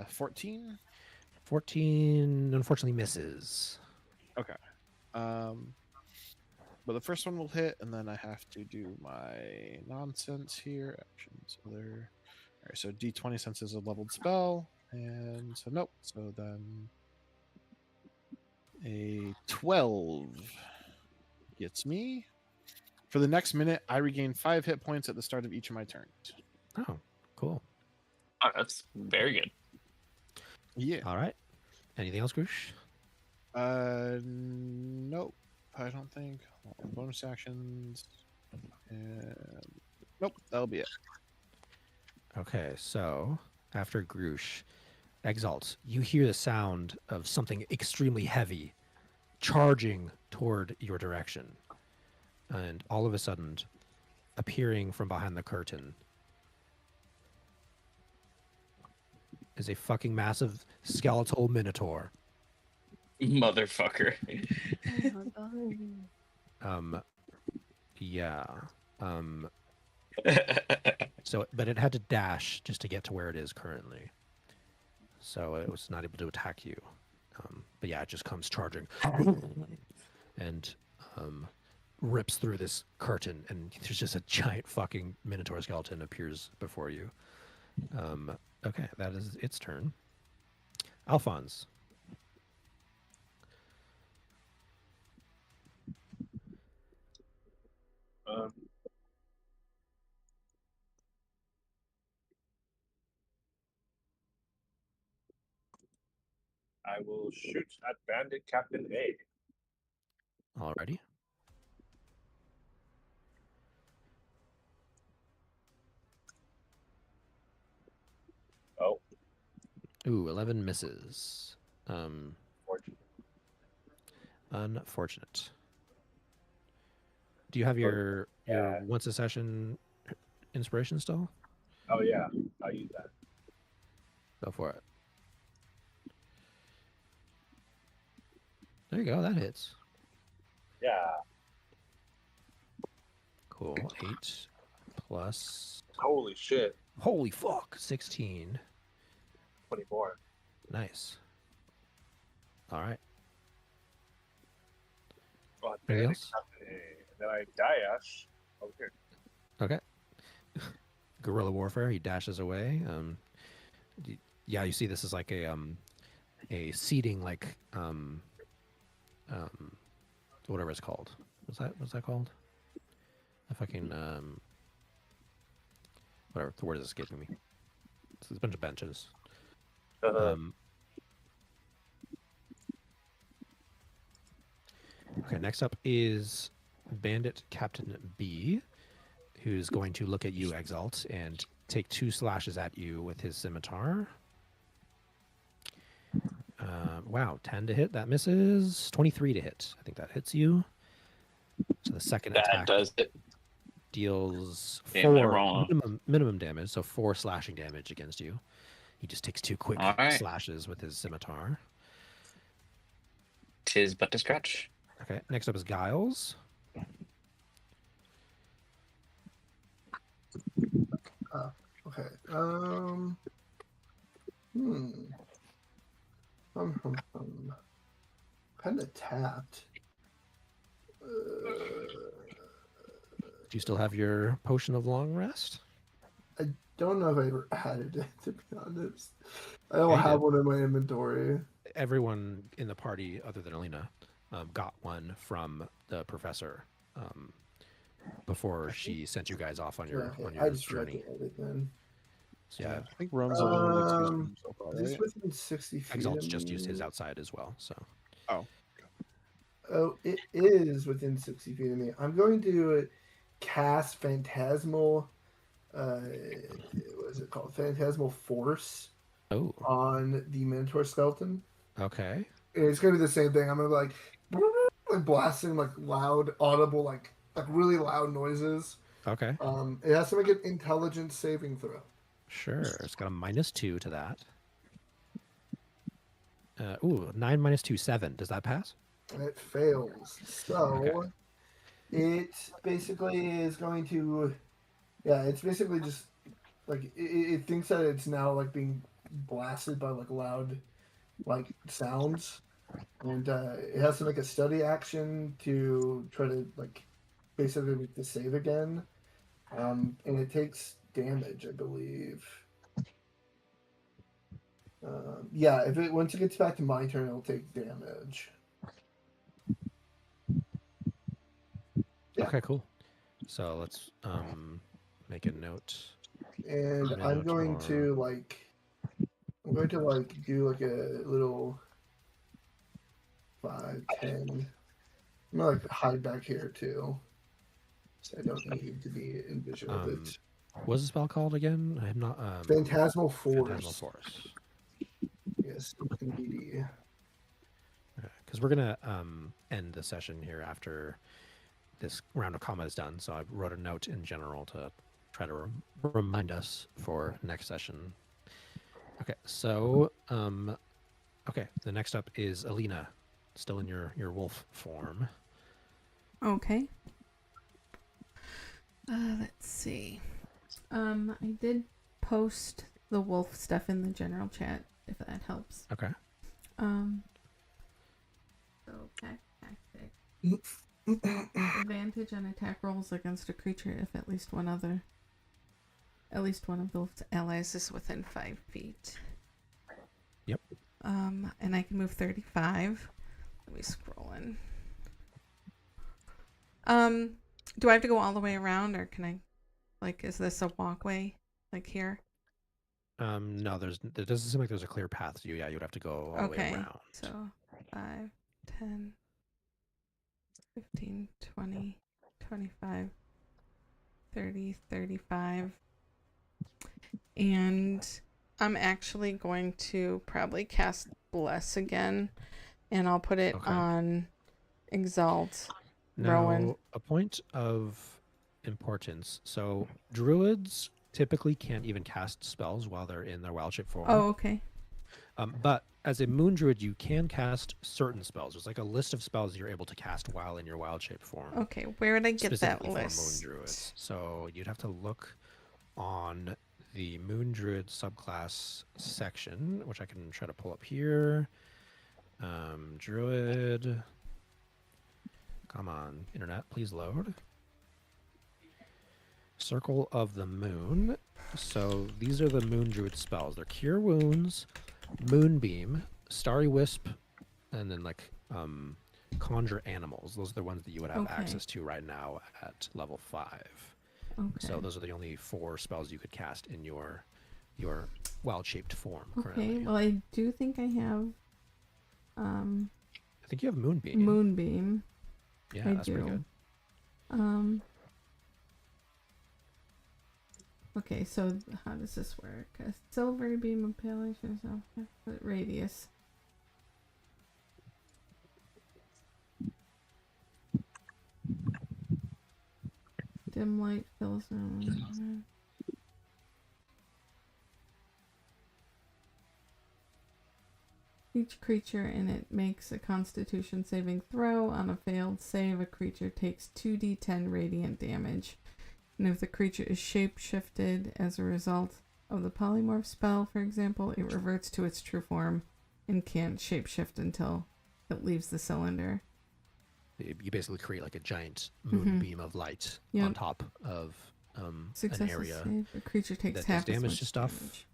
14. 14 unfortunately misses. Okay. But the first one will hit, and then I have to do my nonsense here. Actions other. All right, so D20 since it's a leveled spell, and so nope. So then a 12 gets me. For the next minute, I regain 5 hit points at the start of each of my turns. Oh, cool. Oh, that's very good. Yeah. All right. Anything else, Groosh? Nope. I don't think. Bonus actions. And nope, that'll be it. Okay, so after Groosh, Exalt, you hear the sound of something extremely heavy charging toward your direction. And all of a sudden, appearing from behind the curtain is a fucking massive skeletal minotaur. Motherfucker. Yeah. So, but it had to dash just to get to where it is currently. So it was not able to attack you. But yeah, it just comes charging and rips through this curtain, and there's just a giant fucking minotaur skeleton appears before you. Okay, that is its turn. Alphonse. I will shoot at Bandit Captain A. Alrighty. Oh. Ooh, 11 misses. Unfortunate. Do you have your once a session inspiration still? Oh yeah, I'll use that. Go for it. There you go. That hits. Yeah. Cool. 8 plus. Holy shit. Holy fuck. 16. 24. Nice. All right. Oh, Anything then else? then I dash over here. Okay. Guerrilla warfare. He dashes away. Yeah, you see, this is like a seating like whatever it's called. What's that called? A fucking whatever the word is escaping me. It's a bunch of benches. Okay, next up is Bandit Captain B, who's going to look at you, Exalt, and take 2 slashes at you with his scimitar. Wow, 10 to hit. That misses. 23 to hit. I think that hits you. So the second That attack does it. deals Damn, they're 4 wrong. minimum damage, so 4 slashing damage against you. He just takes 2 quick All right. slashes with his scimitar. Tis but to scratch. Okay, next up is Giles. Okay. Kind of tapped. Do you still have your potion of long rest? I don't know if I ever added it, to be honest. I don't Yeah, you have did. one in my inventory. Everyone in the party, other than Alina, got one from the professor before she sent you guys off on your I just journey. forgot to edit then. So yeah, I think Rome's the only one that's used them so far, Is this right? within 60 feet Exalt's of just used his me? outside as well. So Oh, it is within 60 feet of me. I'm going to cast Phantasmal. What is it called? Phantasmal Force oh, on the Minotaur skeleton. okay. And it's gonna be the same thing. I'm gonna be like blasting like loud, audible, like really loud noises. Okay. It has to make an intelligence saving throw. Sure. It's got a -2 to that. 9 minus 2, 7. Does that pass? And it fails. So it basically is going to, yeah, it's basically just like it thinks that it's now like being blasted by like loud like sounds, and it has to make a study action to try to like basically make the save again, and it takes damage, I believe. Yeah, if it once it gets back to my turn, it'll take damage. Yeah. Okay, cool. So let's make a note. And I'm going to do like a little 5, 10. I'm gonna like hide back here too, so I don't need to be in vision of it. What's the spell called again? I'm not. Phantasmal Force. Phantasmal Force. Yes, indeed. Because we're gonna end the session here after this round of combat is done. So I wrote a note in general to try to remind us for next session. Okay, so okay, the next up is Alina, still in your wolf form. Okay. Let's see. I did post the wolf stuff in the general chat, if that helps. Okay. So tactic. Advantage on attack rolls against a creature if at least one of those allies is within 5 feet. Yep. And I can move 35. Let me scroll in. Do I have to go all the way around, or can I, like, is this a walkway, like here? No, it doesn't seem like there's a clear path to you. Yeah, you'd have to go all the way around. So 5, 10, 15, 20, 25, 30, 35. And I'm actually going to probably cast Bless again, and I'll put it on Exalt. Now, Rowan. a point of importance. So druids typically can't even cast spells while they're in their wild shape form. Oh, okay. But as a moon druid, you can cast certain spells. There's like a list of spells you're able to cast while in your wild shape form. Okay, where would I get that specifically list? for moon druids. So you'd have to look on the moon druid subclass section, which I can try to pull up here. Druid. Come on, internet, please load. Circle of the Moon. So these are the Moon Druid spells. They're Cure Wounds, Moonbeam, Starry Wisp, and then like Conjure Animals. Those are the ones that you would have access to right now at level 5. Okay. So those are the only 4 spells you could cast in your wild-shaped form Okay, currently. well, I do think I have I think you have Moonbeam. Moonbeam. Yeah, I that's do. pretty good. Okay, so how does this work? A silver beam of pale radius. Dim light fills. Each creature in it makes a Constitution saving throw. On a failed save, a creature takes 2d10 radiant damage. And if the creature is shape-shifted as a result of the polymorph spell, for example, it reverts to its true form and can't shapeshift until it leaves the cylinder. You basically create like a giant moonbeam of light on top of an area. Save. The creature takes that half does as damage much to stuff. damage.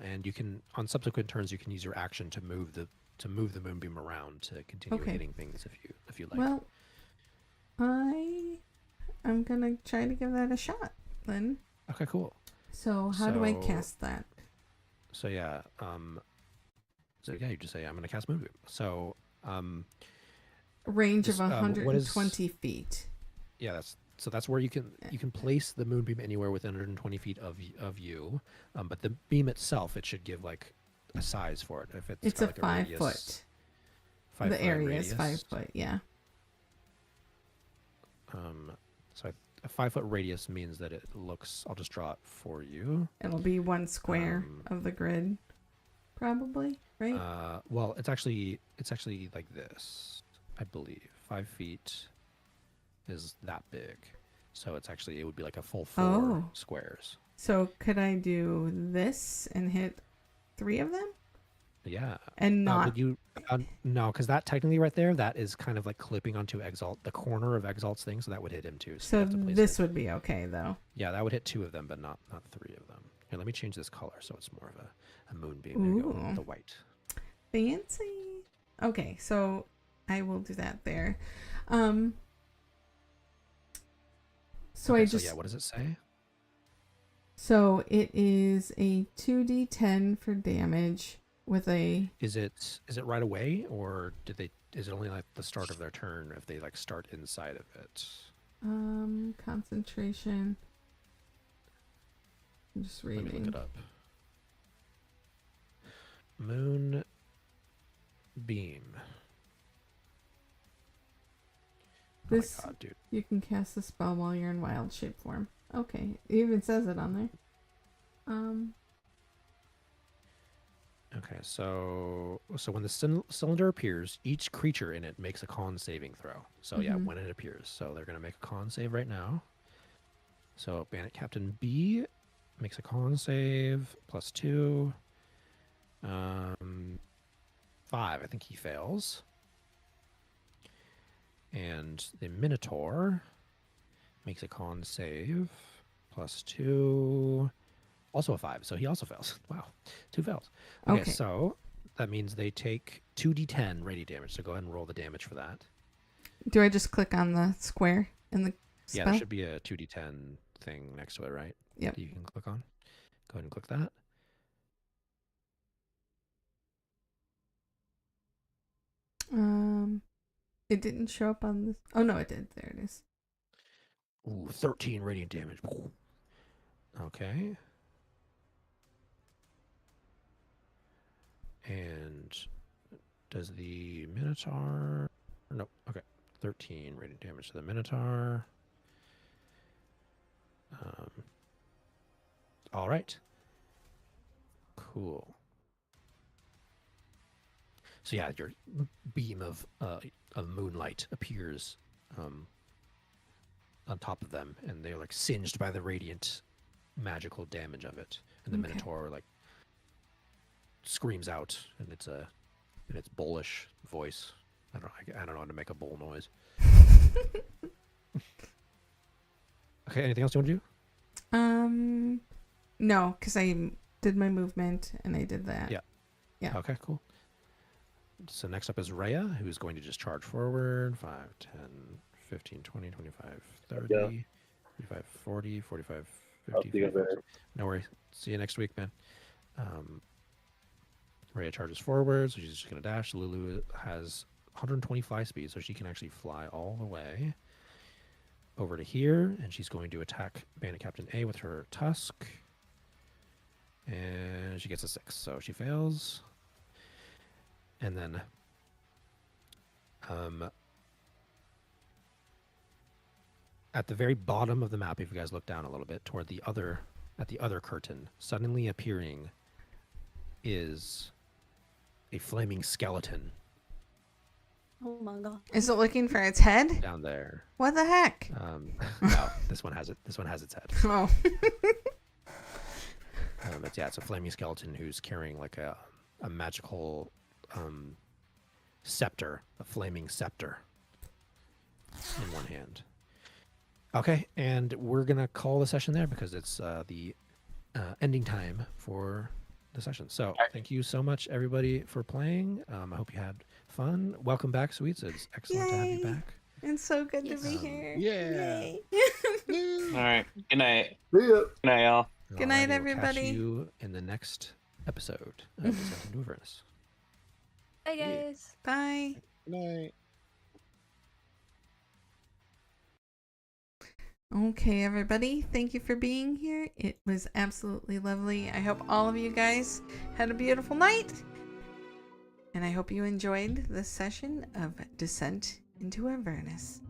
And you can, on subsequent turns, you can use your action to move the moonbeam around to continue hitting things if you like. Well, I'm gonna try to give that a shot, then. Okay, cool. So how do I cast that? So yeah, you just say I'm gonna cast moonbeam. So A range this, of what 120 feet. Yeah, that's where you can place the moonbeam anywhere within 120 feet of you, but the beam itself, it should give like a size for it. If it's a like 5 radius, foot. 5 The foot area radius. is 5 foot. Yeah. So a 5 foot radius means that it looks. I'll just draw it for you. It'll be 1 square of the grid, probably, right? Well, it's actually like this, I believe. 5 feet is that big, so it would be like a full 4 squares. So could I do this and hit 3 of them? Yeah. And not would you? No, because that technically right there, that is kind of like clipping onto Exalt, the corner of Exalt's thing, so that would hit him too. So you have to place this it. would be okay though. Yeah, that would hit 2 of them, but not 3 of them. Here, let me change this color so it's more of a moonbeam. There you go, the white. Fancy. Okay, so I will do that there. So okay, yeah, what does it say? So it is a 2d10 for damage with a. Is it right away, or is it only like the start of their turn if they like start inside of it? Concentration. I'm just reading. Let me look it up. Moon beam. This, oh my God, dude. You can cast the spell while you're in wild shape form. Okay, it even says it on there. Okay, so when the cylinder appears, each creature in it makes a con saving throw. So yeah, when it appears. So they're gonna make a con save right now. So Bandit Captain B makes a con save +2. 5, I think he fails. And the Minotaur makes a con save +2. Also a 5, so he also fails. Wow, 2 fails. Okay, so that means they take 2d10 radiant damage. So go ahead and roll the damage for that. Do I just click on the square in the spell? Yeah, there should be a 2d10 thing next to it, right? Yep. You can click on. Go ahead and click that. It didn't show up on this. Oh no, it did. There it is. Ooh, 13 radiant damage. Okay. And does the Minotaur... Nope. Okay. 13 radiant damage to the Minotaur. All right. Cool. So yeah, your beam of moonlight appears on top of them, and they're like singed by the radiant magical damage of it. And the Minotaur like screams out, and it's a in its bullish voice. I don't know how to make a bull noise. Okay, anything else you want to do? No, because I did my movement and I did that. Yeah. Yeah. Okay, cool. So next up is Rhea, who's going to just charge forward 5, 10, 15, 20, 25, 30, Yeah. 35, 40, 45, I'll 50, see you guys 55. later. No worries. See you next week, man. Rhea charges forward, so she's just going to dash. Lulu has 125 speed, so she can actually fly all the way over to here, and she's going to attack Bandit Captain A with her tusk. And she gets a 6, so she fails. And then at the very bottom of the map, if you guys look down a little bit toward the other curtain, suddenly appearing is a flaming skeleton Oh my god. Is it looking for its head? down there. What the heck? No, this one has it. This one has its head. Oh. But yeah, it's a flaming skeleton who's carrying like a magical scepter, a flaming scepter in one hand. Okay, and we're gonna call the session there because it's the ending time for the session. So thank you so much, everybody, for playing. I hope you had fun. Welcome back, Sweets. It's excellent to have you Yay. back. It's so good Yes. to be here. Yeah. Yay. All right. Good night. See ya. Good night, y'all. Good night, Alrighty, we'll everybody. Catch you in the next episode of Descent into Avernus. Bye, guys. Bye. Good night. Okay, everybody. Thank you for being here. It was absolutely lovely. I hope all of you guys had a beautiful night. And I hope you enjoyed this session of Descent into Avernus.